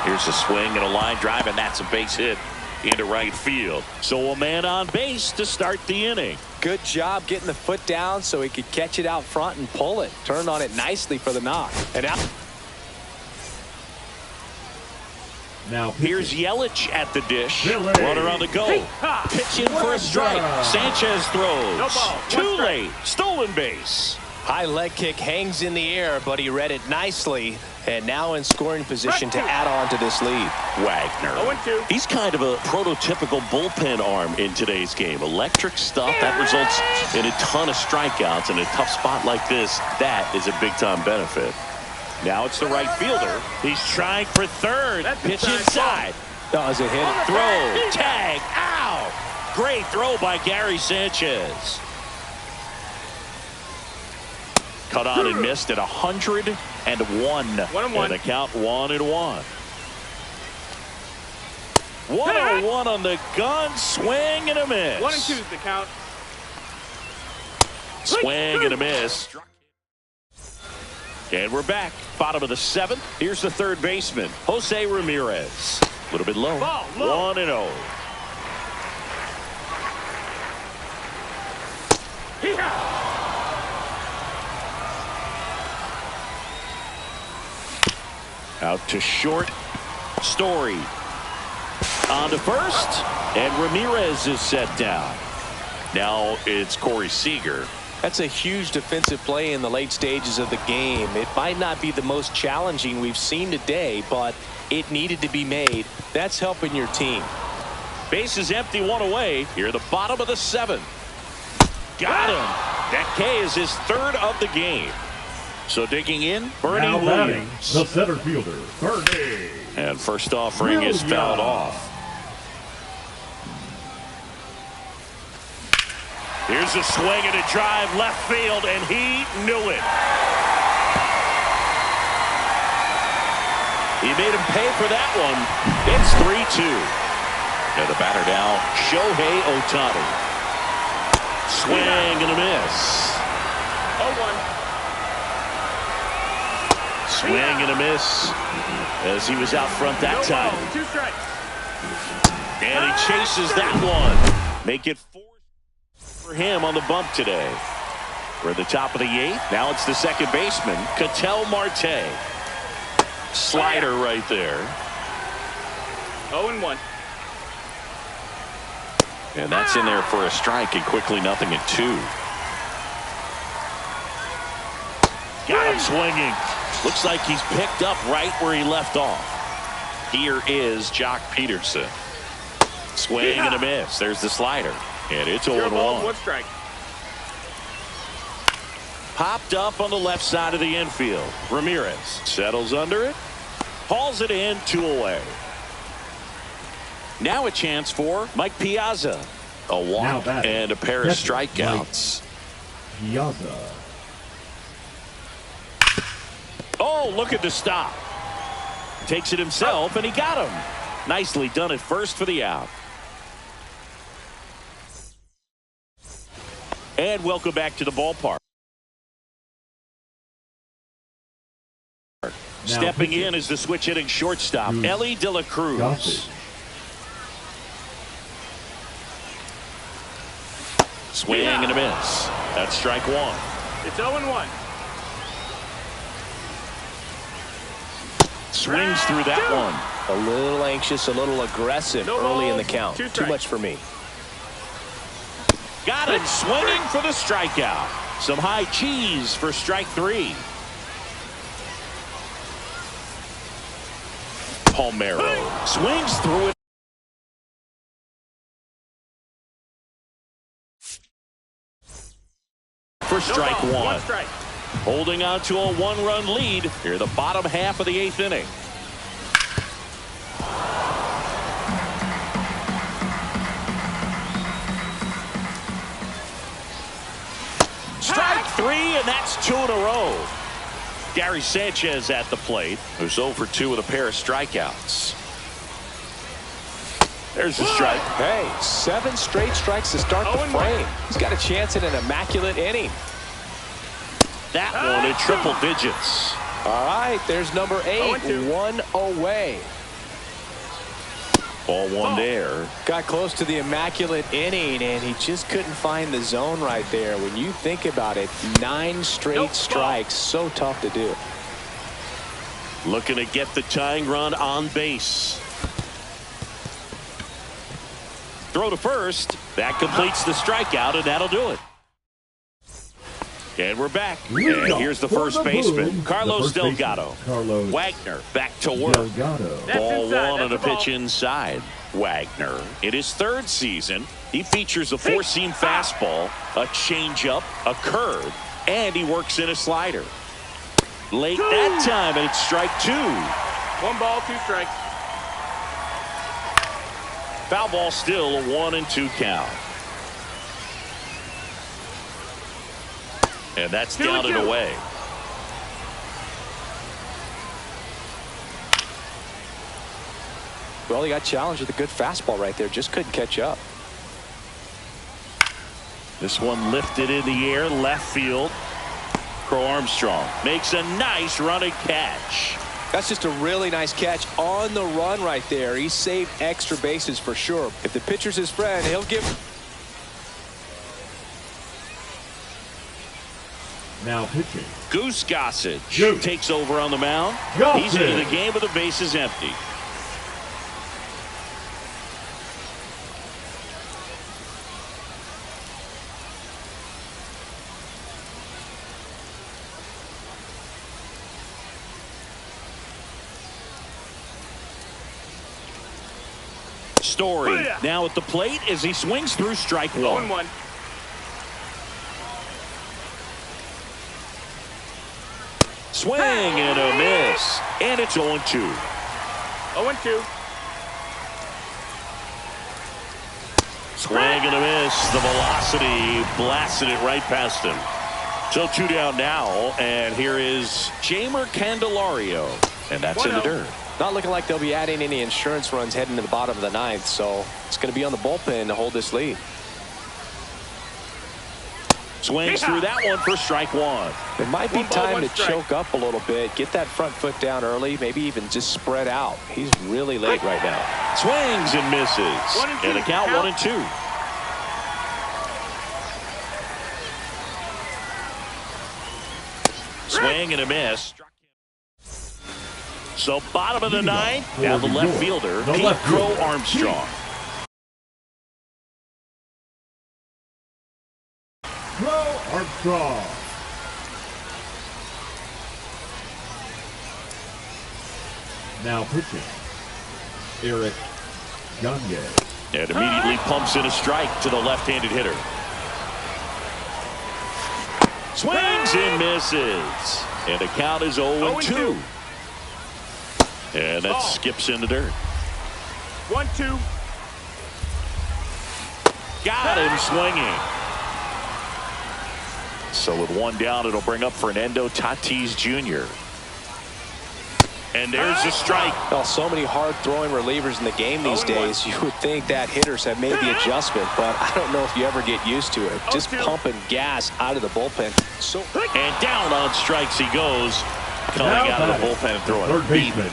B: Here's a swing and a line drive, and that's a base hit into right field. So a man on base to start the inning.
A: Good job getting the foot down so he could catch it out front and pull it. Turned on it nicely for the knock. And out.
E: Now
B: here's Yelich at the dish. Runner on the go. Pitch in for a strike. Sanchez throws.
C: No ball.
B: Too late. Stolen base.
A: High leg kick hangs in the air, but he read it nicely. And now in scoring position to add on to this lead.
B: Wagner.
C: 0-2.
B: He's kind of a prototypical bullpen arm in today's game. Electric stuff that results in a ton of strikeouts. In a tough spot like this, that is a big-time benefit. Now it's the right fielder. He's trying for third. Pitch inside.
A: That was a hit.
B: Throw. Tag. Ow. Great throw by Gary Sanchez. Cut on and missed at 101.
C: 1-1.
B: And the count 1-1. 1-1 on the gun. Swing and a miss.
C: 1-2 is the count.
B: Swing and a miss. And we're back. Bottom of the seventh. Here's the third baseman, Jose Ramirez. A little bit low. 1-0. Out to short. Story. On to first. And Ramirez is set down. Now it's Corey Seager.
A: That's a huge defensive play in the late stages of the game. It might not be the most challenging we've seen today, but it needed to be made. That's helping your team.
B: Base is empty, one away. Here at the bottom of the seventh. Got him. That K is his third of the game. So digging in, Bernie
E: now
B: Williams.
E: The center fielder, Bernie.
B: And first offering is fouled off. Here's a swing and a drive left field, and he knew it. He made him pay for that one. It's 3-2.
F: And the batter now,
B: Shohei Ohtani. Swing and a miss.
C: 0-1.
B: Swing and a miss as he was out front that time.
C: 2 strikes.
B: And he chases that one. Make it 4 for him on the bump today. We're at the top of the 8th. Now it's the second baseman, Ketel Marte. Slider right there.
C: 0-1.
F: and that's in there for a strike, and quickly 0-2.
B: Got him swinging. Looks like he's picked up right where he left off.
F: Here is Jock Peterson.
B: Swing and a miss. There's the slider. And it's 0-1.
C: 1 strike.
B: Popped up on the left side of the infield. Ramirez settles under it. Hauls it in, 2 away. Now a chance for Mike Piazza.
F: A walk and a pair of strikeouts.
E: Piazza.
B: Oh, look at the stop. Takes it himself, and he got him. Nicely done at first for the out. And welcome back to the ballpark. Stepping in is the switch hitting shortstop, Ellie De La Cruz. Swing and a miss. That's strike 1.
C: It's 0-1.
B: Swings through that one.
A: A little anxious, a little aggressive early in the count. Too much for me.
B: Got him swinging for the strikeout. Some high cheese for strike 3. Palmeiro swings through it. For strike 1.
C: Strike.
B: Holding on to a 1-run lead here the bottom half of the 8th inning. Strike 3, and that's 2 in a row. Gary Sanchez at the plate,
F: who's 0 for 2 with a pair of strikeouts.
B: There's the strike.
A: Hey, 7 straight strikes to start the frame. He's got a chance at an immaculate inning.
B: That one in triple digits.
A: All right, there's number 8, 1 away.
B: Ball 1 there.
A: Got close to the immaculate inning, and he just couldn't find the zone right there. When you think about it, 9 straight strikes, so tough to do.
B: Looking to get the tying run on base. Throw to first. That completes the strikeout, and that'll do it. And we're back. And here's the first baseman, Carlos Delgado. Wagner back to work. Ball 1 on a pitch inside. Wagner, in his 3rd season, he features a 4-seam fastball, a changeup, a curve, and he works in a slider. Late that time, and it's strike 2.
C: 1 ball, 2 strikes.
B: Foul ball still a 1-2 count. And that's down and away.
A: Well, he got challenged with a good fastball right there. Just couldn't catch up.
B: This one lifted in the air, left field. Crow Armstrong makes a nice running catch.
A: That's just a really nice catch on the run right there. He saved extra bases for sure. If the pitcher's his friend, he'll give.
E: Now pitching.
B: Goose Gossage takes over on the mound. He's into the game with the bases empty. Story now at the plate as he swings through strike 1.
C: 0-1.
B: Swing and a miss. And it's 0-2.
C: 0-2.
B: Swing and a miss. The velocity blasted it right past him. So 2 down now, and here is Jamer Candelario, and that's in the dirt.
A: Not looking like they'll be adding any insurance runs heading to the bottom of the ninth, so it's going to be on the bullpen to hold this lead.
B: Swings through that one for strike one.
A: It might be time to choke up a little bit, get that front foot down early, maybe even just spread out. He's really late right now.
B: Swings and misses. And a count 1-2. Swing and a miss. So bottom of the ninth, now the left fielder, Pete Crow Armstrong.
E: Armstrong. Now pitching, Eric Gagne.
B: And immediately pumps in a strike to the left-handed hitter. Swings and misses. And the count is 0-2. And that skips in the dirt.
C: 1-2.
B: Got him swinging. So with 1 down, it'll bring up Fernando Tatis Jr. And there's a strike.
A: Well, so many hard-throwing relievers in the game these days. You would think that hitters have made the adjustment, but I don't know if you ever get used to it. Just pumping gas out of the bullpen.
B: And down on strikes he goes, coming out of the bullpen and throwing
E: Third
B: it.
E: baseman,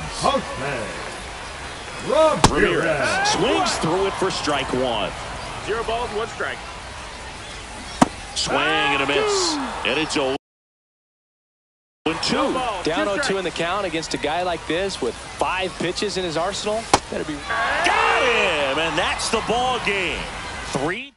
E: Rob
B: Ramirez swings through it for strike one.
C: 0 balls, 1 strike.
B: Swing and a miss. And it's 0-2.
A: Down 0-2 in the count against a guy like this with 5 pitches in his arsenal. Better be.
B: Got him, and that's the ball game. 3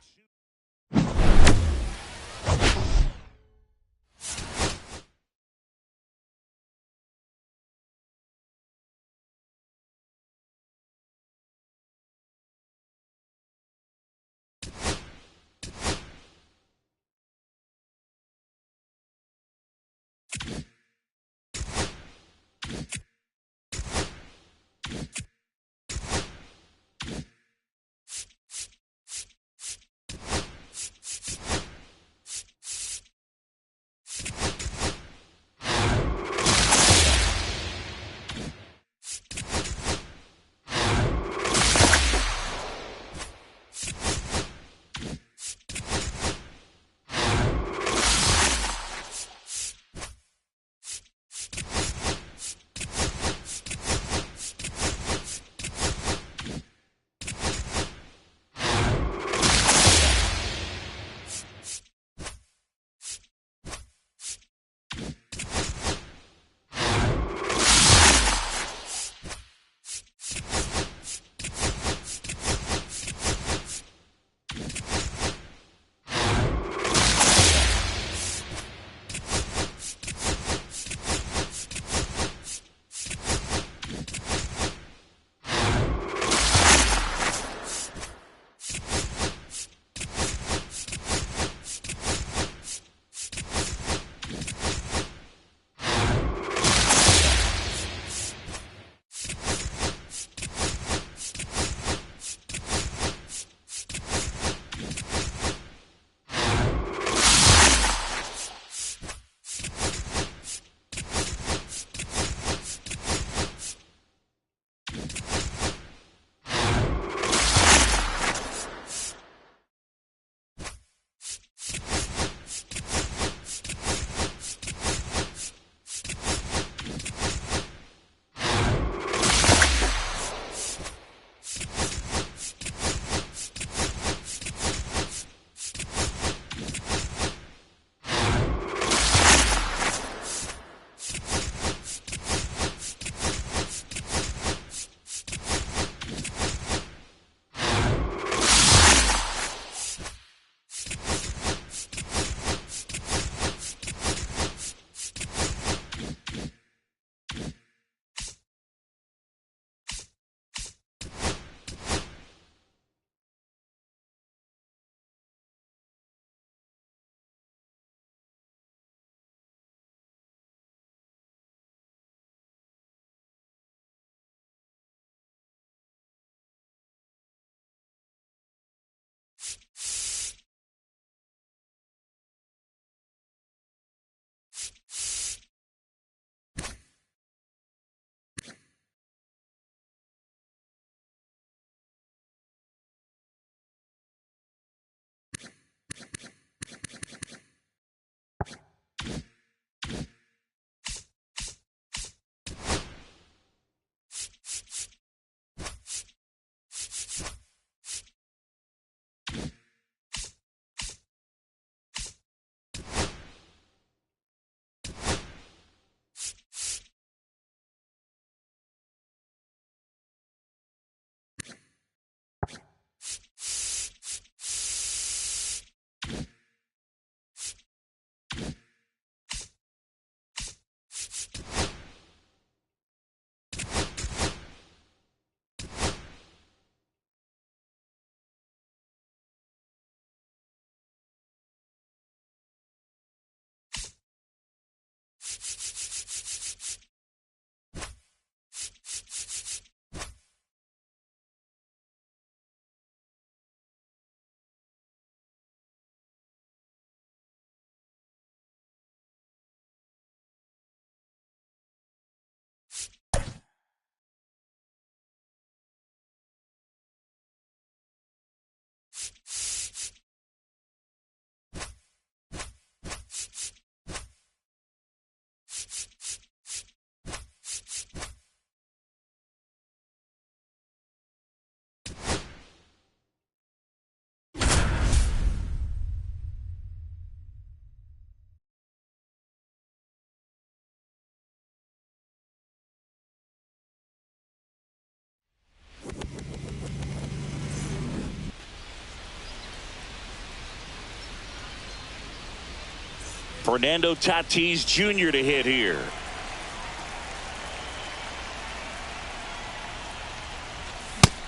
B: Fernando Tatis Jr. to hit here.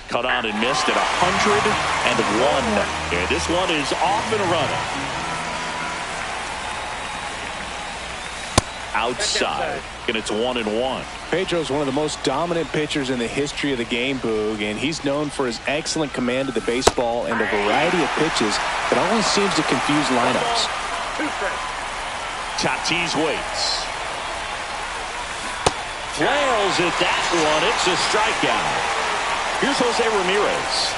B: Cut on and missed at 101. And this one is off and running. Outside, and it's 1-1.
A: Pedro's one of the most dominant pitchers in the history of the game, Boog, and he's known for his excellent command of the baseball and a variety of pitches that always seems to confuse lineups.
B: Tatis waits. Flails at that one. It's a strikeout. Here's Jose Ramirez.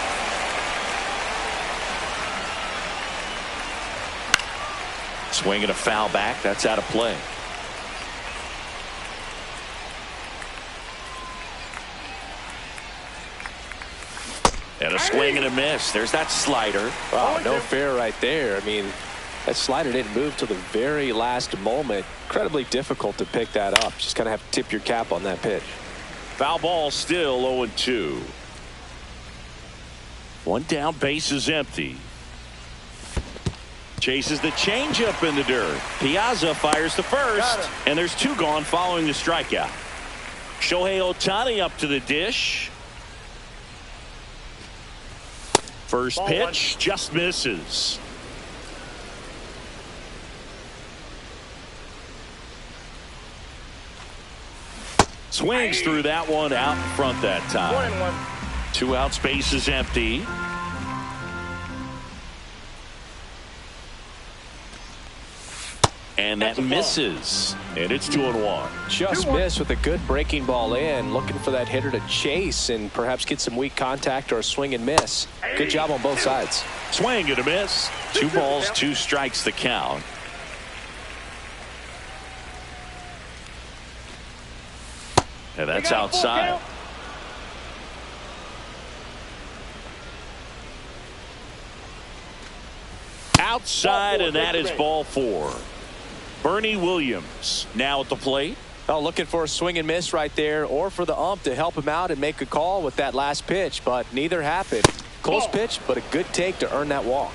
B: Swing and a foul back. That's out of play. And a swing and a miss. There's that slider.
A: Wow, no fair right there. I mean, that slider didn't move till the very last moment. Incredibly difficult to pick that up. Just kind of have to tip your cap on that pitch.
B: Foul ball still 0-2. One down, base is empty. Chases the changeup in the dirt. Piazza fires the first, and there's two gone following the strikeout. Shohei Ohtani up to the dish. First pitch just misses. Swings through that one out in front that time. 2 outs, base is empty. And that misses. And it's 2-1.
A: Just missed with a good breaking ball in. Looking for that hitter to chase and perhaps get some weak contact or a swing and miss. Good job on both sides.
B: Swing and a miss. 2 balls, 2 strikes the count. And that's outside. Outside, and that is ball 4. Bernie Williams now at the plate.
A: Oh, looking for a swing and miss right there, or for the ump to help him out and make a call with that last pitch, but neither happened. Close pitch, but a good take to earn that walk.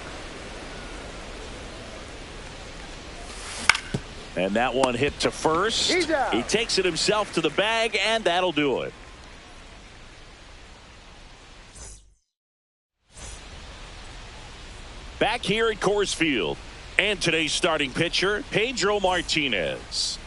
B: And that one hit to first. He takes it himself to the bag, and that'll do it. Back here at Coors Field. And today's starting pitcher, Pedro Martinez.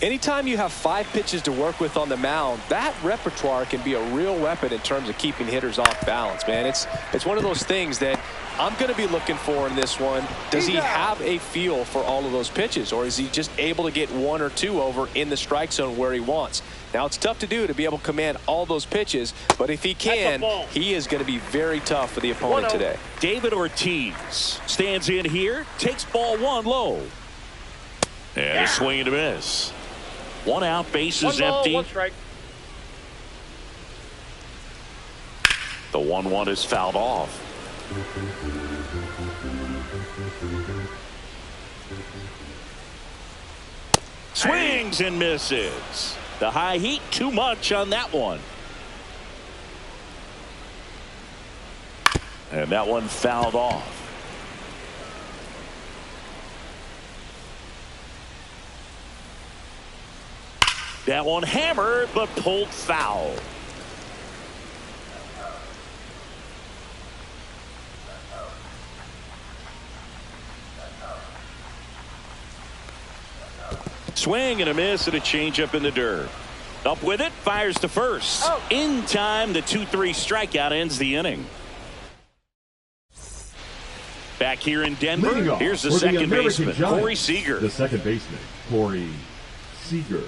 A: Anytime you have 5 pitches to work with on the mound, that repertoire can be a real weapon in terms of keeping hitters off balance, man. It's one of those things that I'm going to be looking for in this one. Does he have a feel for all of those pitches, or is he just able to get 1 or 2 over in the strike zone where he wants? Now, it's tough to do to be able to command all those pitches, but if he can, he is going to be very tough for the opponent today.
B: David Ortiz stands in here, takes ball 1 low. And a swing and a miss. 1 out, base is empty.
C: 1 strike.
B: The 1-1 is fouled off. Swings and misses. The high heat, too much on that one. And that one fouled off. That one hammered, but pulled foul. Swing and a miss and a changeup in the dirt. Up with it, fires to first. In time, the 2-3 strikeout ends the inning. Back here in Denver, here's the second baseman, Corey Seager.
E: The second baseman, Corey Seager.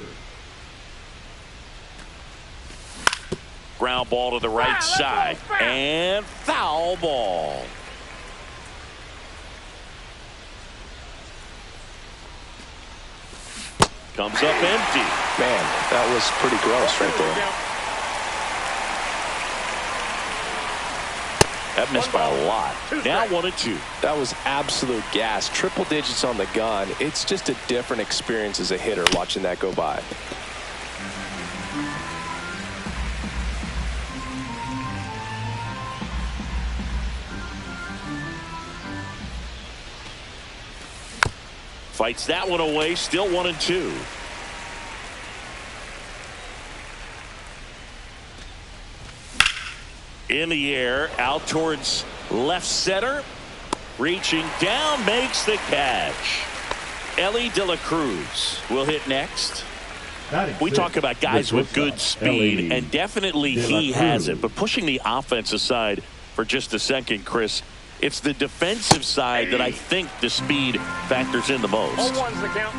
B: Ground ball to the right side. And foul ball. Comes up empty.
A: Man, that was pretty gross right there.
B: That missed by a lot. Now 1-2.
A: That was absolute gas. Triple digits on the gun. It's just a different experience as a hitter watching that go by.
B: Fights that one away. Still 1-2. In the air, out towards left center. Reaching down, makes the catch. Ellie De La Cruz will hit next. We talk about guys with good speed, and definitely he has it. But pushing the offense aside for just a second, Chris, it's the defensive side that I think the speed factors in the most.
C: 0-1's the count.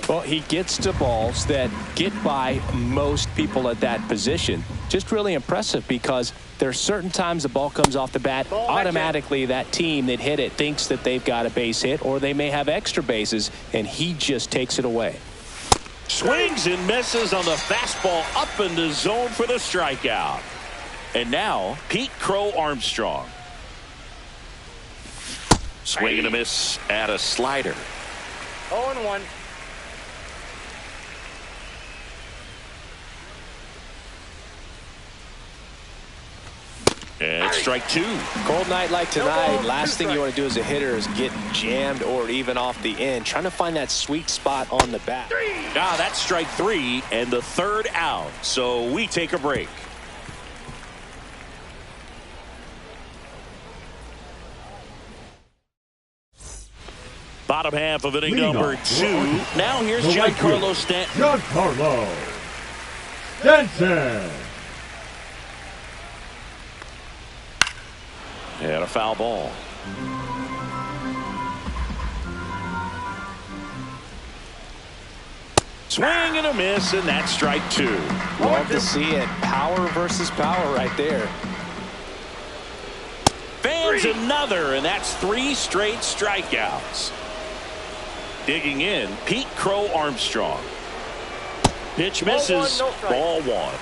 A: Well, he gets to balls that get by most people at that position. Just really impressive because there are certain times the ball comes off the bat. Automatically, that team that hit it thinks that they've got a base hit, or they may have extra bases, and he just takes it away.
B: Swings and misses on the fastball up in the zone for the strikeout. And now, Pete Crow Armstrong.
F: Swing and a miss at a slider.
C: 0-1.
B: And strike two.
A: Cold night like tonight, last thing you want to do as a hitter is get jammed or even off the end. Trying to find that sweet spot on the bat.
B: Now that's strike three and the third out. So we take a break. Bottom half of inning number two. Now here's Giancarlo Stanton.
E: Giancarlo Stanton.
B: And a foul ball. Swing and a miss, and that's strike two.
A: Love to see it. Power versus power right there.
B: Fans another, and that's three straight strikeouts. Digging in, Pete Crow Armstrong. Pitch misses. Ball one.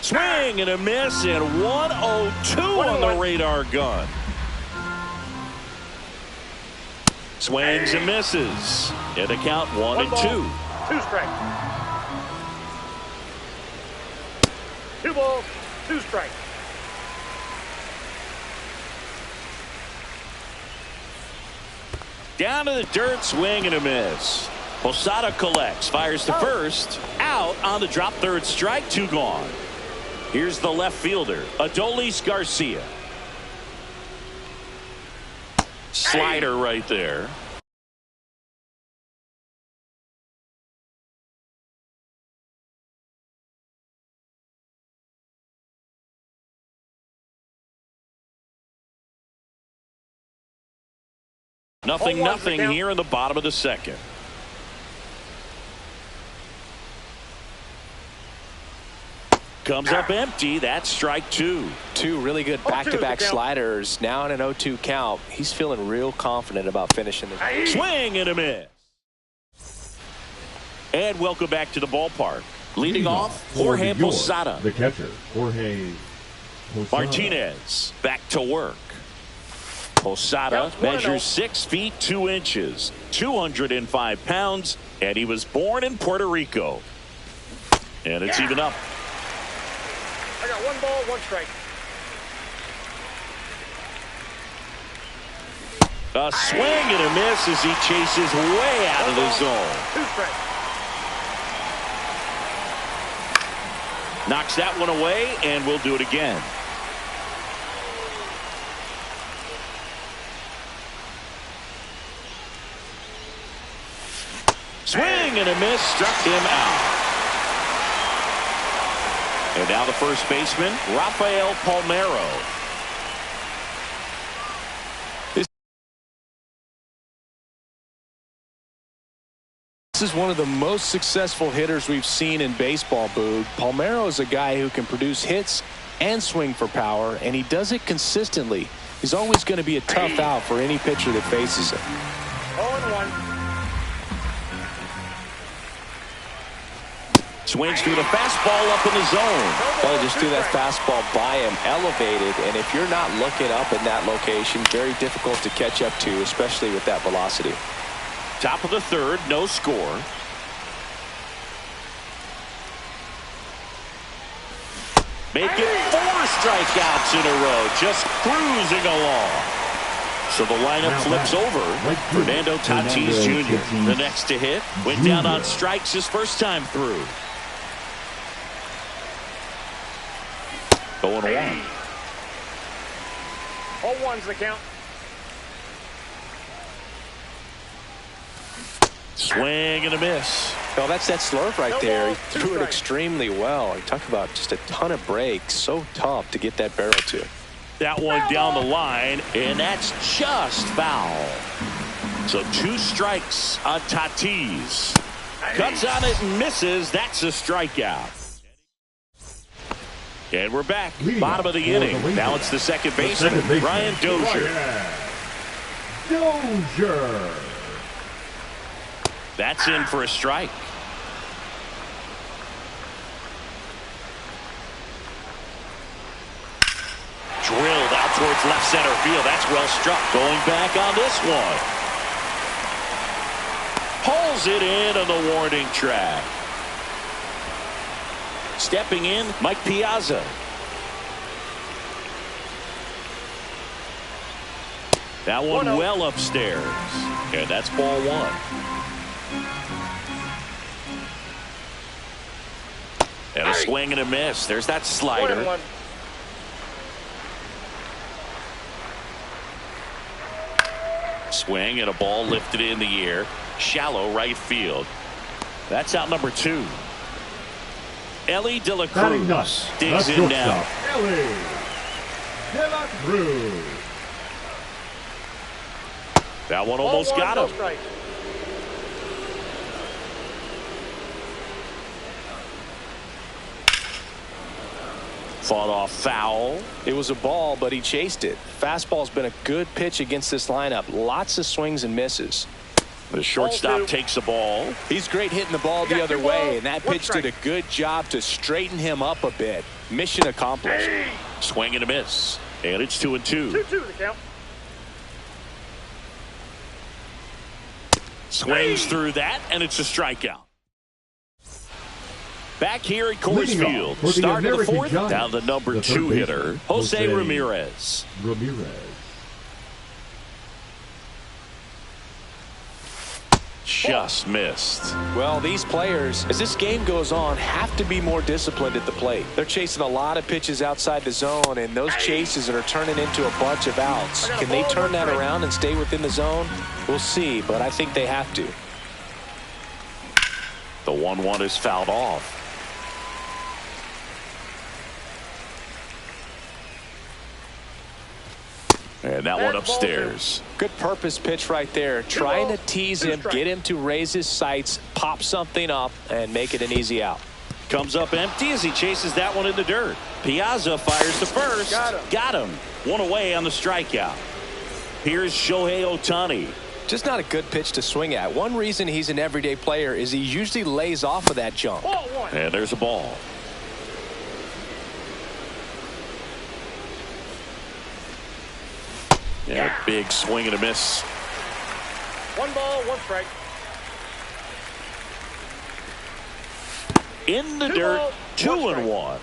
B: Swing and a miss, and 1-0-2 on the radar gun. Swings and misses. And the count 1-2.
C: 2 strikes. 2 balls, 2 strikes.
B: Down to the dirt, swing and a miss. Posada collects, fires to first, out on the drop, third strike, 2 gone. Here's the left fielder, Adolis Garcia. Slider right there. Nothing here in the bottom of the second. Comes up empty. That's strike two.
A: Two really good back-to-back sliders. Now in an 0-2 count. He's feeling real confident about finishing the game.
B: Swing and a miss. And welcome back to the ballpark. Leading off, Jorge Posada.
E: The catcher, Jorge Posada.
B: Martinez back to work. Posada measures 6 feet 2 inches, 205 pounds, and he was born in Puerto Rico. And it's even up.
C: I got 1 ball, 1 strike.
B: A swing and a miss as he chases way out of the zone.
C: 2 strikes.
B: Knocks that one away, and we'll do it again. Swing and a miss, struck him out. And now the first baseman, Rafael Palmeiro.
A: This is one of the most successful hitters we've seen in baseball, Boog. Palmeiro is a guy who can produce hits and swing for power, and he does it consistently. He's always going to be a tough out for any pitcher that faces him.
C: 0-1.
B: Swings through the fastball up in the zone.
A: Well, just threw that fastball by him, elevated, and if you're not looking up in that location, very difficult to catch up to, especially with that velocity.
B: Top of the third, no score. Making 4 strikeouts in a row. Just cruising along. So the lineup flips over. Fernando Tatis Jr. the next to hit. Went down on strikes his first time through. 0-1.
C: All ones the count.
B: Swing and a miss.
A: Well, that's that slurve right there. He
C: Two
A: threw it
C: strikes.
A: extremely well. He talked about just a ton of breaks. So tough to get that barrel to.
B: That one down the line, and that's just foul. So 2 strikes on Tatis. Cuts on it and misses. That's a strikeout. And we're back. Bottom of the inning. Now it's the second baseman, Brian Dozier.
E: Dozier.
B: That's in for a strike. Drilled out towards left center field. That's well struck. Going back on this one. Pulls it in on the warning track. Stepping in, Mike Piazza. That one well upstairs. And that's ball 1. And a swing and a miss. There's that slider.
C: 1-1.
B: Swing and a ball lifted in the air. Shallow right field. That's out number 2. Ellie De La Cruz digs in now.
E: Ellie De La Cruz.
B: That one almost got him. Fought off foul.
A: It was a ball, but he chased it. Fastball's been a good pitch against this lineup. Lots of swings and misses.
B: The shortstop takes the ball.
A: He's great hitting the ball the other way, and that pitch did a good job to straighten him up a bit. Mission accomplished.
B: Swing and a miss. And it's 2-2.
C: 2-2 the count.
B: Swings through that, and it's a strikeout. Back here at Coors Field. Start of the 4th. Now the number 2 hitter, Jose Ramirez. Just missed.
A: Well, these players, as this game goes on, have to be more disciplined at the plate. They're chasing a lot of pitches outside the zone, and those chases are turning into a bunch of outs. Can they turn that around and stay within the zone? We'll see, but I think they have to.
B: The 1-1 is fouled off. And that one upstairs.
A: Good purpose pitch right there. Trying to tease him, get him to raise his sights, pop something up, and make it an easy out.
B: Comes up empty as he chases that one in the dirt. Piazza fires to first. Got him. 1 away on the strikeout. Here's Shohei Ohtani.
A: Just not a good pitch to swing at. One reason he's an everyday player is he usually lays off of that jump.
B: And there's a ball. Yeah, big swing and a miss.
C: 1 ball, 1 strike.
B: In the dirt, 2-1.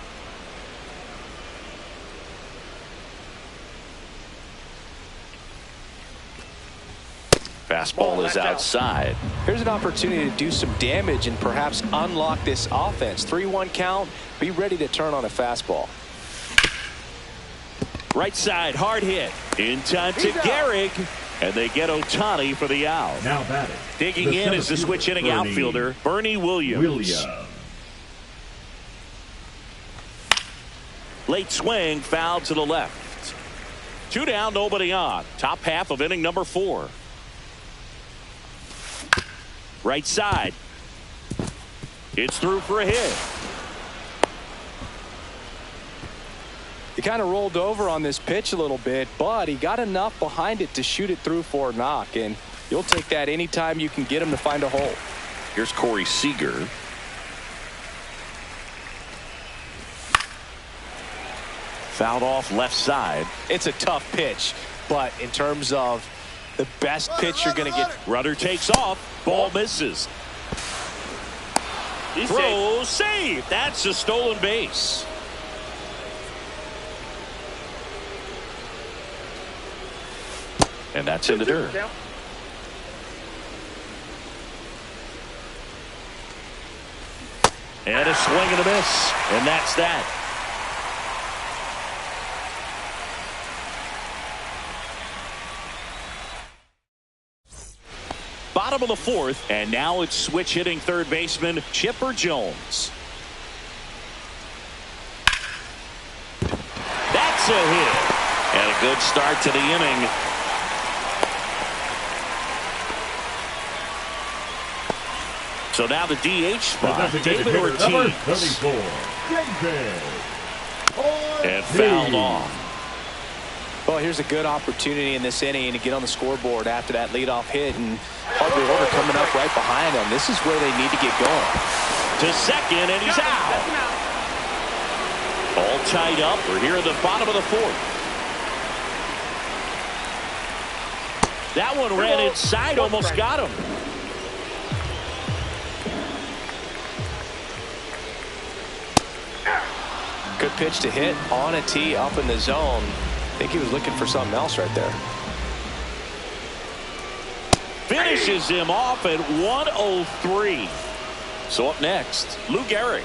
B: Fastball is outside.
A: Here's an opportunity to do some damage and perhaps unlock this offense. 3-1 count. Be ready to turn on a fastball.
B: Right side, hard hit. In time to Gehrig. And they get Ohtani for the out.
E: Now batting.
B: Digging in is the switch hitting outfielder, Bernie Williams. Late swing, foul to the left. 2 down, nobody on. Top half of inning number 4. Right side. It's through for a hit.
A: He kind of rolled over on this pitch a little bit, but he got enough behind it to shoot it through for a knock, and you'll take that anytime you can get him to find a hole.
B: Here's Corey Seager. Fouled off left side.
A: It's a tough pitch, but in terms of the best pitch you're going to get.
B: Runner takes off. Ball misses. Throw save. That's a stolen base. And that's in the dirt.
C: Count.
B: And a swing and a miss. And that's that. Bottom of the fourth, and now it's switch hitting third baseman Chipper Jones. That's a hit. And a good start to the inning. So now the DH spot, David Ortiz.
E: Number 34, David Ortiz.
B: And fouled off.
A: Well, here's a good opportunity in this inning to get on the scoreboard after that leadoff hit, and Harvey Order coming up right behind him. This is where they need to get going.
B: To second, and he's out. All tied up. We're here at the bottom of the fourth. That one ran inside, almost got him.
A: Good pitch to hit on a tee up in the zone. I think he was looking for something else right there.
B: Finishes him off at 103. So up next, Lou Gehrig.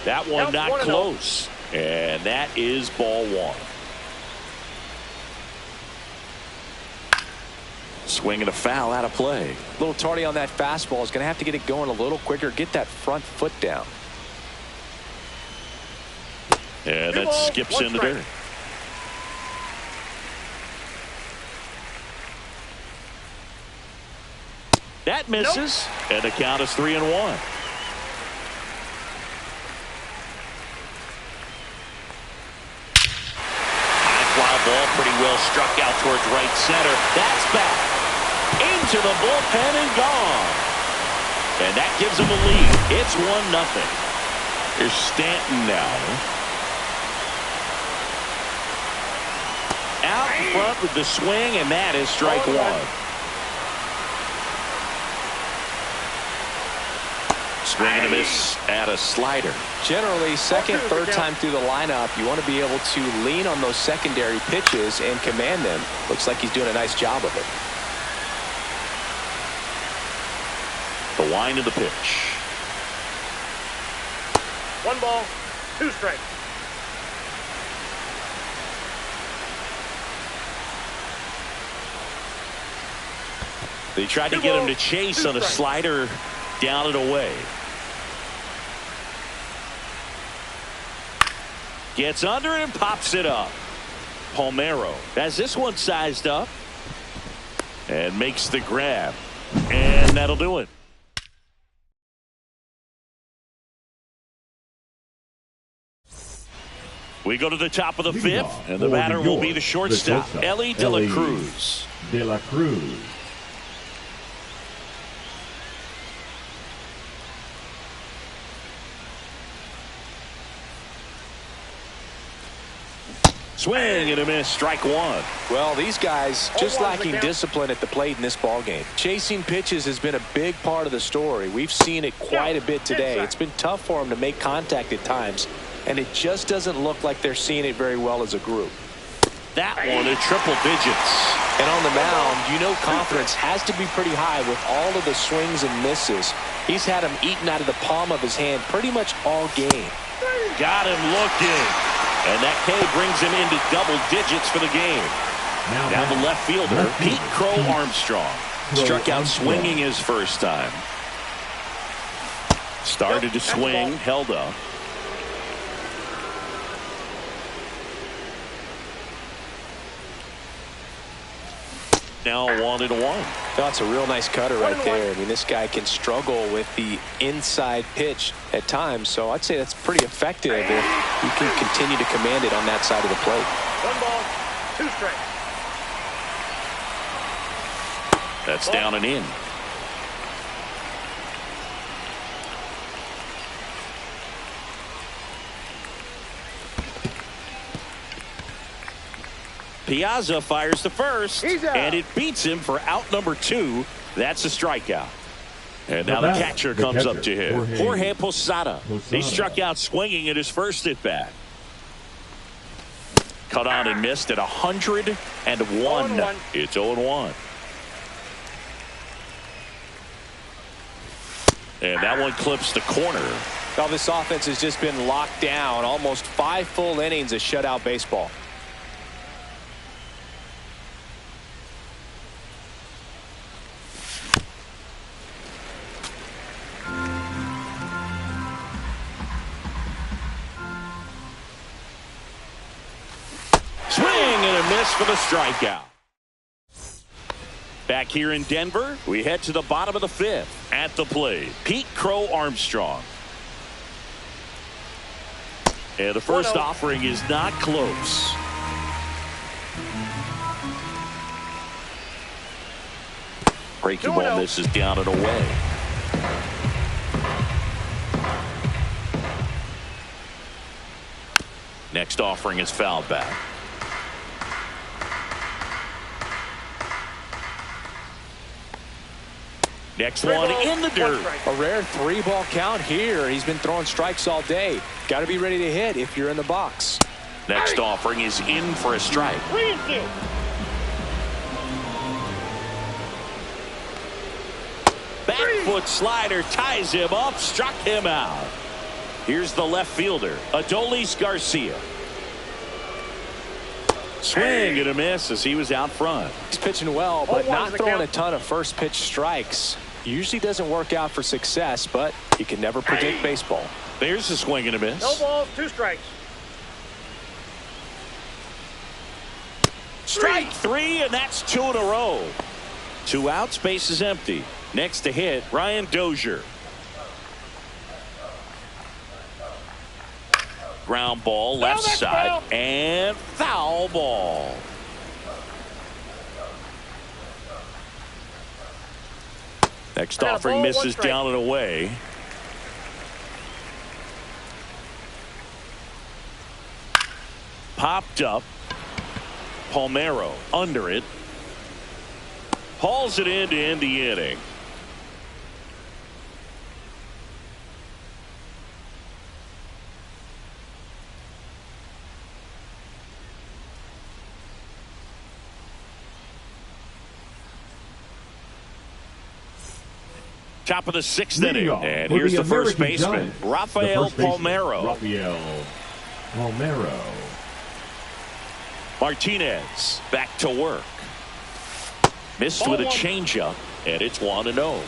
B: That one not close. And that is ball one. Swing and a foul out of play.
A: A little tardy on that fastball. Is going to have to get it going a little quicker. Get that front foot down.
B: And that skips in the dirt. That misses. And the count is 3-1. High fly ball, pretty well struck out towards right center. That's back into the bullpen and gone. And that gives them a lead. It's 1-0. Here's Stanton now. Out in front with the swing, and that is strike one. Swing and a miss at a slider.
A: Generally, second, third time through the lineup, you want to be able to lean on those secondary pitches and command them. Looks like he's doing a nice job of it.
B: The wind of the pitch.
C: 1 ball, 2 strikes.
B: They tried to get him to chase on a slider down and away. Gets under it and pops it up. Palmeiro has this one sized up and makes the grab. And that'll do it. We go to the top of the fifth, and the batter will be the shortstop, Ellie De La Cruz.
E: De La Cruz.
B: Swing and a miss, strike one.
A: Well, these guys just lacking discipline at the plate in this ballgame. Chasing pitches has been a big part of the story. We've seen it quite a bit today. It's been tough for them to make contact at times, and it just doesn't look like they're seeing it very well as a group.
B: That one at triple digits.
A: And on the mound, you know confidence has to be pretty high with all of the swings and misses. He's had them eaten out of the palm of his hand pretty much all game.
B: Got him looking. And that K brings him into double digits for the game. Now the left fielder, Pete Crow Armstrong. Struck out swinging his first time. Started to swing, held up. Now 1-1.
A: That's a real nice cutter right there. I mean, this guy can struggle with the inside pitch at times, so I'd say that's pretty effective if you can continue to command it on that side of the plate.
C: 1 ball, 2 strikes.
B: That's down and in. Piazza fires to first, and it beats him for out number 2. That's a strikeout. And now the catcher comes up to him. Jorge Posada. He struck out swinging at his first at bat. Cut on and missed at 101.
C: 0-1.
B: It's 0-1. And that one clips the corner.
A: Well, this offense has just been locked down. Almost 5 full innings of shutout baseball.
B: Swing and a miss for the strikeout. Back here in Denver, we head to the bottom of the 5th. At the plate, Pete Crow Armstrong. And the first offering is not close. Breaking ball misses down and away. Next offering is fouled back. Next one in the dirt.
A: A rare 3-ball count here. He's been throwing strikes all day. Got to be ready to hit if you're in the box.
B: Next offering is in for a strike. Back foot slider ties him up, struck him out. Here's the left fielder, Adolis Garcia. Swing and a miss as he was out front.
A: He's pitching well, but not throwing a ton of first pitch strikes. Usually doesn't work out for success, but you can never predict baseball.
B: There's a swing and a miss.
C: No balls, 2 strikes.
B: Strike 3, and that's 2 in a row. 2 outs, base is empty. Next to hit, Ryan Dozier. Ground ball left side and foul ball. Next offering misses down and away. Popped up. Palmeiro under it. Hauls it in to end the inning. Top of the 6th inning. And here's the first baseman, Rafael Palmeiro.
E: Rafael Palmeiro.
B: Martinez back to work. Missed with a changeup, and it's 1-0.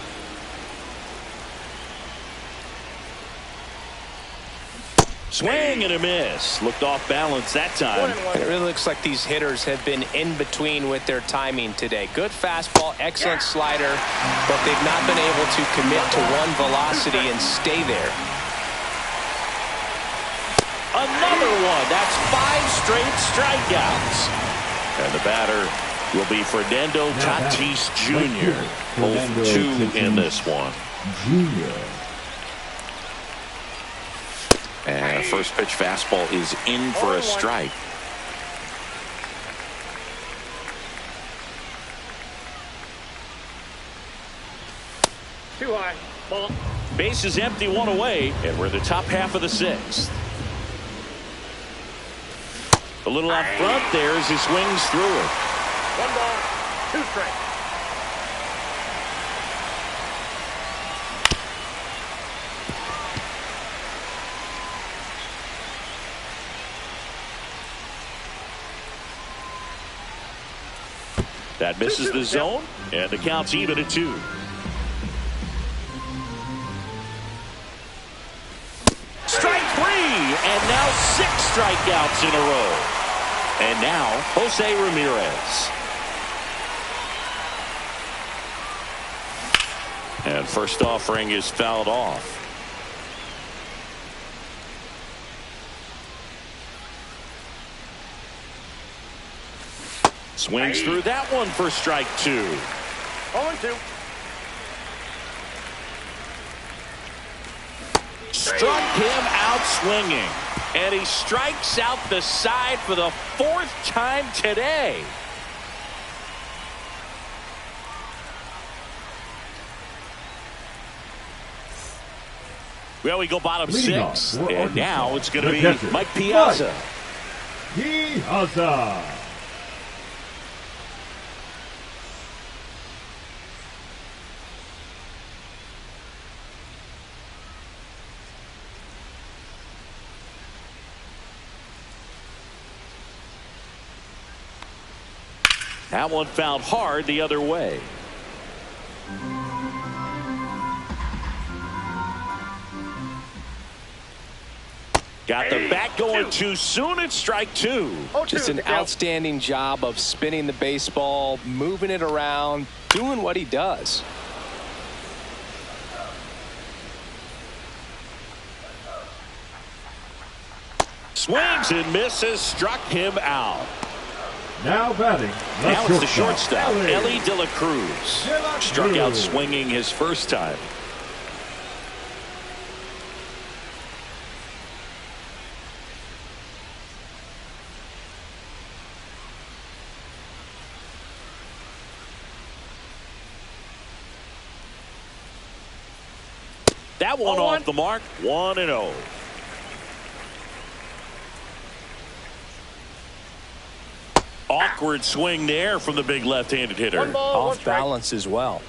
B: Swing and a miss. Looked off balance that time.
A: It really looks like these hitters have been in between with their timing today. Good fastball, excellent slider, but they've not been able to commit to one velocity and stay there.
B: Another one. That's 5 straight strikeouts. And the batter will be Fernando Tatis Jr. Both 2 in this one.
E: Junior.
F: And first pitch fastball is in for a strike.
C: Too high. Ball.
B: Base is empty, 1 away, and we're in the top half of the 6th. A little out front there as he swings through it.
C: 1 ball, 2 strikes.
B: That misses the zone, and the count's even at 2. Strike 3, and now 6 strikeouts in a row. And now, Jose Ramirez. And first offering is fouled off. Swings through that one for strike 2.
C: 0-2.
B: Struck him out swinging. And he strikes out the side for the 4th time today. Well, we go bottom 6. And now it's going to be Mike Piazza.
E: Piazza.
B: That one fouled hard the other way. Got the bat going too soon. It's strike two.
A: Just an outstanding job of spinning the baseball, moving it around, doing what he does.
B: Swings and misses, struck him out.
E: Now batting.
B: Now it's the shortstop, Ellie De La Cruz. Struck out swinging his first time. That one off the mark, 1-0. Awkward swing there from the big left-handed hitter.
A: Off balance as well.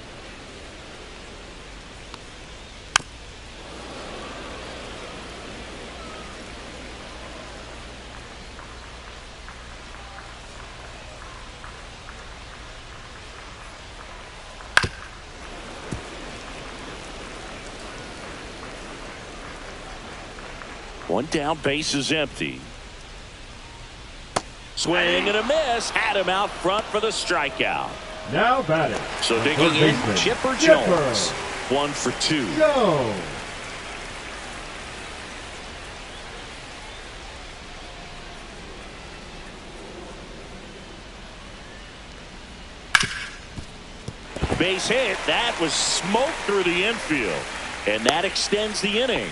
B: One down, base is empty. Swing and a miss. Had him out front for the strikeout.
E: Now batting.
B: So digging in, Chipper Jones. 1 for 2.
E: Jones.
B: Base hit. That was smoke through the infield. And that extends the inning.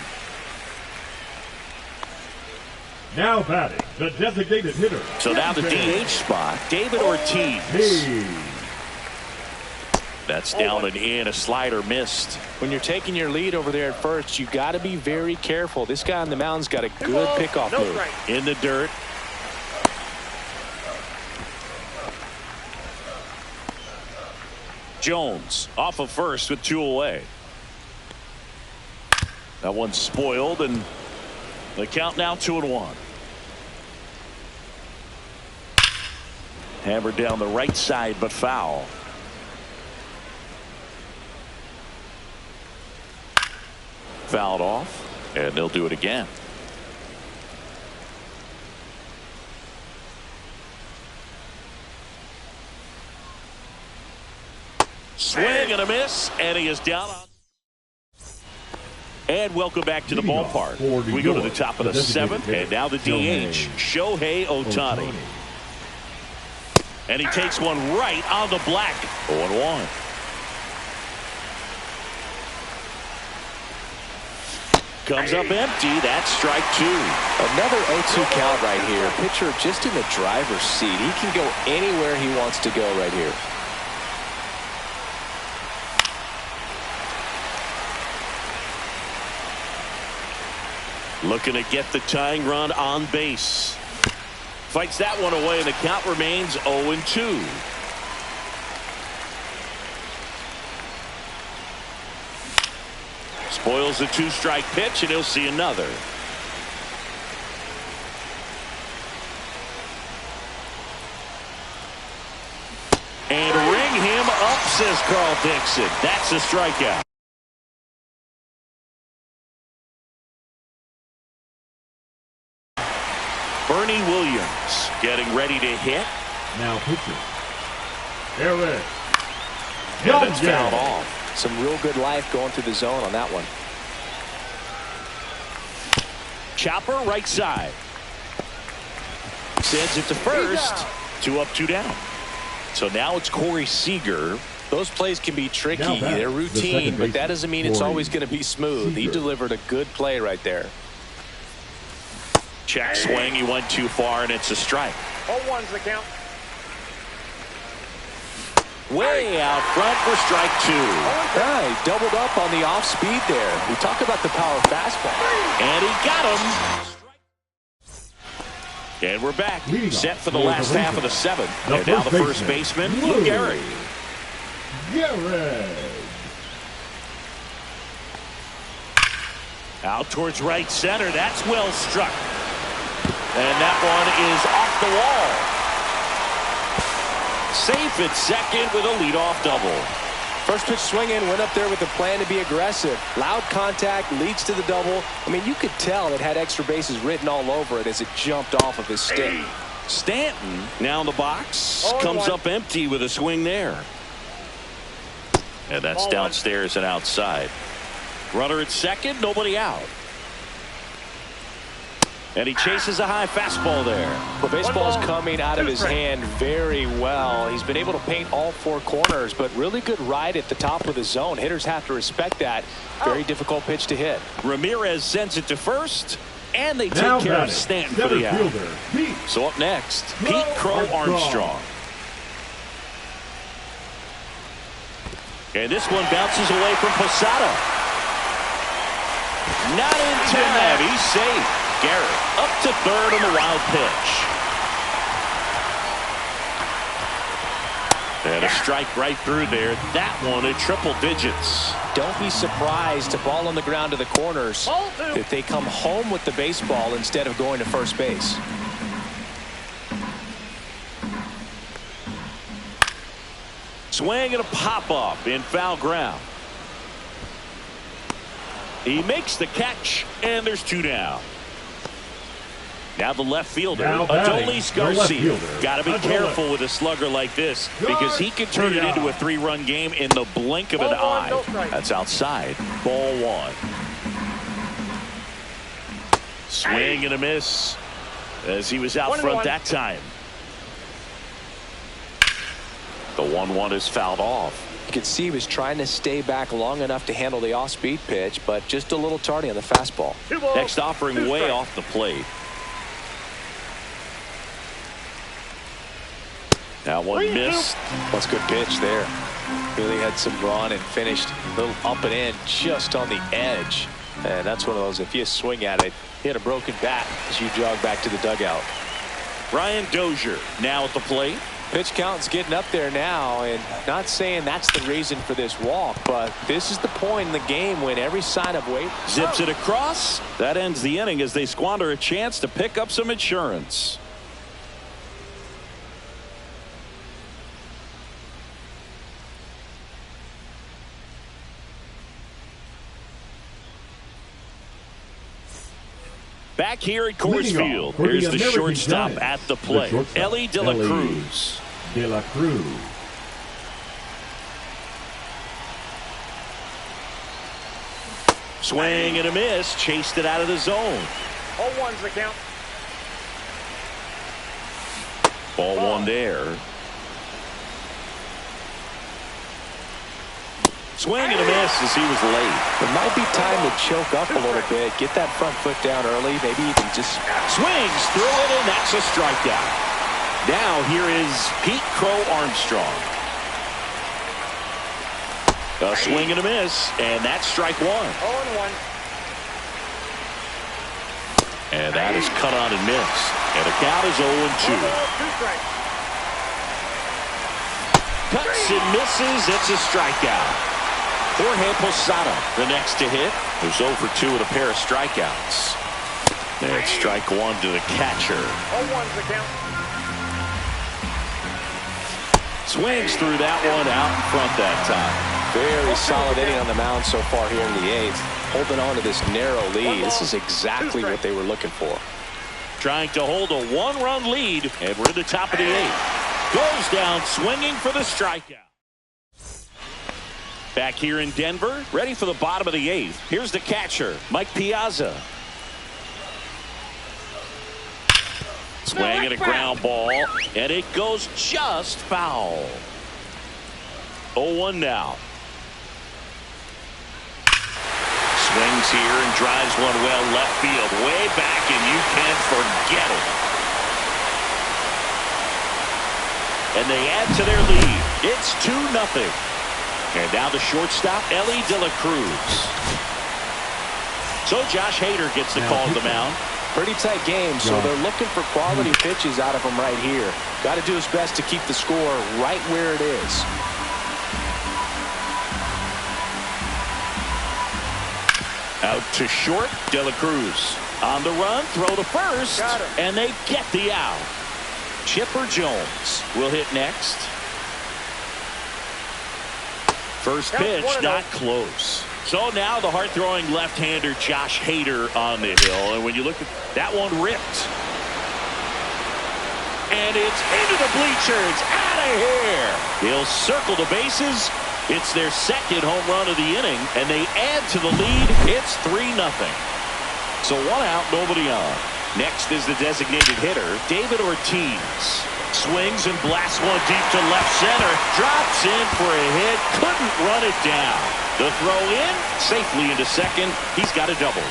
E: Now batting, the designated hitter.
B: So now the DH spot, David Ortiz. That's down and in. A slider missed.
A: When you're taking your lead over there at first, you got to be very careful. This guy on the mound's got a good pickoff move.
B: In the dirt. Jones off of first with 2 away. That one's spoiled, and the count now 2-1. Hammered down the right side, but foul. Fouled off, and they'll do it again. Swing and a miss, and he is down on. And welcome back to the ballpark. We go to the top of the 7th, and now the DH, Shohei Ohtani. And he takes one right on the black. 0-1. Comes up empty. That's strike 2.
A: Another 0-2 count right here. Pitcher just in the driver's seat. He can go anywhere he wants to go right here.
B: Looking to get the tying run on base. Fights that one away, and the count remains 0-2. Spoils the 2-strike pitch, and he'll see another. And ring him up, says Carl Dixon. That's a strikeout. Bernie Williams getting ready to hit.
E: Now pitcher. Eric.
A: And it's fouled off. Some real good life going through the zone on that one.
B: Chopper right side. Sends it to first. 2 up, 2 down. So now it's Corey Seager.
A: Those plays can be tricky. They're routine, but that doesn't mean it's always going to be smooth. He delivered a good play right there.
B: Check swing. He went too far, and it's a strike.
C: 0-1's the count.
B: Way out front for strike 2.
A: Yeah, he doubled up on the off speed there. We talk about the power fastball.
B: And he got him. And we're back, set for the
E: for
B: last
E: the
B: half of the seventh.
E: The
B: And now the
E: first
B: first baseman,
E: Lou
B: Gehrig.
E: Gehrig.
B: Out towards right center. That's well struck. And that one is off the wall. Safe at second with a leadoff double.
A: First pitch swinging, went up there with the plan to be aggressive. Loud contact leads to the double. I mean, you could tell it had extra bases written all over it as it jumped off of his stick.
B: Stanton now in the box.
C: 0-1.
B: Comes up empty with a swing there. And that's
C: 0-1.
B: downstairs and outside. Runner at second, nobody out. And he chases a high fastball there.
A: The baseball's
C: 1 ball,
A: coming out of
C: 2
A: his
C: strikes.
A: hand very well. He's been able to paint all 4 corners, but really good ride at the top of the zone. Hitters have to respect that. Very difficult pitch to hit.
B: Ramirez sends it to first, and they take
E: Now
B: care of
E: batting,
B: Stanton for
E: center
B: the out.
E: fielder, Pete
B: So up next, Pete Crow Armstrong. And this one bounces away from Posada. Not in time. He's safe. Garrett up to third on the wild pitch. And a strike right through there. That one at triple digits.
A: Don't be surprised to ball on the ground to the corners
C: Ball 2.
A: if they come home with the baseball instead of going to first base.
B: Swing and a pop-up in foul ground. He makes the catch, and there's 2 down. Now the left fielder,
E: Now batting,
B: Adolis
E: the left
B: Garcia.
E: fielder,
B: Got to be
E: Adolis.
B: careful with a slugger like this because he can turn it into a 3-run game in the blink of an
C: Ball 1,
B: eye.
C: no strike.
B: That's outside. Ball 1. Swing and a miss as he was out
C: 1-1.
B: front that time. The 1-1 is fouled off.
A: You could see he was trying to stay back long enough to handle the off-speed pitch, but just a little tardy on the fastball.
C: 2 balls,
B: Next offering
C: 2
B: way
C: strikes.
B: off the plate. That one
C: 3-2.
B: missed.
A: That's a good pitch there. Really had some run and finished a little up and in just on the edge. And that's one of those, if you swing at it, hit a broken bat as you jog back to the dugout.
B: Brian Dozier now at the plate.
A: Pitch count's getting up there now, and not saying that's the reason for this walk, but this is the point in the game when every sign of weight
B: Zips it across. That ends the inning as they squander a chance to pick up some insurance. Back here at Coors
E: Leading off
B: Field,
E: for the
B: here's the
E: American
B: shortstop
E: Giants,
B: at the plate.
E: shortstop,
B: Ellie De La
E: Ellie
B: Cruz.
E: De La Cruz.
B: Swing and a miss. Chased it out of the zone.
C: 0-1's the count.
B: Ball 1 there. Swing and a miss as he was late.
A: it might be time to choke up a little bit, get that front foot down early, maybe even just
B: Swings through it, and that's a strikeout. Now here is Pete Crow Armstrong. A swing and a miss, and that's strike 1.
C: 0-1.
B: And that is cut on and missed. And the count is 0-2.
C: 1 ball, 2 strikes.
B: Cuts and misses. It's a strikeout. Jorge Posada, the next to hit, who's 0 for 2 with a pair of strikeouts. That's strike 1 to the catcher.
C: 0-1's the count.
B: Swings through that one out in front that time.
A: very solid inning on the mound so far here in the 8th. Holding on to this narrow lead. This is exactly what they were looking for.
B: Trying to hold a 1-run lead, and we're at the top of the 8th. Goes down swinging for the strikeout. Back here in Denver, ready for the bottom of the 8th. Here's the catcher, Mike Piazza. Swing and a ground ball, and it goes just foul. 0-1 now. Swings here and drives one well left field, way back, and you can forget it. And they add to their lead. It's 2-0. And now the shortstop, Ellie De La Cruz. So Josh Hader gets the call to the mound.
A: Pretty tight game, so they're looking for quality pitches out of him right here. Got to do his best to keep the score right where it is.
B: Out to short, De La Cruz. On the run, throw to first, and they get the out. Chipper Jones will hit next. First pitch, not close. So now the hard-throwing left-hander Josh Hader on the hill. And when you look at that one, ripped. And it's into the bleachers. Out of here. He'll circle the bases. It's their second home run of the inning, and they add to the lead. It's 3-0. So one out, nobody on. Next is the designated hitter, David Ortiz. Swings and blasts one deep to left center. Drops in for a hit. Couldn't run it down. The throw in, safely into second. He's got a double.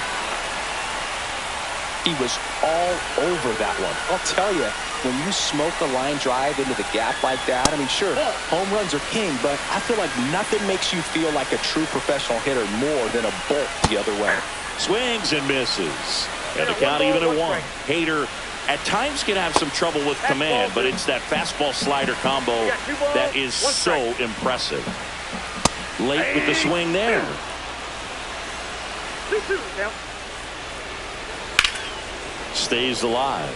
A: He was all over that one. I'll tell you, when you smoke a line drive into the gap like that, I mean, sure, home runs are king, but I feel like nothing makes you feel like a true professional hitter more than a bolt the other way.
B: Swings and misses. And the count even at 1. Hader at times can have some trouble with command, but it's that fastball slider combo that is so impressive. Late with the swing there.
C: 2-2 count.
B: Stays alive.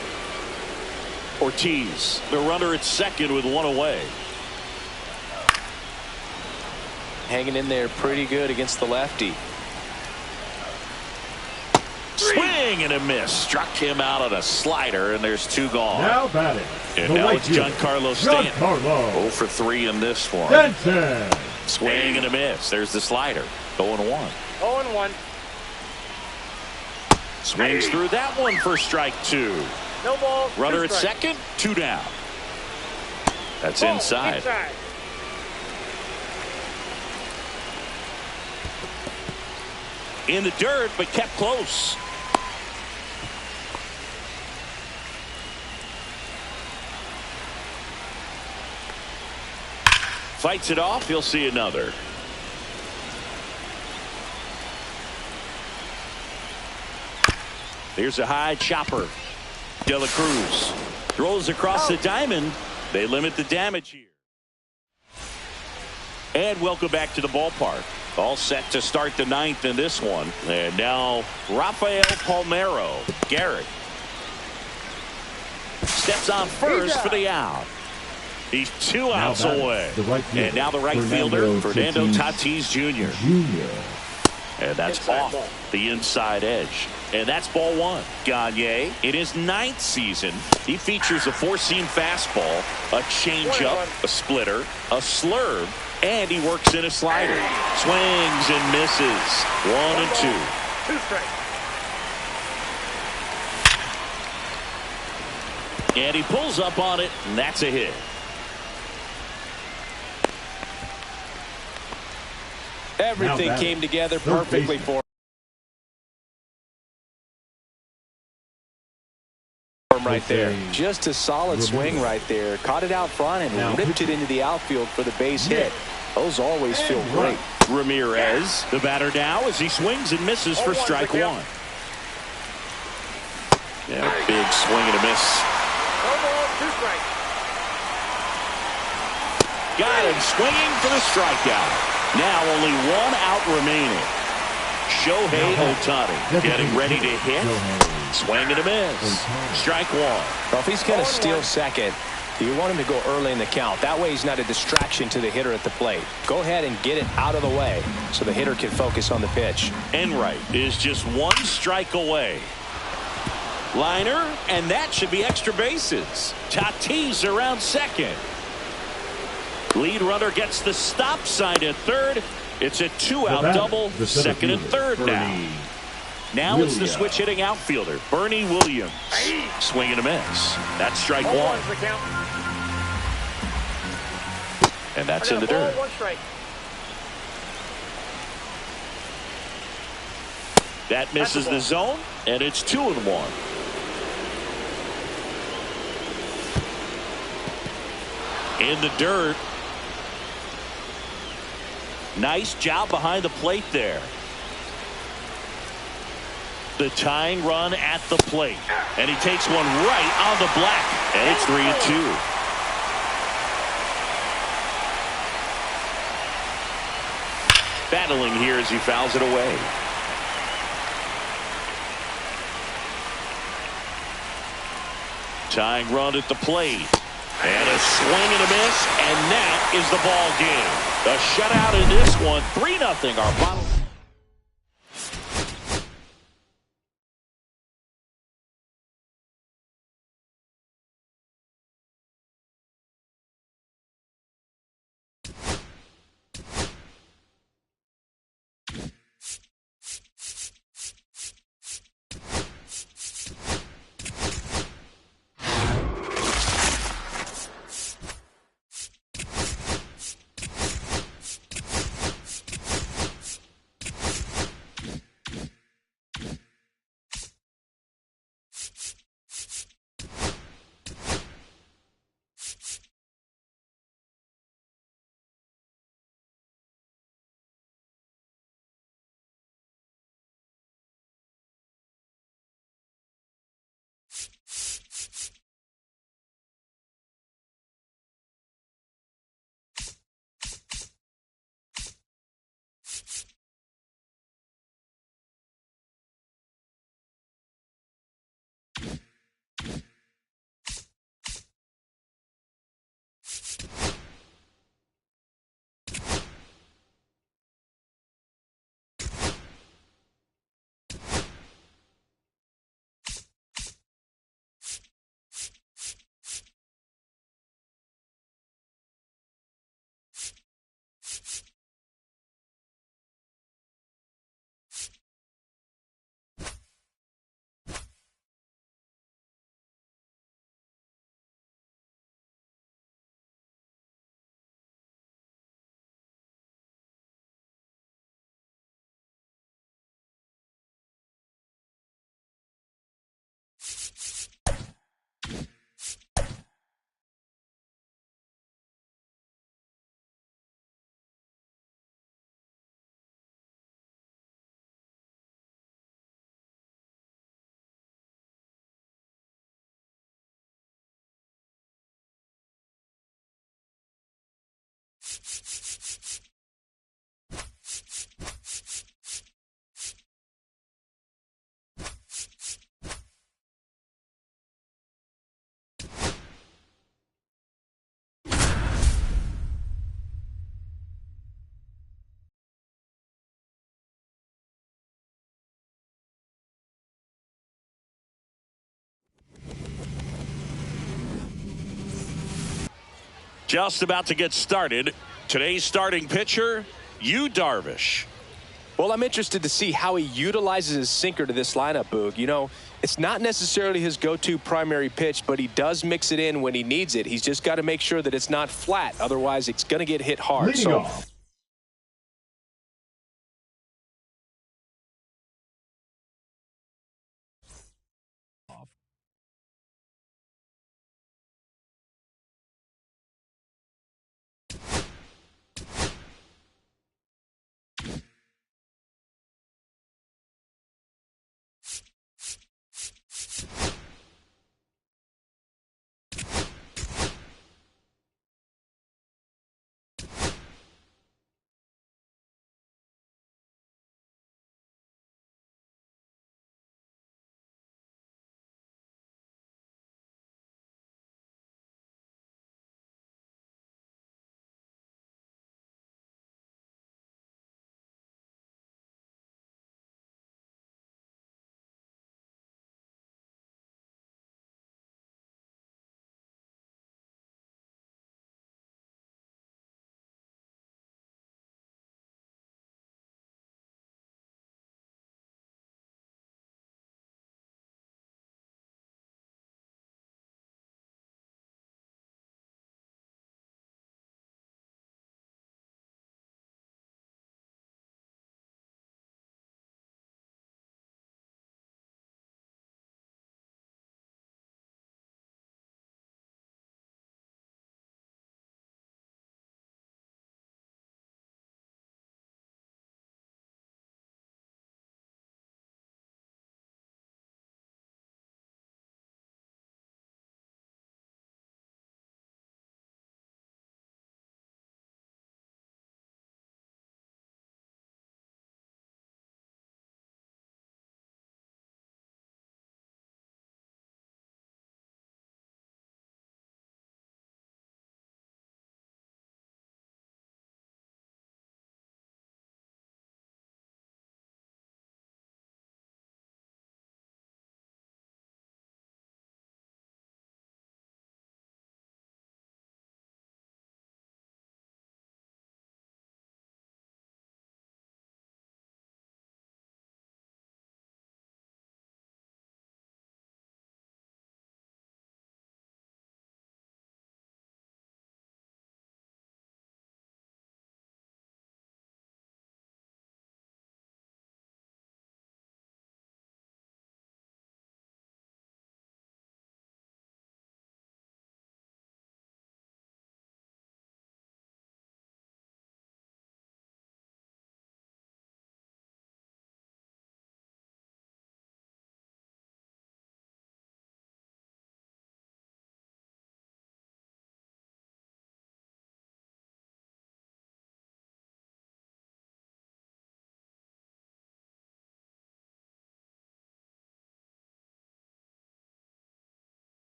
B: Ortiz, the runner at second with one away.
A: Hanging in there pretty good against the lefty.
B: Swing and a miss. Struck him out on a slider, and there's 2 gone.
E: Now batting.
B: And now it's Giancarlo Stanton. 0 for 3 in this one.
E: Stanton.
B: Swing and a miss. There's the slider. 0-1.
C: 0-1.
B: Swings through that one for strike 2.
C: No ball.
B: Runner at second, 2 down. That's inside. In the dirt, but kept close. Fights it off. He'll see another. Here's a high chopper. De La Cruz throws across the diamond. They limit the damage here. And welcome back to the ballpark. All set to start the 9th in this one. And now Rafael Palmeiro. Garrett steps on first for the out. He's 2 outs away. And now the right fielder, Fernando Tatis Jr. And that's off the inside edge. And that's ball 1. Gagne, in his 9th season, he features a 4-seam fastball, a changeup, a splitter, a slurve, and he works in a slider. Swings and misses. 1 and 2.
C: 2 strikes.
B: And he pulls up on it, and that's a hit.
A: Everything came together perfectly for him right there. Just a solid swing right there. Caught it out front and ripped it into the outfield for the base hit. Those always feel great.
B: Ramirez, the batter now, as he swings and misses for strike 1. Yeah, big swing and a miss.
C: No ball, 2 strikes.
B: Got him swinging for the strikeout. Now only 1 out remaining. Shohei Ohtani getting ready to hit. Swing and a miss. Strike 1.
A: Well, if he's going to steal second, you want him to go early in the count. That way he's not a distraction to the hitter at the plate. Go ahead and get it out of the way so the hitter can focus on the pitch.
B: Enright is just 1 strike away. Liner, and that should be extra bases. Tatis around second. Lead runner gets the stop sign at third. It's a 2-out double, second and third now. Now it's the switch hitting outfielder, Bernie Williams. Swing and a miss. That's strike 1.
C: The count.
B: And that's in the dirt.
C: 1 strike.
B: That misses the zone, and it's 2-1. In the dirt. Nice job behind the plate there. The tying run at the plate. And he takes one right on the black. And it's 3-2. Battling here as he fouls it away. Tying run at the plate. And a swing and a miss. And that is the ball game. A shutout in this one. 3-0 our final. Just about to get started. Today's starting pitcher, Yu Darvish.
A: Well, I'm interested to see how he utilizes his sinker to this lineup, Boog. You know, it's not necessarily his go-to primary pitch, but he does mix it in when he needs it. He's just got to make sure that it's not flat. Otherwise, it's going to get hit hard.
E: Leading off.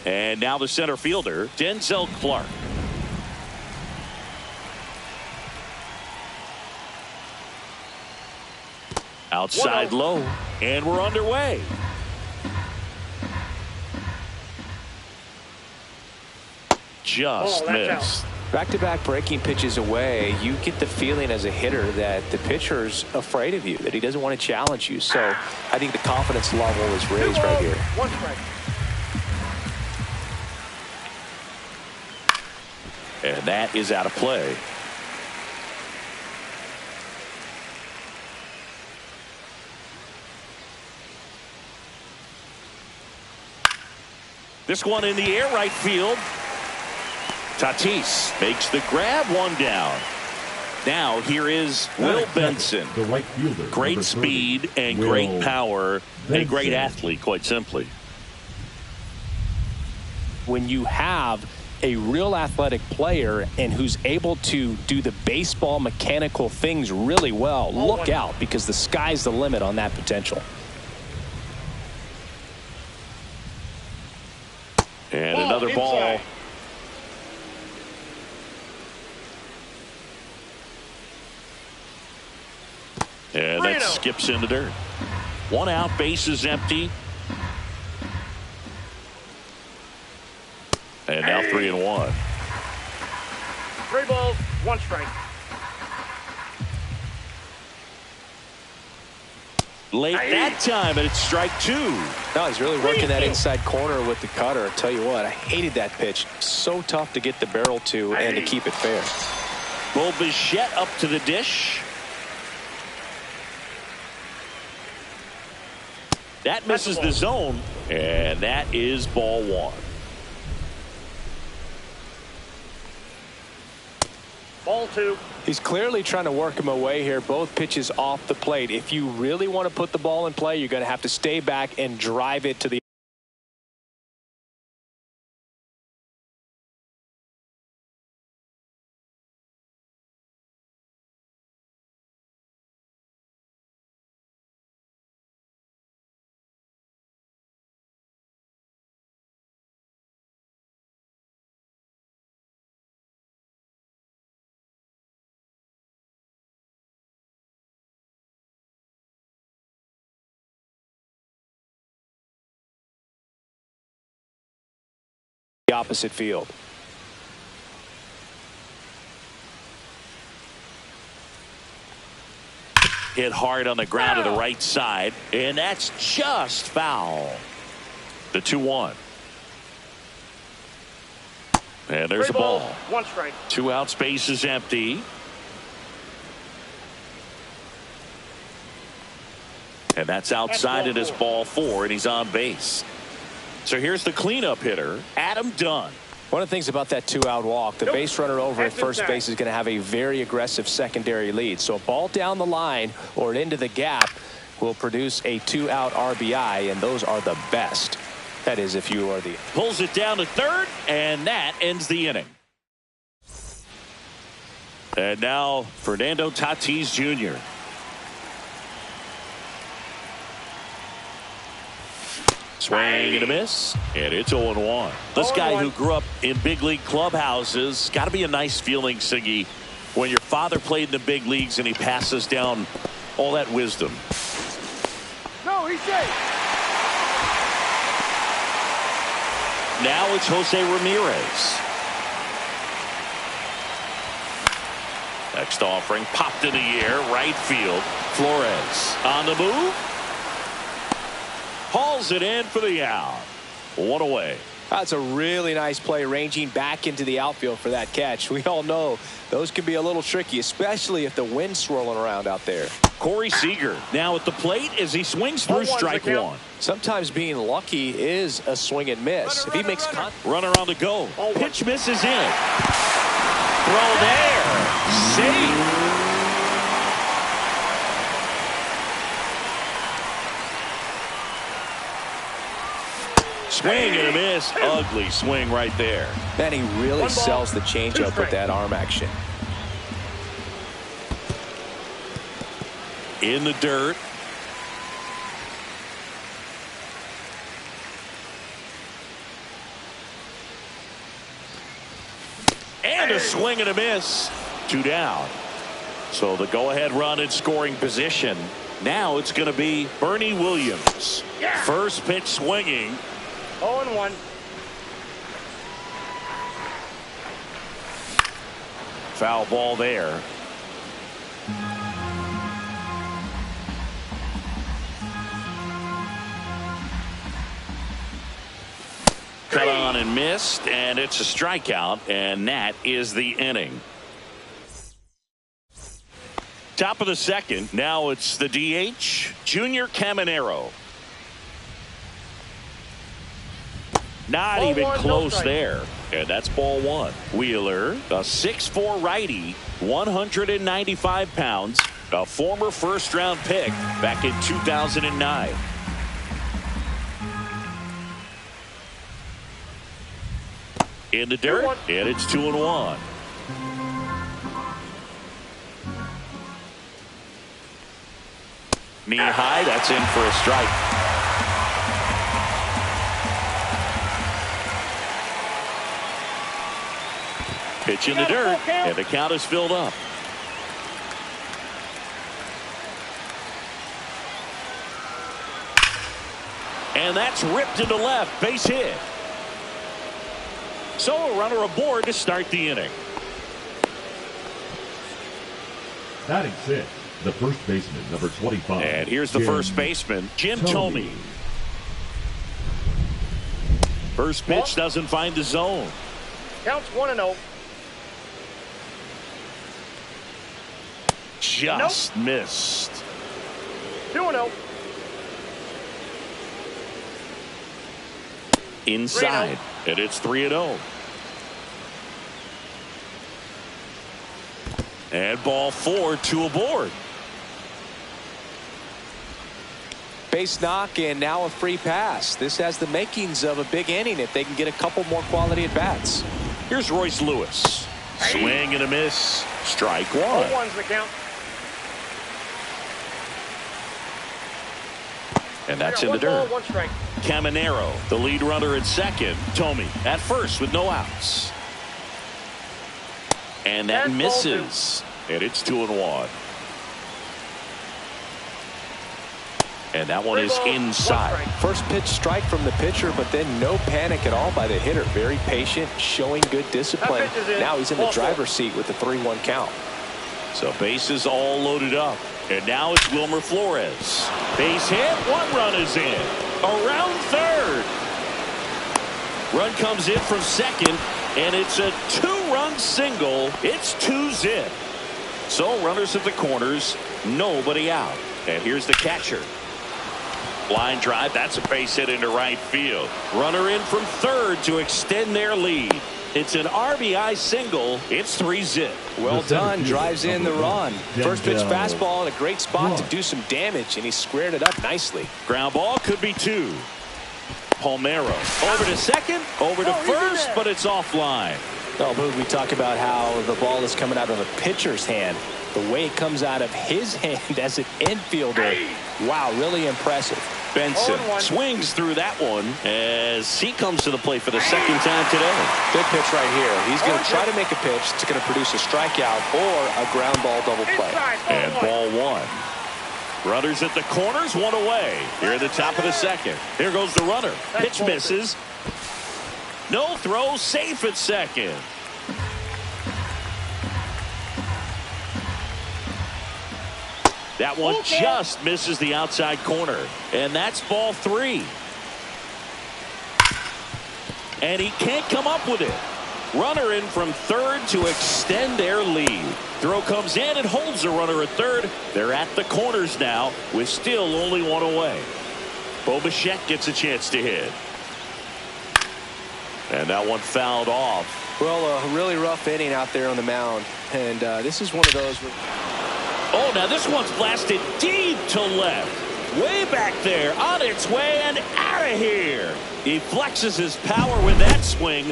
B: And now the center fielder, Denzel Clark. Outside low, and we're underway. Just missed.
A: Back-to-back breaking pitches away, you get the feeling as a hitter that the pitcher's afraid of you, that he doesn't want to challenge you. So I think the confidence level is raised right here.
C: 1 strike.
B: And that is out of play. This one in the air, right field. Tatis makes the grab, 1 down. Now here is Will Benson.
E: The right fielder.
B: Great speed and great power. A great athlete, quite simply.
A: When you have a real athletic player and who's able to do the baseball mechanical things really well, look out, because the sky's the limit on that potential.
B: And another ball. And that skips in the dirt. 1 out, base is empty. And now 3-1.
C: 3 balls, 1 strike.
B: Late that time, and it's strike 2.
A: No, he's really working that inside corner with the cutter. I tell you what, I hated that pitch. So tough to get the barrel to and to keep it fair.
B: Bo Bichette up to the dish. That misses the zone, and that is ball 1.
C: Ball 2.
A: He's clearly trying to work him away here. Both pitches off the plate. If you really want to put the ball in play, you're going to have to stay back and drive it to the opposite field.
B: Hit hard on the ground to the right side, and that's just foul. The 2-1. And there's a ball.
C: 1 strike.
B: 2 out, space is empty. And that's outside, and it's ball 4, and he's on base. So here's the cleanup hitter, Adam Dunn.
A: One of the things about that 2-out walk, the base runner over at first base is going to have a very aggressive secondary lead. So a ball down the line or into the gap will produce a 2-out RBI, and those are the best. That is, if you are the...
B: Pulls it down to third, and that ends the inning. And now Fernando Tatis Jr. Swing and a miss, and it's 0-1. This guy who grew up in big league clubhouses, got to be a nice feeling, Siggy, when your father played in the big leagues and he passes down all that wisdom.
C: No, he's safe.
B: Now it's Jose Ramirez. Next offering, popped in the air, right field. Flores on the move. Hauls it in for the out. 1 away.
A: That's a really nice play, ranging back into the outfield for that catch. We all know those can be a little tricky, especially if the wind's swirling around out there.
B: Corey Seager now at the plate as he swings through strike 1.
A: Sometimes being lucky is a swing and miss. If he makes
B: runner on the go. Pitch misses in. Throw there. Safe. Swing and a miss. Ugly swing right there.
A: Man, he really sells the changeup with that arm action.
B: In the dirt. a swing and a miss. 2 down. So the go-ahead run in scoring position. Now it's going to be Bernie Williams.
C: Yeah.
B: First pitch swinging.
C: 0-1.
B: Foul ball there. Cut on and missed, and it's a strikeout, and that is the inning. Top of the second. Now it's the DH, Junior Caminero. Not
C: Ball
B: even
C: one, no
B: close
C: strike.
B: there. And that's ball 1. Wheeler, a 6'4" righty, 195 pounds, a former first-round pick back in 2009. In the dirt, and it's 2-1. Knee high, that's in for a strike. Pitch in the dirt, and the count is filled up. And that's ripped into left, base hit. So a runner aboard to start the inning.
E: Batting 6, the first baseman, number 25.
B: And here's the first baseman, Jim Thome. First pitch doesn't find the zone.
C: Counts 1-0.
B: Just missed.
C: 2-0.
B: Inside, and it's 3-0. And ball 4, 2 aboard.
A: Base knock and now a free pass. This has the makings of a big inning if they can get a couple more quality at bats.
B: Here's Royce Lewis. Swing and a miss. Strike 1.
C: 0-1's the count.
B: And that's in the dirt.
C: 1 strike.
B: Caminero, the lead runner at second. Thome at first with no outs. And that
C: And
B: misses. And it's 2-1. And that one is inside.
A: First pitch strike from the pitcher, but then no panic at all by the hitter. Very patient, showing good discipline.
C: That pitch is in.
A: Now he's in the
C: Ball 4.
A: driver's seat with the 3-1 count.
B: So bases all loaded up. And now it's Wilmer Flores. Base hit. 1 run is in. Around third. Run comes in from second. And it's a 2-run single. It's 2-zip. So runners at the corners. Nobody out. And here's the catcher. Line drive. That's a base hit into right field. Runner in from third to extend their lead. It's an RBI single. It's 3-zip.
A: Well done. Drives in the run. First pitch fastball in a great spot to do some damage, and he squared it up nicely.
B: Ground ball could be 2. Palmeiro over to second, over to first, but it's offline.
A: Oh, Boog, we talk about how the ball is coming out of a pitcher's hand. The way it comes out of his hand as an infielder. Wow, really impressive.
B: Benson swings through that one as he comes to the plate for the second time today.
A: Good pitch right here. He's going to try to make a pitch that's going to produce a strikeout or a ground ball double play.
B: And ball 1. Runners at the corners, 1 away. Here at the top of the second. Here goes the runner. Pitch misses. No throw, safe at second. That one just misses the outside corner. And that's ball 3. And he can't come up with it. Runner in from third to extend their lead. Throw comes in and holds the runner at third. They're at the corners now with still only 1 away. Bo Bichette gets a chance to hit. And that one fouled off.
A: Well, a really rough inning out there on the mound. And this is one of those where...
B: Oh, now this one's blasted deep to left. Way back there, on its way and out of here. He flexes his power with that swing.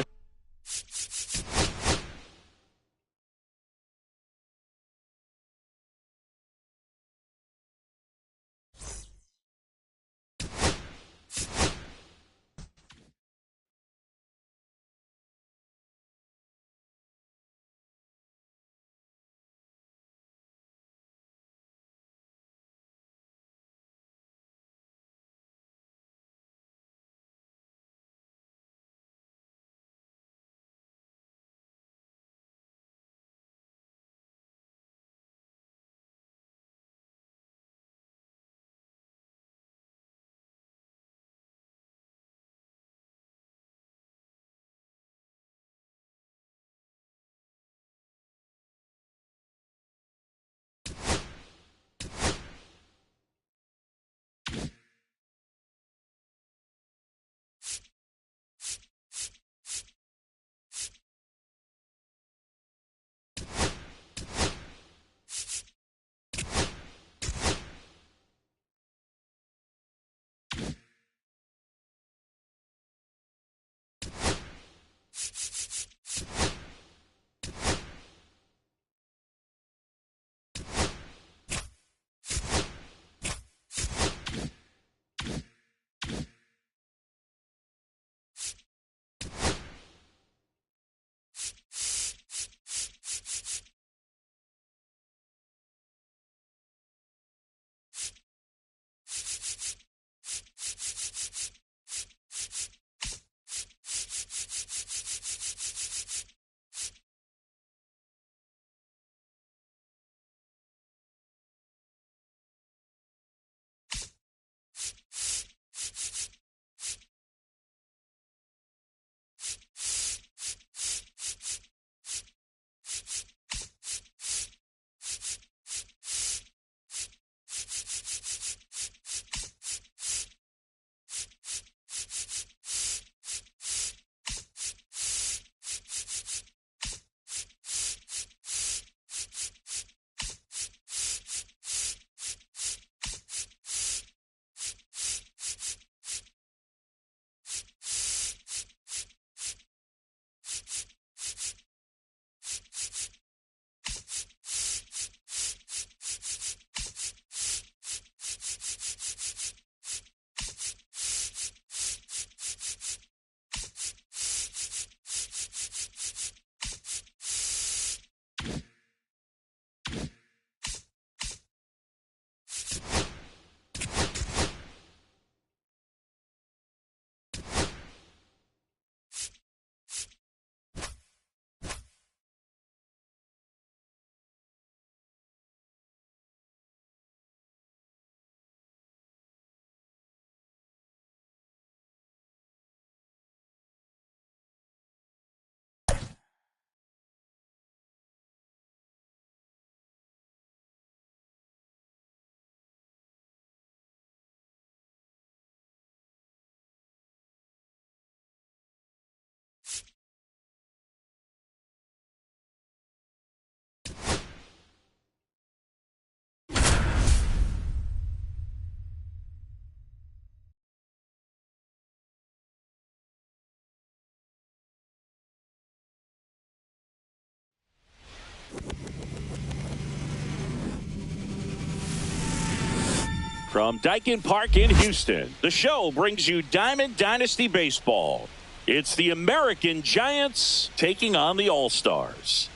B: From Daikin Park in Houston, the show brings you Diamond Dynasty Baseball. It's the American Giants taking on the All-Stars.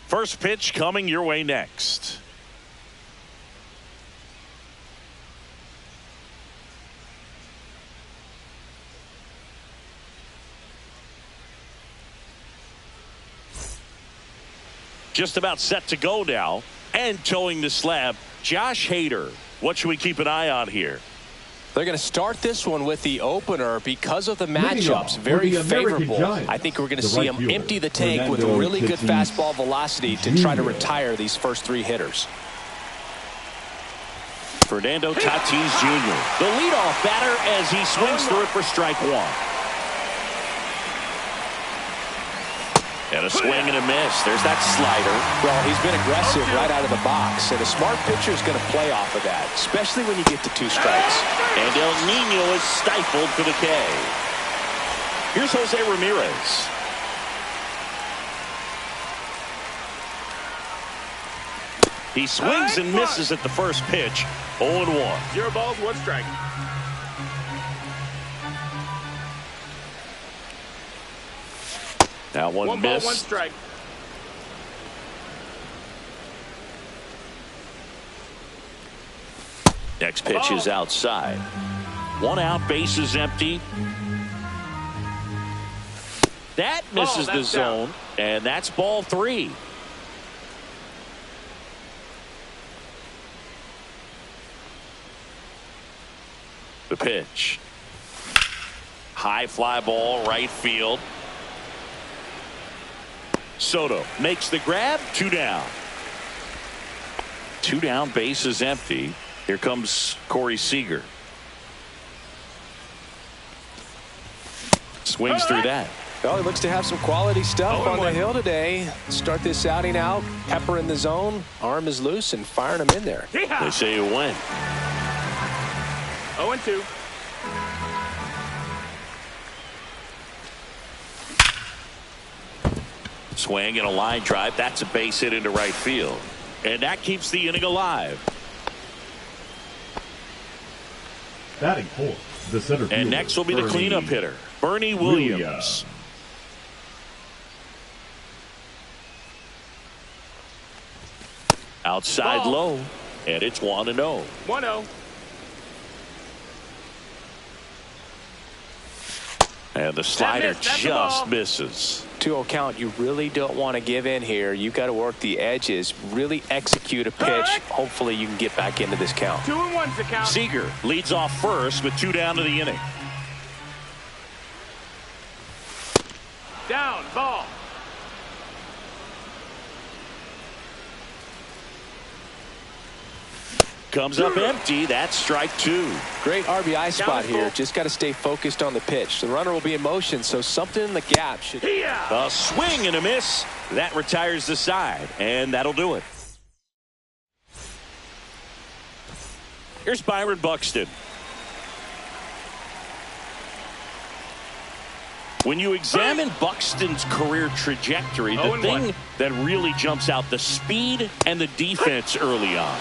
B: First pitch coming your way next. Just about set to go now, and towing the slab, Josh Hader. What should we keep an eye on here?
A: They're going to start this one with the opener because of the matchups. Very favorable. I think we're going to see him empty the tank with really good fastball velocity to try to retire these first three hitters.
B: Fernando Tatis Jr., the leadoff batter as he swings through it for strike one. And a swing and a miss. There's that slider.
A: Well, he's been aggressive right out of the box, and a smart pitcher is going to play off of that, especially when you get to 2 strikes.
B: And El Nino is stifled for the K. Here's Jose Ramirez. He swings and misses at the first pitch. 0-1.
C: 0 balls, 1 strike.
B: Now 1 miss.
C: 1 strike.
B: Next pitch is outside. 1 out, base is empty. That misses the zone, and that's ball 3. The pitch. High fly ball, right field. Soto makes the grab. 2 down. 2 down, base is empty. Here comes Corey Seager. Swings through that.
A: Well, he looks to have some quality stuff on the hill today. Start this outing out. Pepper in the zone. Arm is loose and firing him in there.
B: They say you win.
C: 0-2.
B: Swing and a line drive. That's a base hit into right field. And that keeps the inning alive.
E: Batting fourth, the center fielder.
B: And next will be the cleanup hitter, Bernie Williams. Outside low, and it's 1-0.
C: 1-0.
B: And the slider just misses.
A: 2-0 count. You really don't want to give in here. You've got to work the edges, really execute a pitch. Hopefully you can get back into this count.
C: 2-1's the count.
B: Seager leads off first with 2 down to the inning.
C: Down, ball.
B: Comes up empty. That's strike 2.
A: Great RBI spot here. Just got to stay focused on the pitch. The runner will be in motion, so something in the gap should.
B: A swing and a miss. That retires the side, and that'll do it. Here's Byron Buxton. When you examine Buxton's career trajectory, the thing that really jumps out, the speed and the defense early on.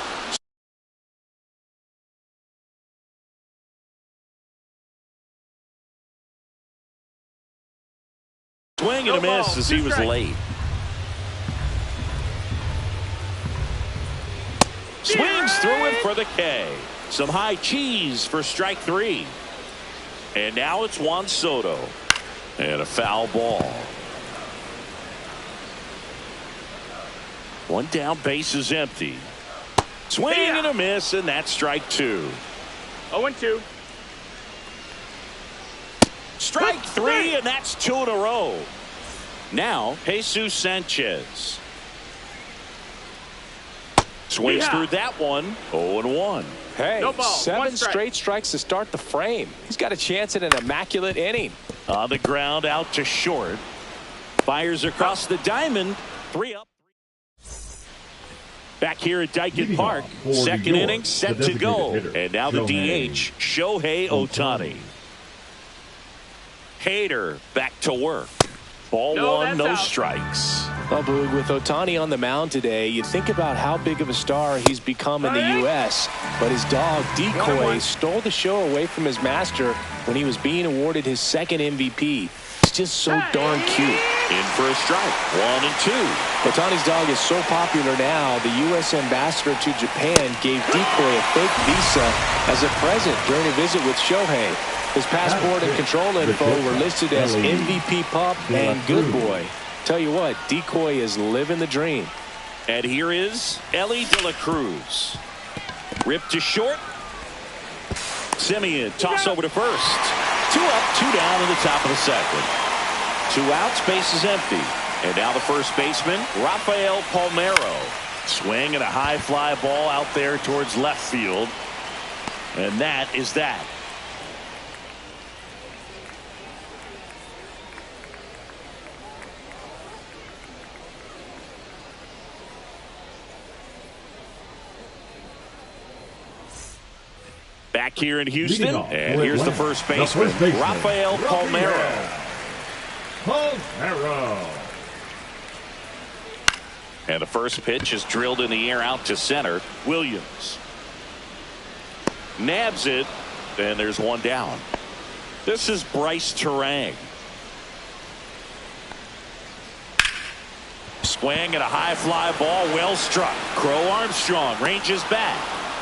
B: Swing and a miss as he was late. Swings through it for the K. Some high cheese for strike 3. And now it's Juan Soto. And a foul ball. 1 down, base is empty. Swing and a miss, and that's strike 2.
C: 0-2.
B: Strike 3, and that's 2 in a row. Now, Jesus Sanchez. Swings through that one. 0-1.
A: Hey,
C: No ball.
A: 7 straight strikes to start the frame. He's got a chance at an immaculate inning.
B: On the ground, out to short. Fires across the diamond. 3 up. Back here at Daikin Park. Second inning set to go. And now the DH, Shohei Ohtani. Hader back to work. Ball 1, no strikes.
A: Well, Boog, with Ohtani on the mound today, you think about how big of a star he's become in the U.S., but his dog, Decoy, stole the show away from his master when he was being awarded his second MVP. He's just so darn cute.
B: In for a strike. 1-2.
A: Ohtani's dog is so popular now, the U.S. ambassador to Japan gave Decoy a fake visa as a present during a visit with Shohei. His passport and control info were listed as MVP Pup and Good Boy. Tell you what, Decoy is living the dream.
B: And here is Ellie De La Cruz. Ripped to short. Simeon toss over to first. 2 up, 2 down in the top of the second. 2 outs, base is empty. And now the first baseman, Rafael Palmeiro. Swing and a high fly ball out there towards left field. And that is that. Back here in Houston, and here's the first baseman, Rafael Palmeiro. And the first pitch is drilled in the air out to center. Williams nabs it, and there's 1 down. This is Bryce Terang. Swing and a high fly ball, well struck. Crow Armstrong ranges back.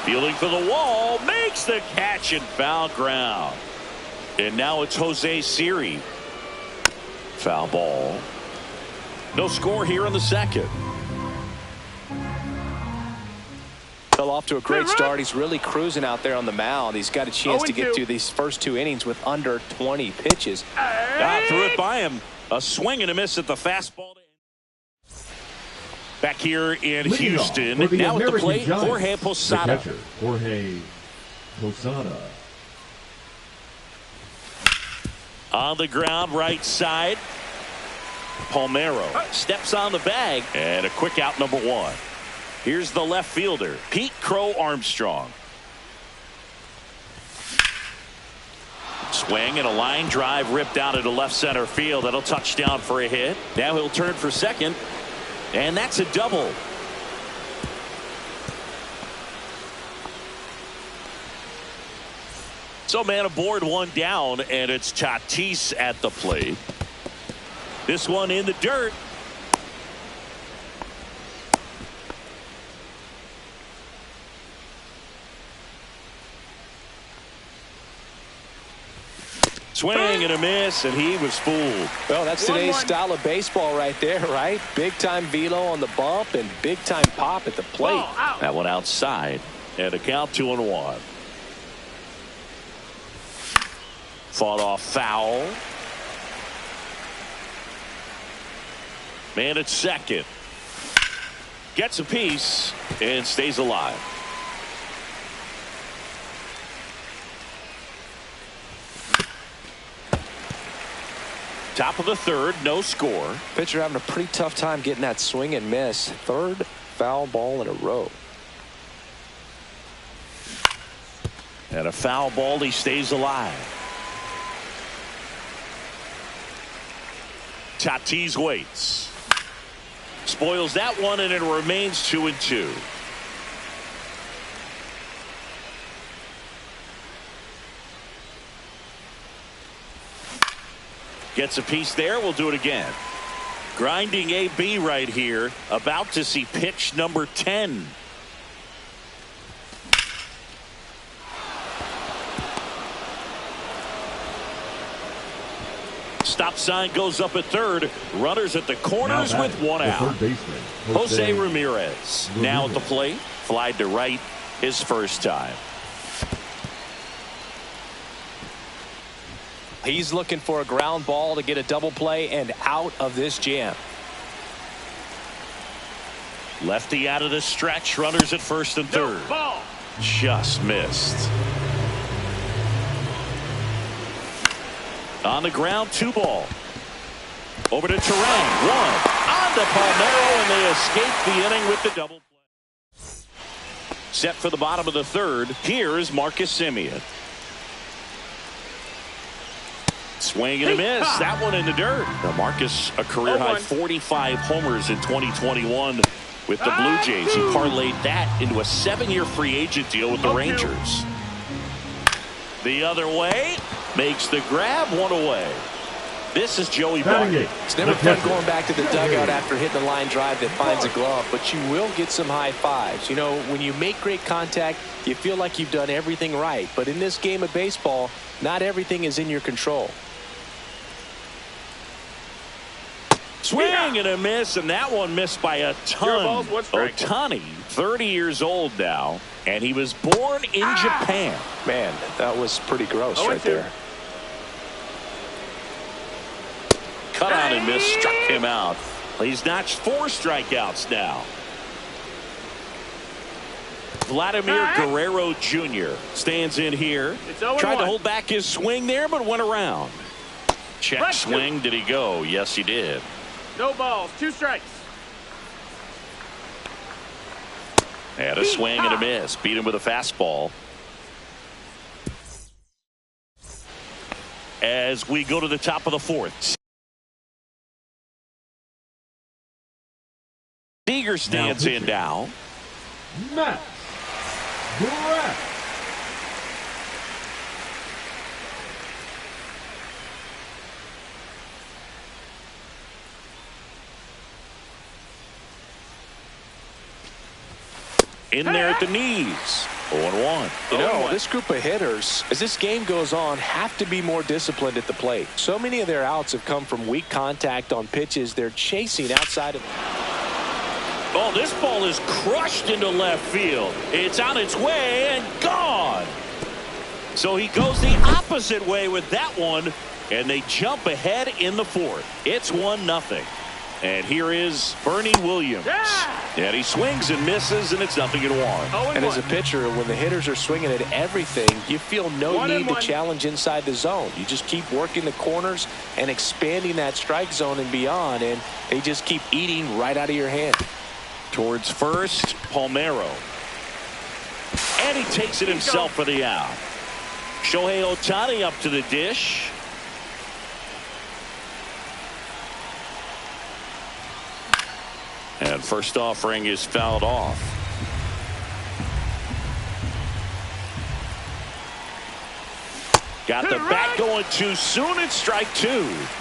B: Fielding for the wall, makes the catch and foul ground. And now it's Jose Siri. Foul ball. No score here in the second.
A: Fell off to a great start. He's really cruising out there on the mound. He's got a chance to get through these first 2 innings with under 20 pitches.
B: Threw it by him. A swing and a miss at the fastball. Back here in Houston, now at the plate, Jorge Posada.
E: Jorge Posada.
B: On the ground, right side. Palmeiro steps on the bag, and a quick out, number 1. Here's the left fielder, Pete Crow Armstrong. Swing and a line drive ripped out into left center field. That'll touch down for a hit. Now he'll turn for second. And that's a double. So man aboard, 1 down, and it's Tatis at the plate. This one in the dirt. Swing and a miss, and he was fooled.
A: Well, that's today's style of baseball right there, right? Big-time velo on the bump and big-time pop at the plate.
B: That one outside, and a count 2-1. Fought off foul. Man at second. Gets a piece and stays alive. Top of the third, no score.
A: Pitcher having a pretty tough time getting that swing and miss. 3rd foul ball in a row.
B: And a foul ball, he stays alive. Tatis waits. Spoils that one, and it remains 2-2. Gets a piece there. We'll do it again. Grinding AB right here. About to see pitch number 10. Stop sign goes up at third. Runners at the corners with 1 out. Jose Ramirez now at the plate. Flied to right his first time.
A: He's looking for a ground ball to get a double play and out of this jam.
B: Lefty out of the stretch. Runners at first and third. Just missed. On the ground, 2 ball. Over to Terang. 1. On to Palmeiro, and they escape the inning with the double play. Set for the bottom of the third. Here is Marcus Semien. Swing and a miss. That one in the dirt. Now Marcus, a career-high 45 homers in 2021 with the Blue Jays. He parlayed that into a 7-year free agent deal with the Rangers. The other way. Makes the grab, one away. This is Joey Buck.
A: It's never fun going back to the dugout after hitting a line drive that finds a glove, but you will get some high fives. You know, when you make great contact, you feel like you've done everything right. But in this game of baseball, not everything is in your control.
B: Swing and a miss, and that one missed by a ton. Ohtani, 30 years old now, and he was born in Japan.
A: Man, that was pretty gross right there.
B: Cut out and miss, struck him out. He's notched 4 strikeouts now. Vladimir Guerrero Jr. stands in here. Tried to hold back his swing there, but went around. Check swing. Did he go? Yes, he did.
C: No balls, 2 strikes.
B: Had a swing and a miss. Beat him with a fastball. As we go to the top of the 4th. Seager stands in now.
E: Matt Brett.
B: In there at the knees. 0-1.
A: You know, this group of hitters, as this game goes on, have to be more disciplined at the plate. So many of their outs have come from weak contact on pitches they're chasing outside of.
B: Oh, this ball is crushed into left field. It's on its way and gone. So he goes the opposite way with that one, and they jump ahead in the 4th. It's 1-0. And here is Bernie Williams. And he swings and misses, and it's 0-1.
A: And as a pitcher, when the hitters are swinging at everything, you feel no need to challenge inside the zone. You just keep working the corners and expanding that strike zone and beyond, and they just keep eating right out of your hand.
B: Towards first, Palmeiro. And he takes it himself for the out. Shohei Ohtani up to the dish. And first offering is fouled off. Got the bat going too soon. It's strike 2.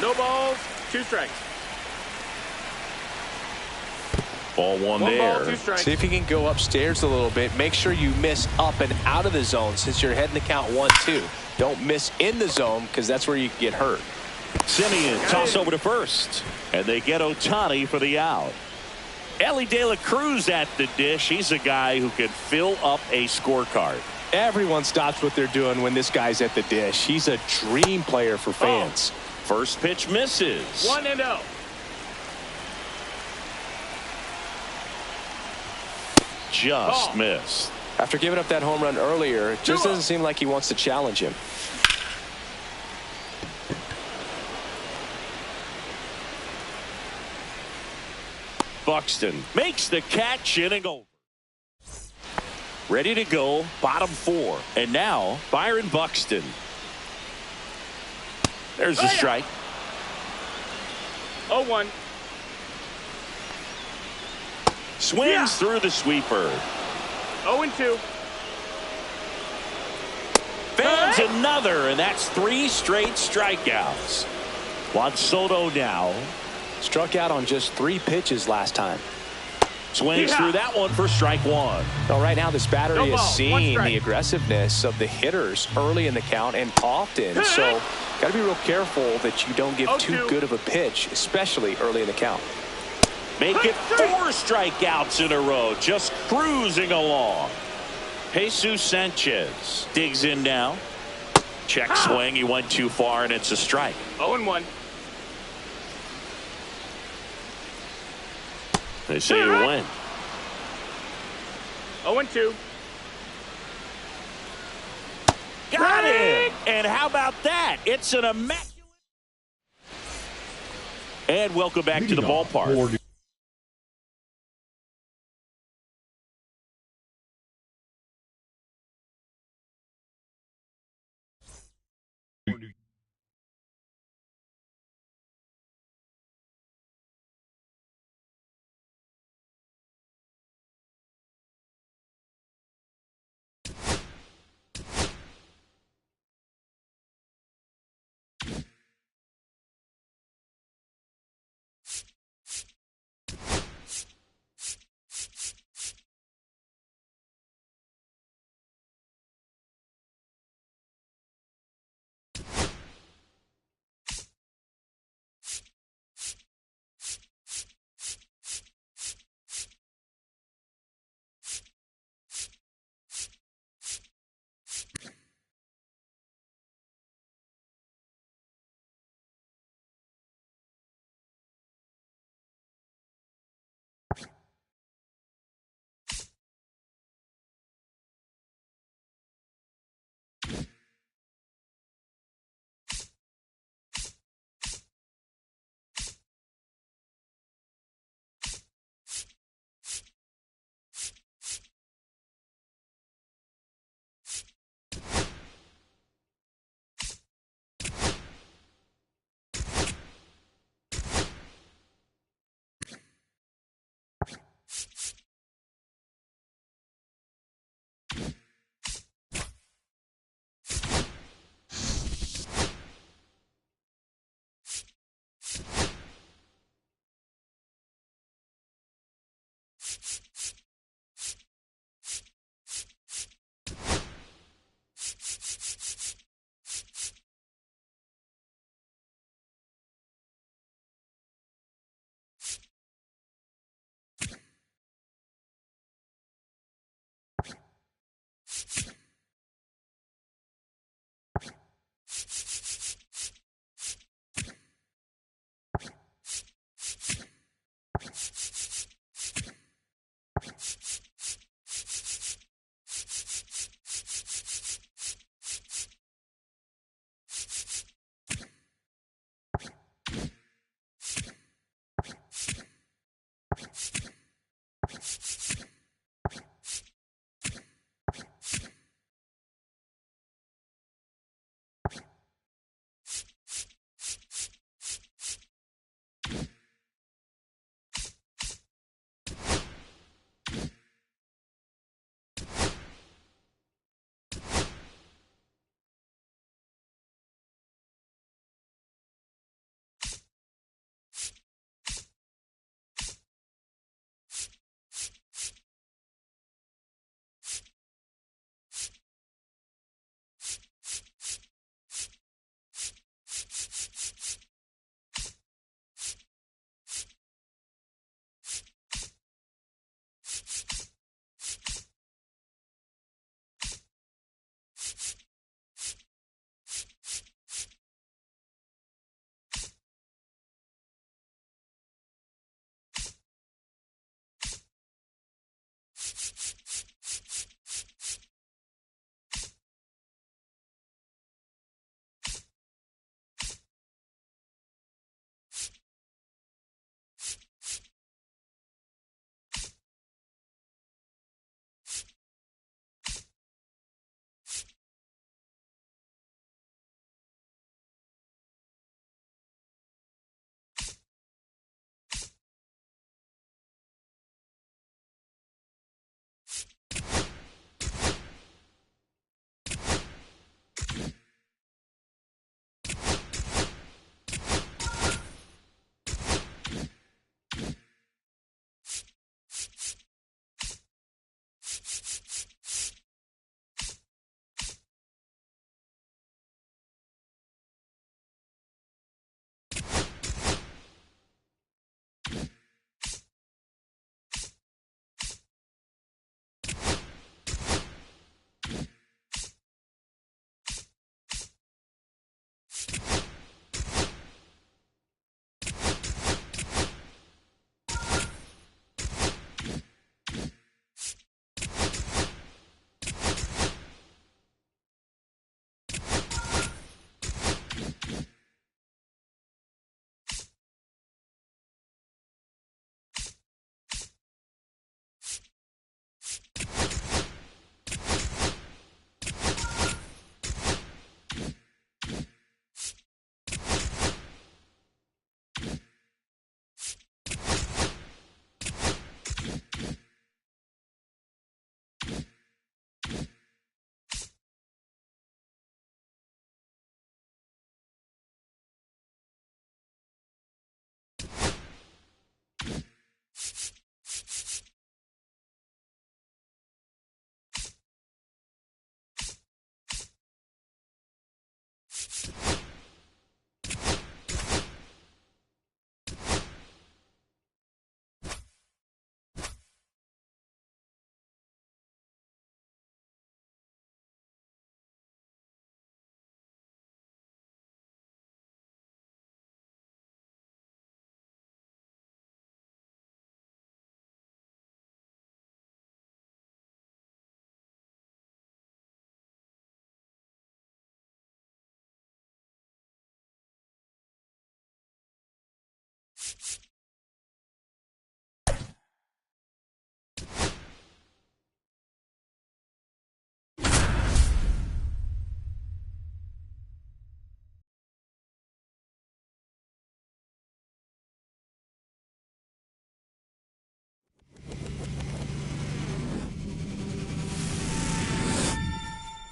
C: No balls, 2 strikes.
B: Ball one there.
C: Ball, 2 strikes.
A: See if you can go upstairs a little bit. Make sure you miss up and out of the zone since you're heading to count 1-2. Don't miss in the zone because that's where you can get hurt.
B: Simeon toss over to first. And they get Ohtani for the out. Ellie De La Cruz at the dish. He's a guy who can fill up a scorecard.
A: Everyone stops what they're doing when this guy's at the dish. He's a dream player for fans.
B: First pitch misses.
C: 1-0.
B: Just missed.
A: After giving up that home run earlier, it just doesn't seem like he wants to challenge him.
B: Buxton makes the catch, inning over. Ready to go, bottom 4. And now, Byron Buxton. There's the strike.
C: 0-1.
B: Swings through the sweeper.
C: 0-2.
B: Fans another, and that's 3 straight strikeouts. Juan Soto now.
A: Struck out on just 3 pitches last time.
B: Swings through that one for strike 1.
A: Well, right now this battery is seeing the aggressiveness of the hitters early in the count and often. So got to be real careful that you don't give too good of a pitch, especially early in the count.
B: Make it 4 strikeouts in a row, just cruising along. Jesus Sanchez digs in now. Check swing. He went too far, and it's a strike.
C: 0-1.
B: They say you win.
C: 0-2.
B: Got it! And how about that? It's an immaculate. And welcome back to the ballpark.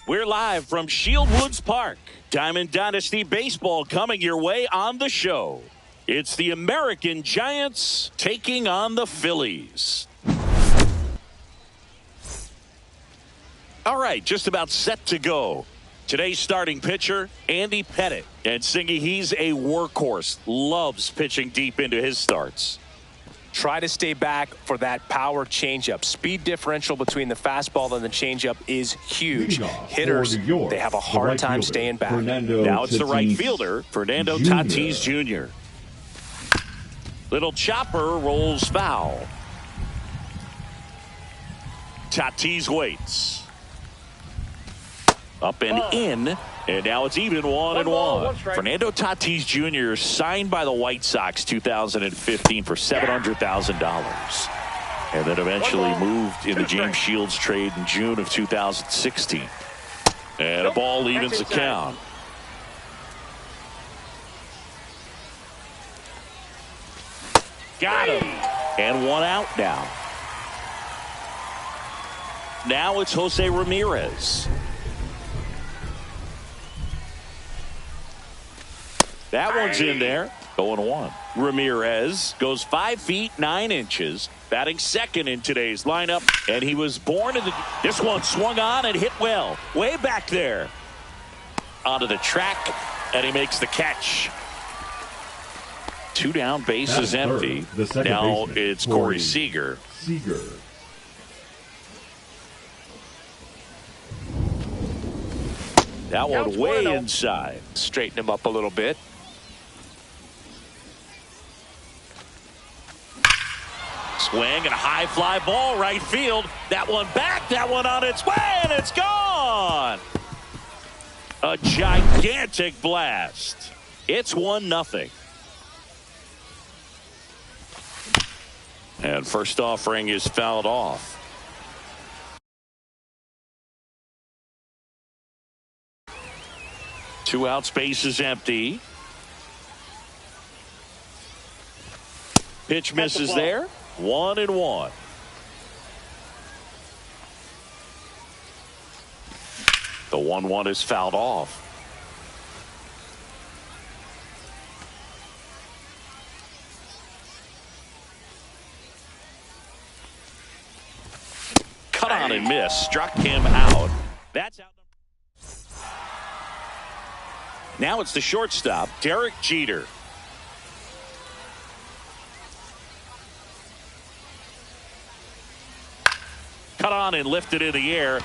B: We're live from Shieldwoods Park. Diamond Dynasty Baseball coming your way on the show. It's the American Giants taking on the Phillies. All right, just about set to go. Today's starting pitcher, Andy Pettitte. And Singy, he's a workhorse. Loves pitching deep into his starts.
A: Try to stay back for that power changeup. Speed differential between the fastball and the changeup is huge. Hitters, they have a hard time staying back.
B: Now it's the right fielder, Fernando Tatis Jr. Little chopper rolls foul. Tatis waits. Up and in. And now it's even 1-1. Fernando Tatis Jr. signed by the White Sox 2015 for $700,000. And then eventually moved in the James Shields trade in June of 2016. And a ball evens the count. Got him. And one out now. Now it's Jose Ramirez. That one's in there. 0-1. Ramirez goes 5 feet 9 inches, batting second in today's lineup, and he was born in the. This one swung on and hit well, way back there, onto the track, and he makes the catch. 2 down, bases empty. Now it's Corey Seager. That one way inside.
A: Straighten him up a little bit.
B: Swing and a high fly ball right field. That one back, that one on its way, and it's gone. A gigantic blast. It's 1-0. And first offering is fouled off. Two outs, base is empty. Pitch misses there. 1-1. The 1-1 is fouled off. Cut on and miss. Struck him out. That's out. Now it's the shortstop, Derek Jeter. Cut on and lifted in the air.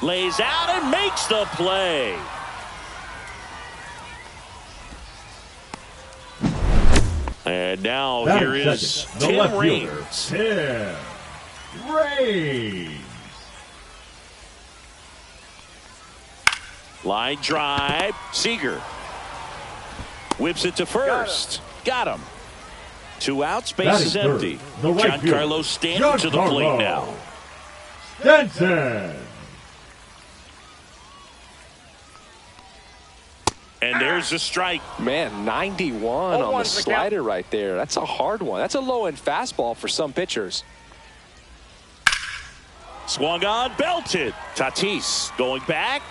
B: Lays out and makes the play. And now here is Tim Raines.
E: Tim Raines.
B: Line drive. Seager whips it to first. Got him. 2 outs, base is empty. Giancarlo Stanton to the plate now.
E: Stanton.
B: And there's a strike.
A: Man, 91 on the slider right there. That's a hard one. That's a low-end fastball for some pitchers.
B: Swung on, belted. Tatis going back.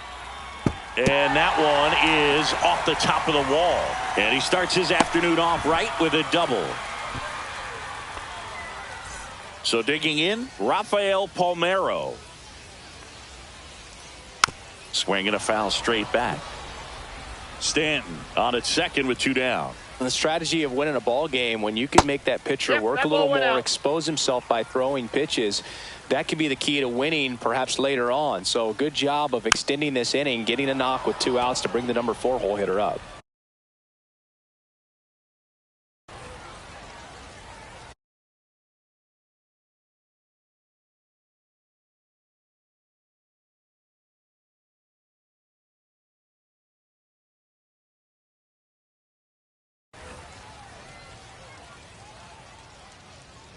B: And that one is off the top of the wall. And he starts his afternoon off right with a double. So digging in, Rafael Palmeiro. Swinging a foul straight back. Stanton on at second with 2 down.
A: And the strategy of winning a ball game, when you can make that pitcher work a little more, expose himself by throwing pitches, that could be the key to winning perhaps later on. So good job of extending this inning, getting a knock with 2 outs to bring the number 4 hole hitter up.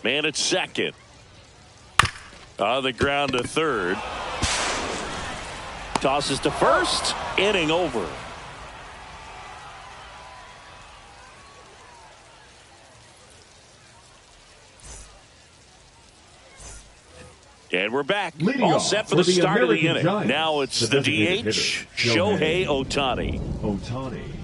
B: Man at second. On the ground to third. Tosses to first. Inning over. And we're back.
E: Leading
B: All
E: off
B: set for
E: for
B: the
E: the
B: start of the
E: American
B: inning.
E: Giants,
B: Now it's
E: the
B: the
E: designated
B: DH,
E: hitter,
B: Shohei Ohtani.
E: Ohtani.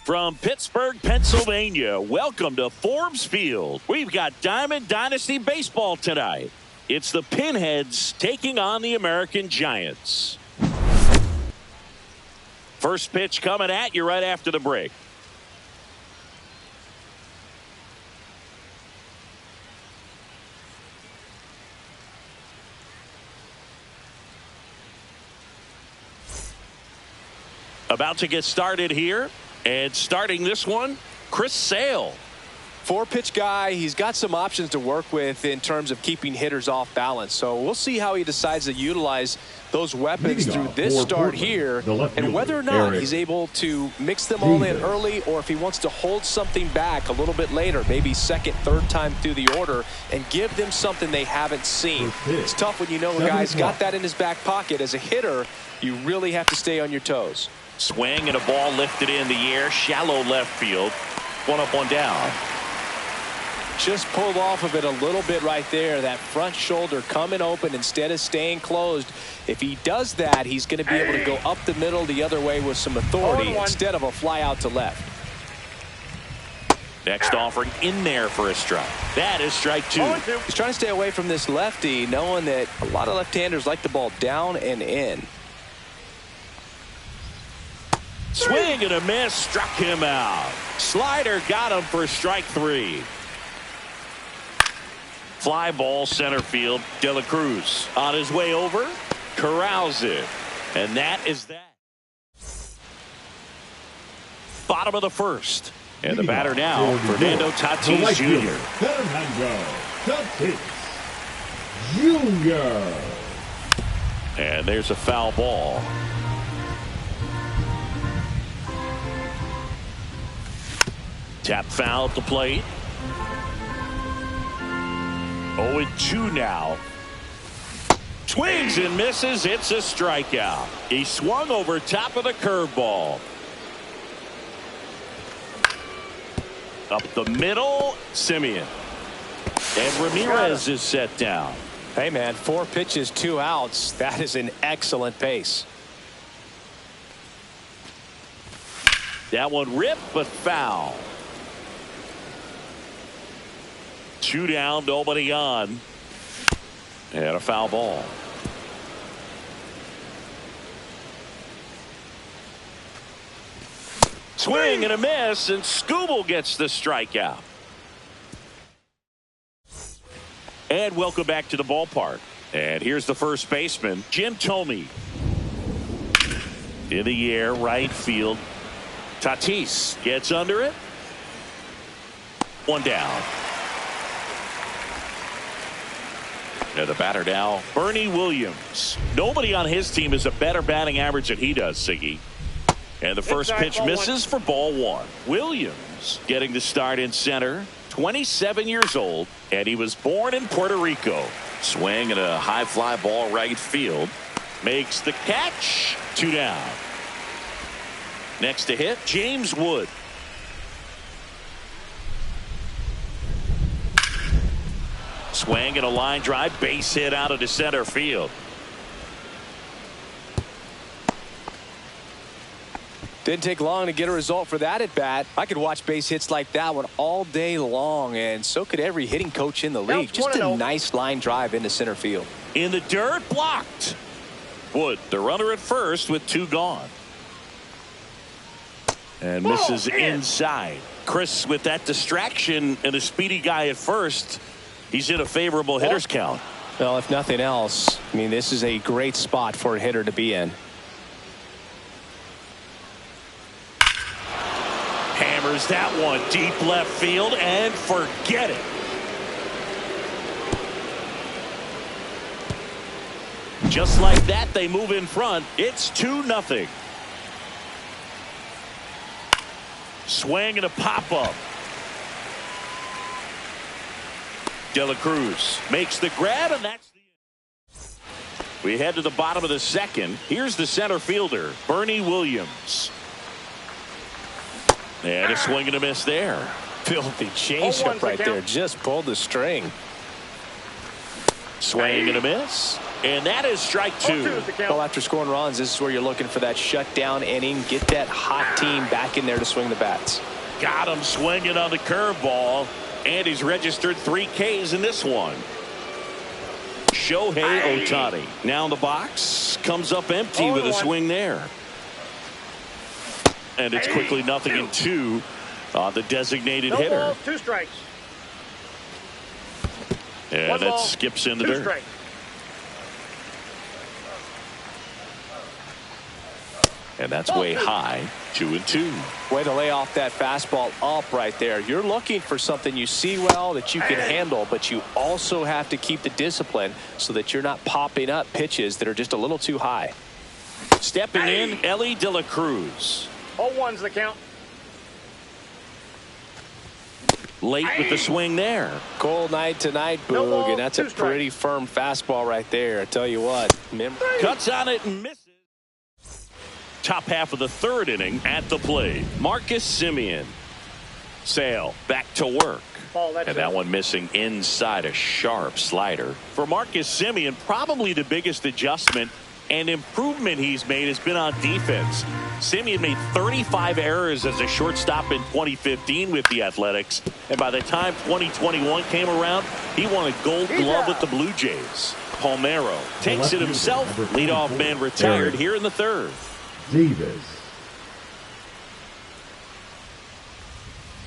B: From Pittsburgh, Pennsylvania, welcome to Forbes Field. We've got Diamond Dynasty Baseball tonight. It's the Pinheads taking on the American Giants. First pitch coming at you right after the break. About to get started here. And starting this one, Chris Sale.
A: 4-pitch guy. He's got some options to work with in terms of keeping hitters off balance. So we'll see how he decides to utilize those weapons through this start here, and whether or not he's able to mix them all in early, or if he wants to hold something back a little bit later, maybe second, third time through the order, and give them something they haven't seen. It's tough when you know a guy's got that in his back pocket. As a hitter, you really have to stay on your toes.
B: Swing and a ball lifted in the air, shallow left field. One up, one down.
A: Just pulled off of it a little bit right there. That front shoulder coming open instead of staying closed. If he does that, he's going to be able to go up the middle the other way with some authority instead of a fly out to left.
B: Next offering in there for a strike. That is strike 2.
A: He's trying to stay away from this lefty, knowing that a lot of left-handers like the ball down and in.
B: Swing and a miss, struck him out. Slider got him for strike 3. Fly ball center field. De La Cruz on his way over, corrals it, and that is that. Bottom of the first, and the batter now, Fernando Tatis Jr.
E: Fernando Tatis Jr.
B: And there's a foul ball. Tap foul at the plate. 0-2 now. Swings and misses. It's a strikeout. He swung over top of the curveball. Up the middle, Simeon. And Ramirez is set down.
A: Hey, man, 4 pitches, 2 outs. That is an excellent pace.
B: That one ripped, but foul. 2 down, nobody on. And a foul ball. Swing and a miss, and Skubal gets the strikeout. And welcome back to the ballpark. And here's the first baseman, Jim Thome. In the air, right field. Tatis gets under it. 1 down. And the batter now, Bernie Williams. Nobody on his team has a better batting average than he does, Siggy. And the first pitch misses for ball 1. Williams getting the start in center. 27 years old, and he was born in Puerto Rico. Swing and a high fly ball right field. Makes the catch. 2 down. Next to hit, James Wood. Swing and a line drive, base hit out of the center field.
A: Didn't take long to get a result for that at bat. I could watch base hits like that one all day long, and so could every hitting coach in the league. Just a nice line drive into center field.
B: In the dirt, blocked. Wood, the runner at first with 2 gone. And misses inside. Chris, with that distraction and a speedy guy at first, he's in a favorable hitter's count.
A: Well, if nothing else, I mean, this is a great spot for a hitter to be in.
B: Hammers that one deep left field and forget it. Just like that, they move in front. It's 2-0. Swing and a pop-up. De La Cruz makes the grab, and that's the end. We head to the bottom of the second. Here's the center fielder, Bernie Williams. And a swing and a miss there.
A: Filthy changeup right there. Just pulled the string.
B: Swing and a miss. And that is strike 2.
A: Well, after scoring runs, this is where you're looking for that shutdown inning. Get that hot team back in there to swing the bats.
B: Got him swinging on the curveball. And he's registered 3 Ks in this one. Shohei Ohtani now in the box. Comes up empty with a swing there. And it's quickly 0-2 on the designated hitter.
C: Balls, 2 strikes.
B: And that skips in the dirt.
C: Strikes.
B: And that's way high. 2-2.
A: Way to lay off that fastball up right there. You're looking for something you see well that you can handle, but you also have to keep the discipline so that you're not popping up pitches that are just a little too high.
B: Stepping in, Ellie De La Cruz.
C: 0-1's the count.
B: Late with the swing there.
A: Cold night tonight, Boog, and that's a pretty firm fastball right there. I tell you what.
B: Cuts on it and misses. Top half of the 3rd inning at the plate. Marcus Semien. Sale back to work. And that one missing inside a sharp slider. For Marcus Semien, probably the biggest adjustment and improvement he's made has been on defense. Semien made 35 errors as a shortstop in 2015 with the Athletics. And by the time 2021 came around, he won a gold glove with the Blue Jays. Palmeiro takes it himself. Leadoff man retired here in the 3rd.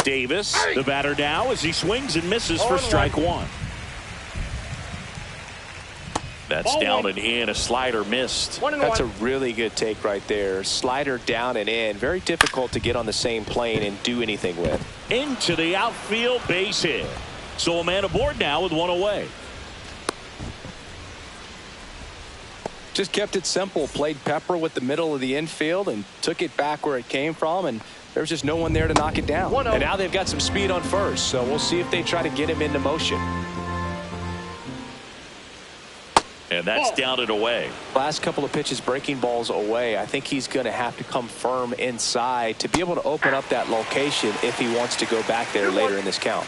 B: Davis, the batter now as he swings and misses for strike 1. That's down and in. A slider missed.
A: That's a really good take right there. Slider down and in. Very difficult to get on the same plane and do anything with.
B: Into the outfield, base hit. So a man aboard now with 1 away.
A: Just kept it simple. Played pepper with the middle of the infield and took it back where it came from, and there was just no one there to knock it down. And now they've got some speed on first, so we'll see if they try to get him into motion.
B: And that's down and away.
A: Last couple of pitches breaking balls away. I think he's going to have to come firm inside to be able to open up that location if he wants to go back there later in this count.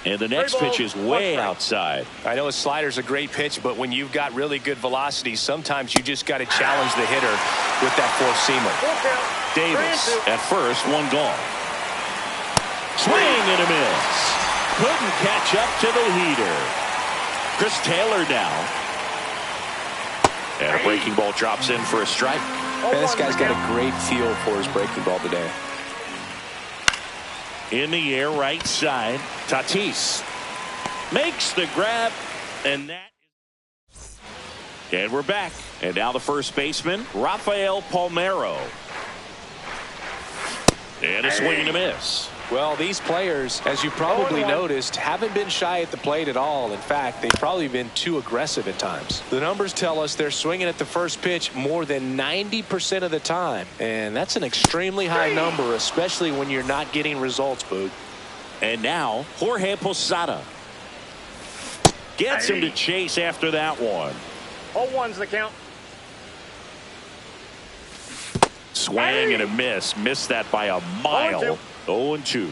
B: And the next pitch is way outside.
A: I know a slider's a great pitch, but when you've got really good velocity, sometimes you just got to challenge the hitter with that four-seamer.
B: Davis at first, 1 gone. Swing and a miss. Couldn't catch up to the heater. Chris Taylor now. And a breaking ball drops in for a strike.
A: Man, this guy's got a great feel for his breaking ball today.
B: In the air, right side. Tatis makes the grab, and we're back. And now the first baseman, Rafael Palmeiro. And a swing and a miss.
A: Well, these players, as you probably noticed, haven't been shy at the plate at all. In fact, they've probably been too aggressive at times. The numbers tell us they're swinging at the first pitch more than 90% of the time. And that's an extremely high number, especially when you're not getting results, Boog.
B: And now, Jorge Posada gets him to chase after that one.
C: 0-1's the count.
B: Swing and a miss. Missed that by a mile. 0-2.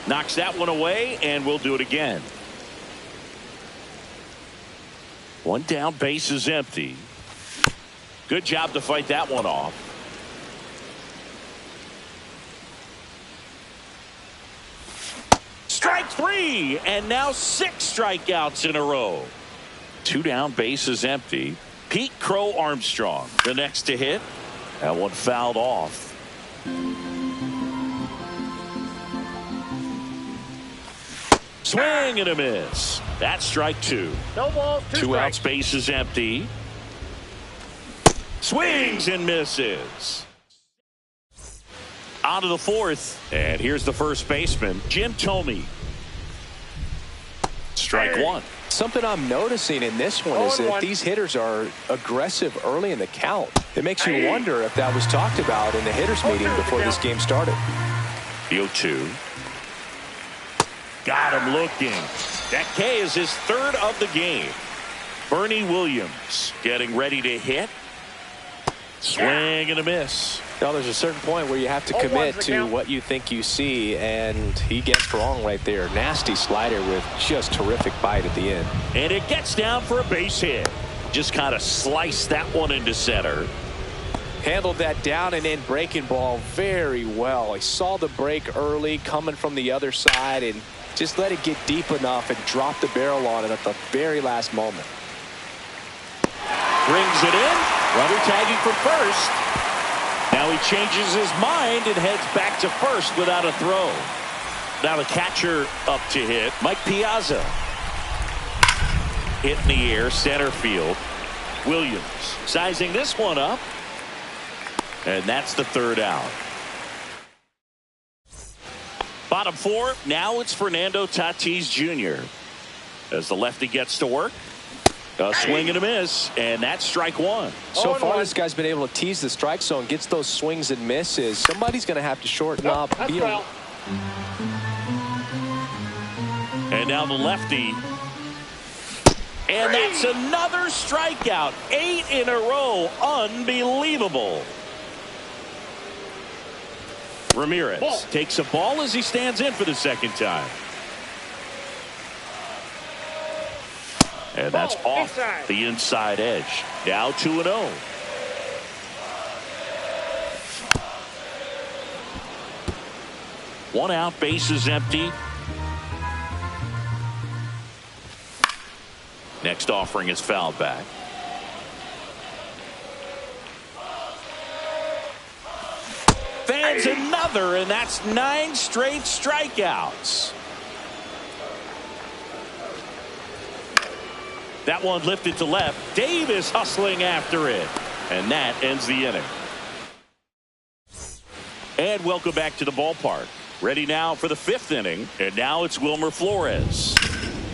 B: Knocks that one away, and we'll do it again. 1 down, base is empty. Good job to fight that one off. Strike 3, and now 6 strikeouts in a row. 2 down, base is empty. Pete Crow Armstrong, the next to hit. That one fouled off. Swing and a miss. That's strike 2.
C: No balls,
B: 2 outs, base is empty. Swings and misses. On to the 4th. And here's the first baseman, Jim Thome. Strike 1.
A: Something I'm noticing in this one is that these hitters are aggressive early in the count. It makes you wonder if that was talked about in the hitters meeting before this game started.
B: The 0-2. Got him looking. That K is his 3rd of the game. Bernie Williams getting ready to hit. Swing and a miss.
A: Well, there's a certain point where you have to commit to what you think you see, and he gets wrong right there. Nasty slider with just terrific bite at the end.
B: And it gets down for a base hit. Just kind of sliced that one into center.
A: Handled that down and in breaking ball very well. He saw the break early coming from the other side and just let it get deep enough and drop the barrel on it at the very last moment.
B: Brings it in. Runner tagging for first. Now he changes his mind and heads back to first without a throw. Now the catcher up to hit. Mike Piazza. Hit in the air, center field. Williams sizing this one up. And that's the third out. Bottom four, now it's Fernando Tatis Jr. As the lefty gets to work. A swing and a miss, and that's strike one.
A: So far, this guy's been able to tease the strike zone, gets those swings and misses. Somebody's going to have to shorten up.
C: That's foul.
B: And now the lefty. And that's another strikeout. 8 in a row. Unbelievable. Ramirez takes a ball as he stands in for the second time. And that's off the inside edge. Now 2-0. One out, bases empty. Next offering is fouled back. Fans another, and that's 9 straight strikeouts. That one lifted to left. Davis hustling after it. And that ends the inning. And welcome back to the ballpark. Ready now for the 5th inning. And now it's Wilmer Flores.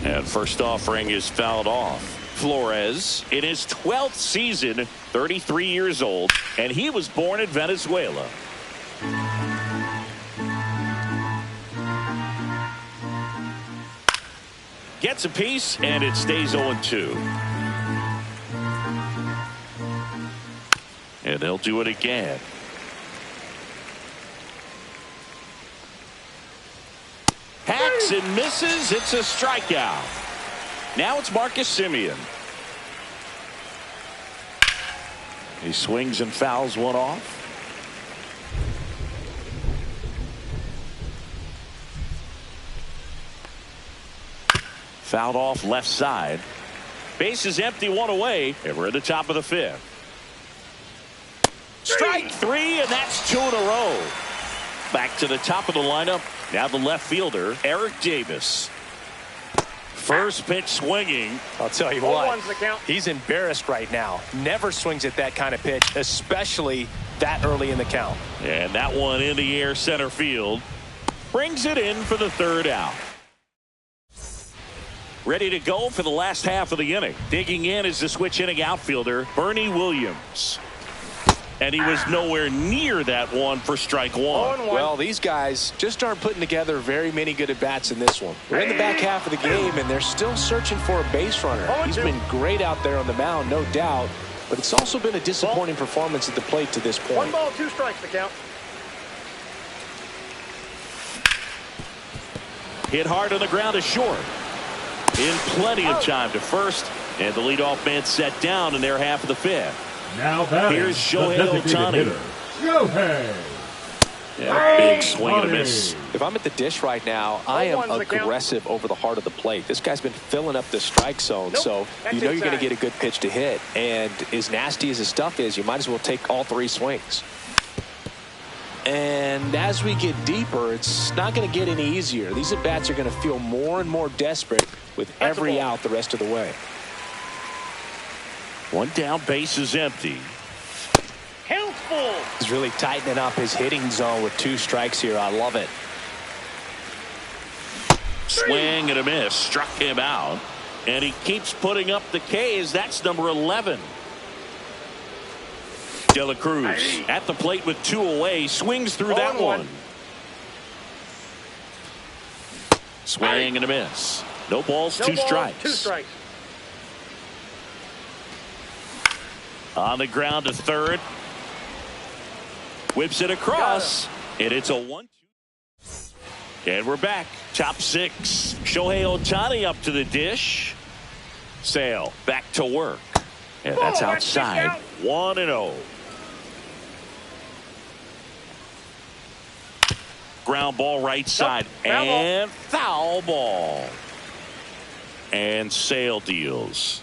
B: And first offering is fouled off. Flores in his 12th season, 33 years old. And he was born in Venezuela. Gets a piece, and it stays 0-2. And they'll do it again. Hacks and misses. It's a strikeout. Now it's Marcus Semien. He swings and fouls one off. Fouled off left side. Base is empty, one away, and we're at the top of the 5th. Strike 3, and that's 2 in a row. Back to the top of the lineup. Now the left fielder, Eric Davis. First pitch swinging.
A: I'll tell you what, he's embarrassed right now. Never swings at that kind of pitch, especially that early in the count.
B: And that one in the air center field. Brings it in for the 3rd out. Ready to go for the last half of the inning. Digging in is the switch inning outfielder, Bernie Williams. And he was nowhere near that one for strike one.
A: Well, these guys just aren't putting together very many good at-bats in this one. We're in the back half of the game, and they're still searching for a base runner. He's been great out there on the mound, no doubt. But it's also been a disappointing performance at the plate to this point.
C: 1 ball, 2 strikes to count.
B: Hit hard on the ground is short. In plenty of time to first, and the leadoff man set down in their half of the 5th.
E: Now batting,
B: here's Shohei Ohtani.
E: Shohei.
B: Yeah, big swing and a miss.
A: If I'm at the dish right now, I am aggressive over the heart of the plate. This guy's been filling up the strike zone, so you know you're going to get a good pitch to hit. And as nasty as his stuff is, you might as well take all 3 swings. And as we get deeper, it's not going to get any easier. These at-bats are going to feel more and more desperate with every out the rest of the way.
B: One down, base is empty.
C: Helpful.
A: He's really tightening up his hitting zone with 2 strikes here. I love it.
B: Swing and a miss. Struck him out. And he keeps putting up the Ks. That's number 11. De La Cruz at the plate with 2 away. Swings through that one. Swing and a miss. No balls, 2 strikes.
C: 2 strikes.
B: On the ground to third. Whips it across, and it's a 1-2. And we're back. Top 6. Shohei Ohtani up to the dish. Sale back to work. And that's outside. 1-0. Ground ball right side. And foul ball. And Sale deals.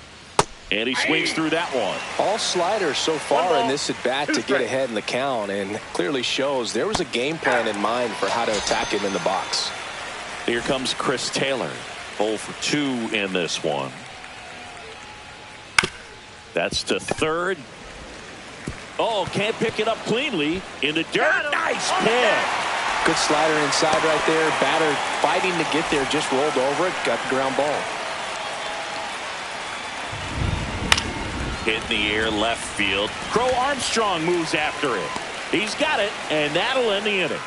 B: And he swings through that one.
A: All sliders so far in this at bat to get ahead in the count, and clearly shows there was a game plan in mind for how to attack him in the box.
B: Here comes Chris Taylor. 0 for 2 in this one. That's to third. Oh, can't pick it up cleanly in the dirt. Nice pick.
A: Good slider inside right there. Batter fighting to get there, just rolled over it, got the ground ball.
B: Hit in the air left field. Crow Armstrong moves after it. He's got it, and that'll end the inning.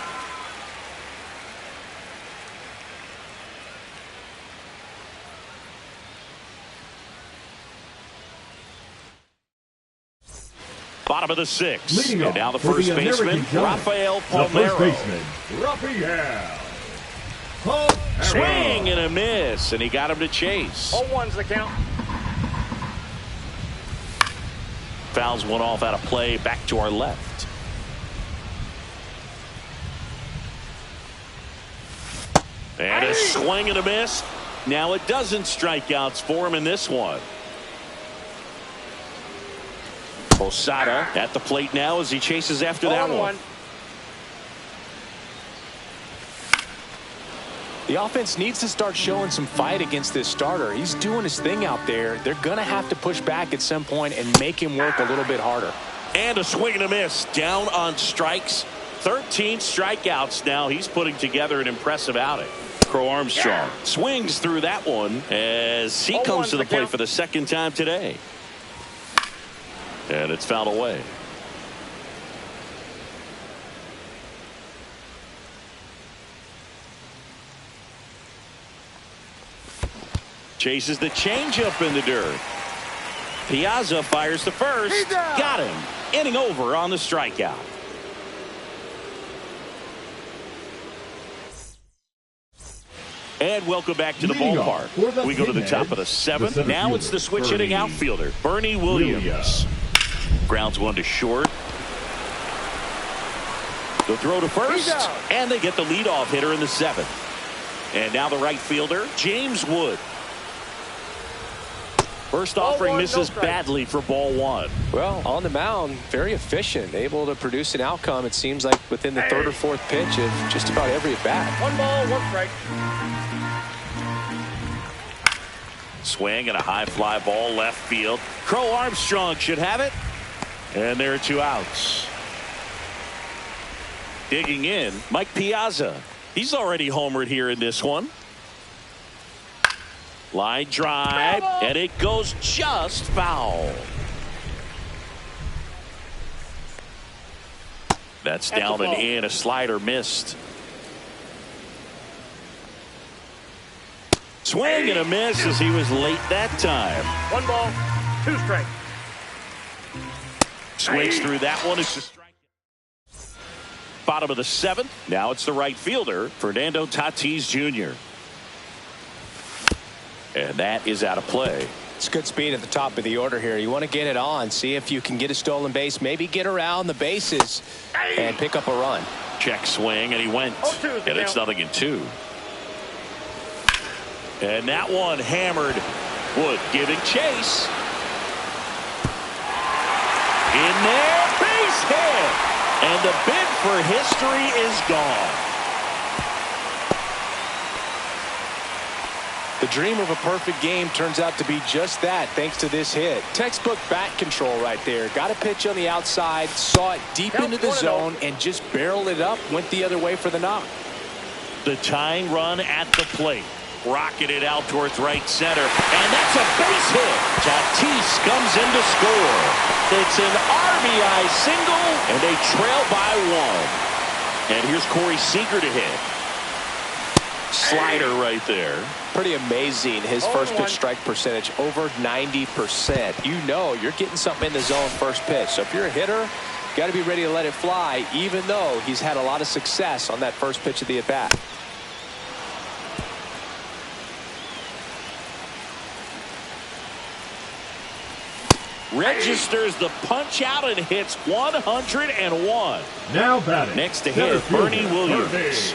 B: Bottom of the 6th. And now the first baseman, Rafael Palmeiro.
E: The first baseman, Rafael Palmeiro.
B: Swing and a miss, and he got him to chase.
C: 0-1's the count.
B: Fouls one off out of play, back to our left. And a swing and a miss. Now a dozen strikeouts for him in this one. Posada at the plate now as he chases after that one.
A: The offense needs to start showing some fight against this starter. He's doing his thing out there. They're going to have to push back at some point and make him work a little bit harder.
B: And a swing and a miss. Down on strikes. 13 strikeouts now. He's putting together an impressive outing. Crow Armstrong swings through that one as he comes to the plate for the second time today. And it's fouled away. Chases the changeup in the dirt. Piazza fires the first. Got him. Inning over on the strikeout. And welcome back to the ballpark. We go to the top of the 7th. Now it's the switch hitting outfielder, Bernie Williams. Grounds one to short. The throw to first, and they get the leadoff hitter in the 7th. And now the right fielder, James Wood. First offering misses badly for ball 1.
A: Well, on the mound, very efficient, able to produce an outcome, it seems like, within the 3rd or 4th pitch of just about every at bat.
C: 1 ball, 1 strike.
B: Swing and a high fly ball left field. Crow Armstrong should have it. And there are 2 outs. Digging in, Mike Piazza. He's already homered here in this one. Line drive, and it goes just foul. That's down and in. A slider missed. Swing and a miss as he was late that time.
C: 1 ball, 2 strike.
B: Swings through that one. It's a strike. Bottom of the 7th. Now it's the right fielder, Fernando Tatis Jr. And that is out of play.
A: It's good speed at the top of the order here. You want to get it on, see if you can get a stolen base, maybe get around the bases and pick up a run.
B: Check swing, and he went. And it's 0-2. And that one hammered. Wood giving chase. In there, base hit. And the bid for history is gone.
A: The dream of a perfect game turns out to be just that, thanks to this hit. Textbook bat control right there. Got a pitch on the outside, saw it deep into the zone, and just barreled it up, went the other way for the knock.
B: The tying run at the plate. Rocketed out towards right center. And that's a base hit. Tatis comes in to score. It's an RBI single, and they trail by 1. And here's Corey Seager to hit. Slider right there.
A: Pretty amazing. His first pitch strike percentage over 90%. You know you're getting something in the zone first pitch. So if you're a hitter, Got to be ready to let it fly, even though he's had a lot of success on that first pitch of the at-bat.
B: Registers the punch out and hits 101.
E: Now batting.
B: Next to hit, Bernie Williams.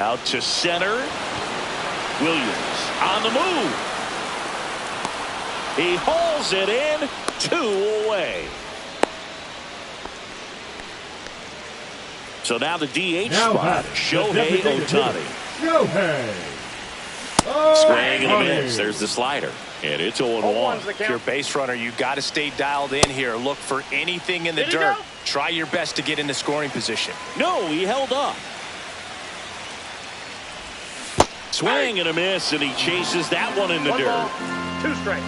B: Out to center. Williams on the move. He hauls it in, 2 away. So now the DH spot, Shohei Ohtani. Swing and a miss. There's the slider. And it's 0-1.
A: If you're a base runner, you got to stay dialed in here. Look for anything in the dirt. Try your best to get in the scoring position.
B: No, he held up. Swing and a miss, and he chases that one in the dirt.
C: Ball, 2 strikes.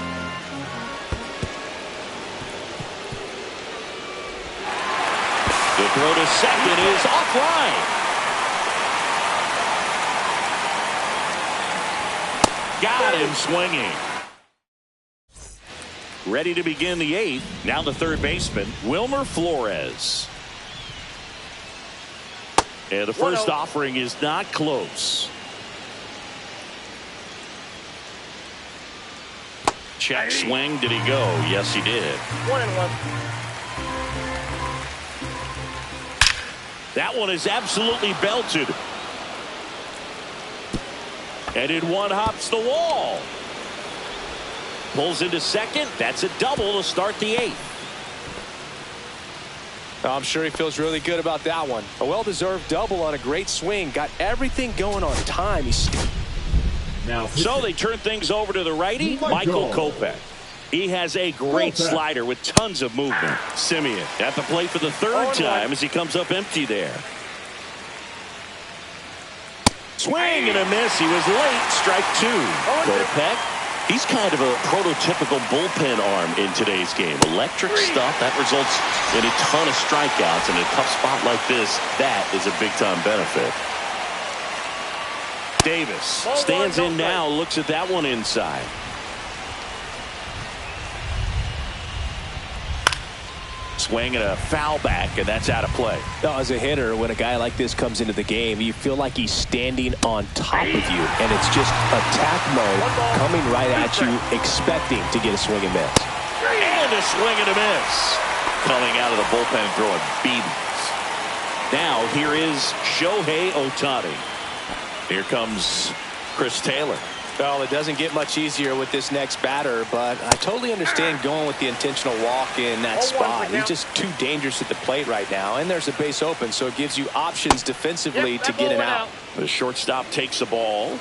B: The throw to second is offline. Got him swinging. Ready to begin the 8th. Now the third baseman, Wilmer Flores. And the first offering is not close. Check swing. Did he go? Yes, he did.
C: 1-1.
B: That one is absolutely belted. And in one hops the wall. Pulls into second. That's a double to start the 8th.
A: I'm sure he feels really good about that one. A well-deserved double on a great swing. Got everything going on time.
B: So they turn things over to the righty, Michael Kopech. He has a great slider with tons of movement. Simeon at the plate for the 3rd time as he comes up empty there. Swing and a miss. He was late. Strike 2. Kopech, he's kind of a prototypical bullpen arm in today's game. Electric stuff that results in a ton of strikeouts. In a tough spot like this, that is a big-time benefit. Davis stands in now, looks at that one inside. Swing and a foul back, and that's out of play.
A: Now, as a hitter, when a guy like this comes into the game, you feel like he's standing on top of you, and it's just attack mode coming right at you, expecting to get a swing and miss.
B: And a swing and a miss. Coming out of the bullpen throwing beatings. Now, here is Shohei Ohtani. Here comes Chris Taylor.
A: Well, it doesn't get much easier with this next batter, but I totally understand going with the intentional walk in that spot. He's just too dangerous at the plate right now, and there's a base open, so it gives you options defensively to get him out.
B: The shortstop takes the ball.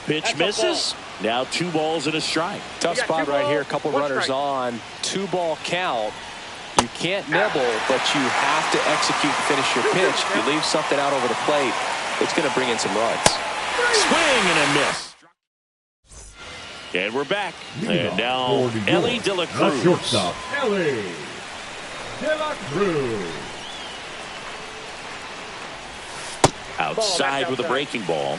B: Pitch misses. Now 2 balls and a strike.
A: Tough spot right here. A couple runners on. 2-ball count. You can't nibble, but you have to execute and finish your pitch. If you leave something out over the plate, it's going to bring in some runs.
B: Swing and a miss. And we're back. And now Ellie De La Cruz.
E: Shortstop, Ellie De La Cruz.
B: Outside with a breaking ball.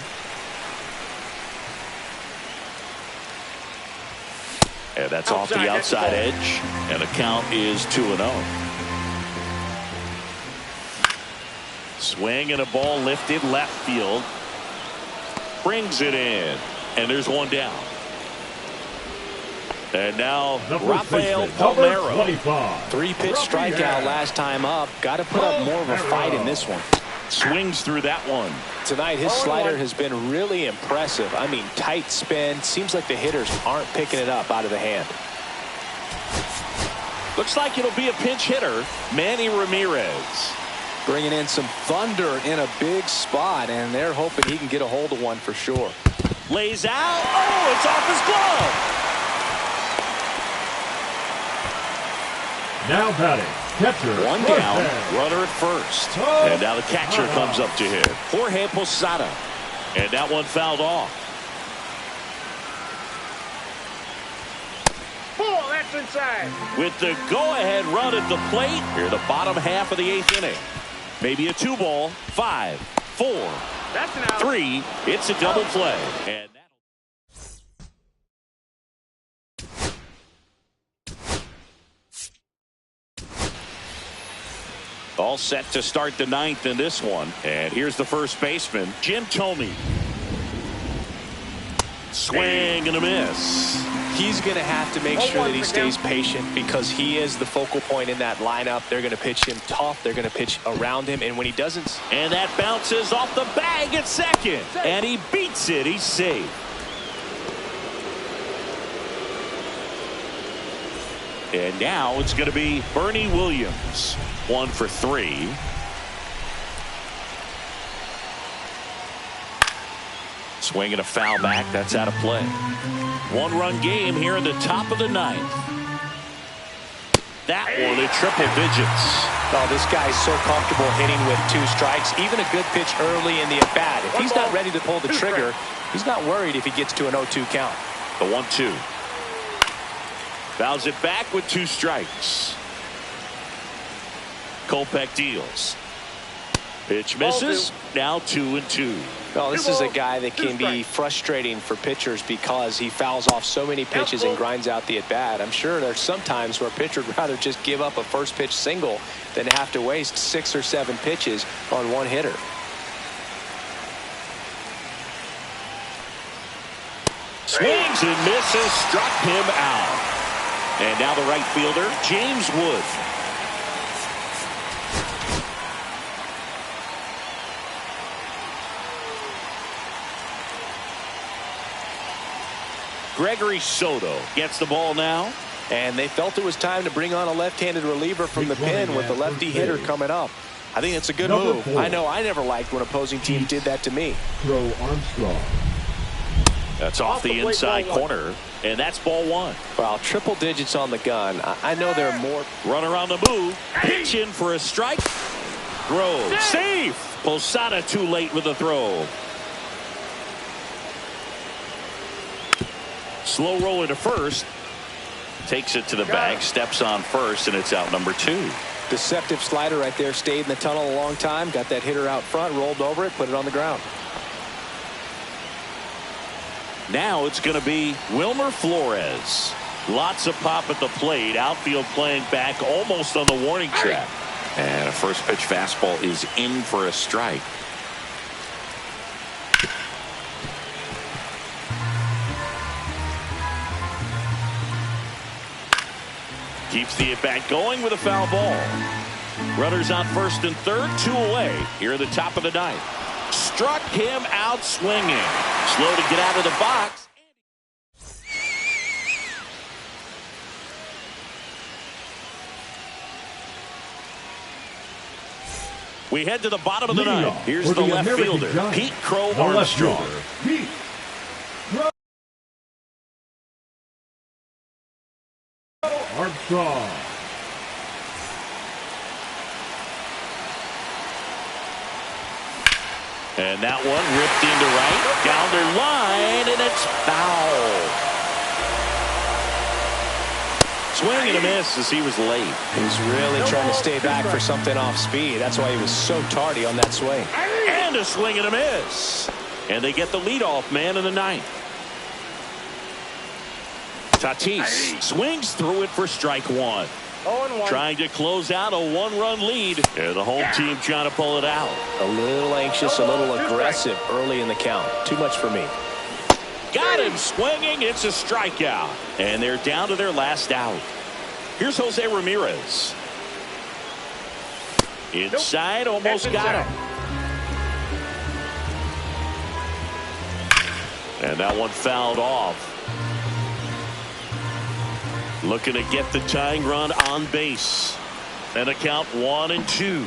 B: And that's off the outside edge. And the count is 2-0. Swing and a ball lifted left field. Brings it in. And there's one down. And now Rafael Palmeiro.
A: 3-pitch strikeout last time up. Got to put up more of a fight in this one.
B: Swings through that one.
A: Tonight, his slider has been really impressive. I mean, tight spin. Seems like the hitters aren't picking it up out of the hand.
B: Looks like it'll be a pinch hitter, Manny Ramirez.
A: Bringing in some thunder in a big spot, and they're hoping he can get a hold of one for sure.
B: Lays out. Oh, it's off his glove.
E: Now batting, catcher.
B: One down, runner at first. And now the catcher comes up to hit. Jorge Posada. And that one fouled off.
C: Oh, that's inside.
B: With the go-ahead run at the plate, here the bottom half of the 8th inning. Maybe a 2-ball, 5, 4,
C: That's an out.
B: 3. It's a double play. And All set to start the ninth in this one. And here's the first baseman, Jim Thome. Swing and a miss.
A: He's going to have to make sure that he stays patient because he is the focal point in that lineup. They're going to pitch him tough. They're going to pitch around him. And when he doesn't.
B: And that bounces off the bag at second. And he beats it. He's safe. And now it's going to be Bernie Williams. 1 for 3. Swing and a foul back. That's out of play. 1-run game here in the top of the ninth. That one at triple digits.
A: Oh, this guy's so comfortable hitting with 2 strikes. Even a good pitch early in the at-bat. If he's not ready to pull the trigger, he's not worried if he gets to an 0-2 count.
B: The 1-2. Fouls it back with 2 strikes. Kopech deals. Pitch misses. Now 2-2.
A: Well, this is a guy that can be frustrating for pitchers because he fouls off so many pitches and grinds out the at-bat. I'm sure there's some times where a pitcher would rather just give up a first pitch single than have to waste 6 or 7 pitches on one hitter.
B: Swings and misses, struck him out. And now the right fielder, James Wood. Gregory Soto gets the ball now.
A: And they felt it was time to bring on a left-handed reliever from the pen with the lefty hitter coming up. I think it's a good move.
E: 4.
A: I know I never liked when opposing teams did that to me.
E: Throw Armstrong.
B: That's off the inside corner. And that's ball 1.
A: Well, triple digits on the gun. I know there are more.
B: Runner on the move. Pitch in for a strike. Throw. Safe. Posada too late with the throw. Slow roll into first. Takes it to the bag. Steps on first. And it's out number 2.
A: Deceptive slider right there. Stayed in the tunnel a long time. Got that hitter out front. Rolled over it. Put it on the ground.
B: Now it's going to be Wilmer Flores. Lots of pop at the plate. Outfield playing back almost on the warning track.
F: And a first pitch fastball is in for a strike.
B: Keeps the at-bat going with a foul ball. Runners on first and third, 2 away. Here at the top of the ninth. Struck him out swinging. Slow to get out of the box. We head to the bottom of the ninth. Here's the left fielder, Pete Crow Armstrong.
E: Pete Crow Armstrong.
B: And that one ripped into right, down their line, and it's foul. Swing and a miss as he was late.
A: He's really trying to stay back for something off speed. That's why he was so tardy on that swing.
B: And a swing and a miss. And they get the leadoff man in the ninth. Tatis swings through it for strike 1. Trying to close out a 1-run lead. And the home team trying to pull it out.
A: A little anxious, a little aggressive early in the count. Too much for me.
B: Got him swinging. It's a strikeout. And they're down to their last out. Here's Jose Ramirez. Inside, almost got him. And that one fouled off. Looking to get the tying run on base. And a count 1-2.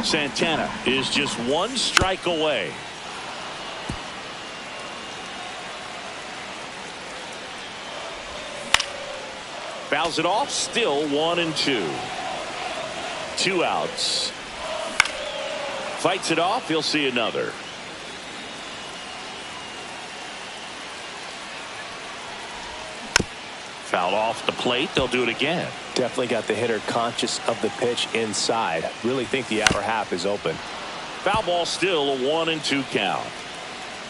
B: Santana is just 1 strike away. Fouls it off. Still 1-2. 2 outs. Fights it off. He'll see another. Fouled off the plate. They'll do it again.
A: Definitely got the hitter conscious of the pitch inside. Really think the outer half is open.
B: Foul ball, still a 1-2 count.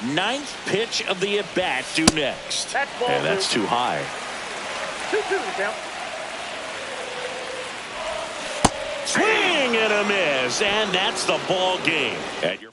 B: 9th pitch of the at bat due next. And that's too high.
C: 2-2 count.
B: Swing and a miss, and that's the ball game. At your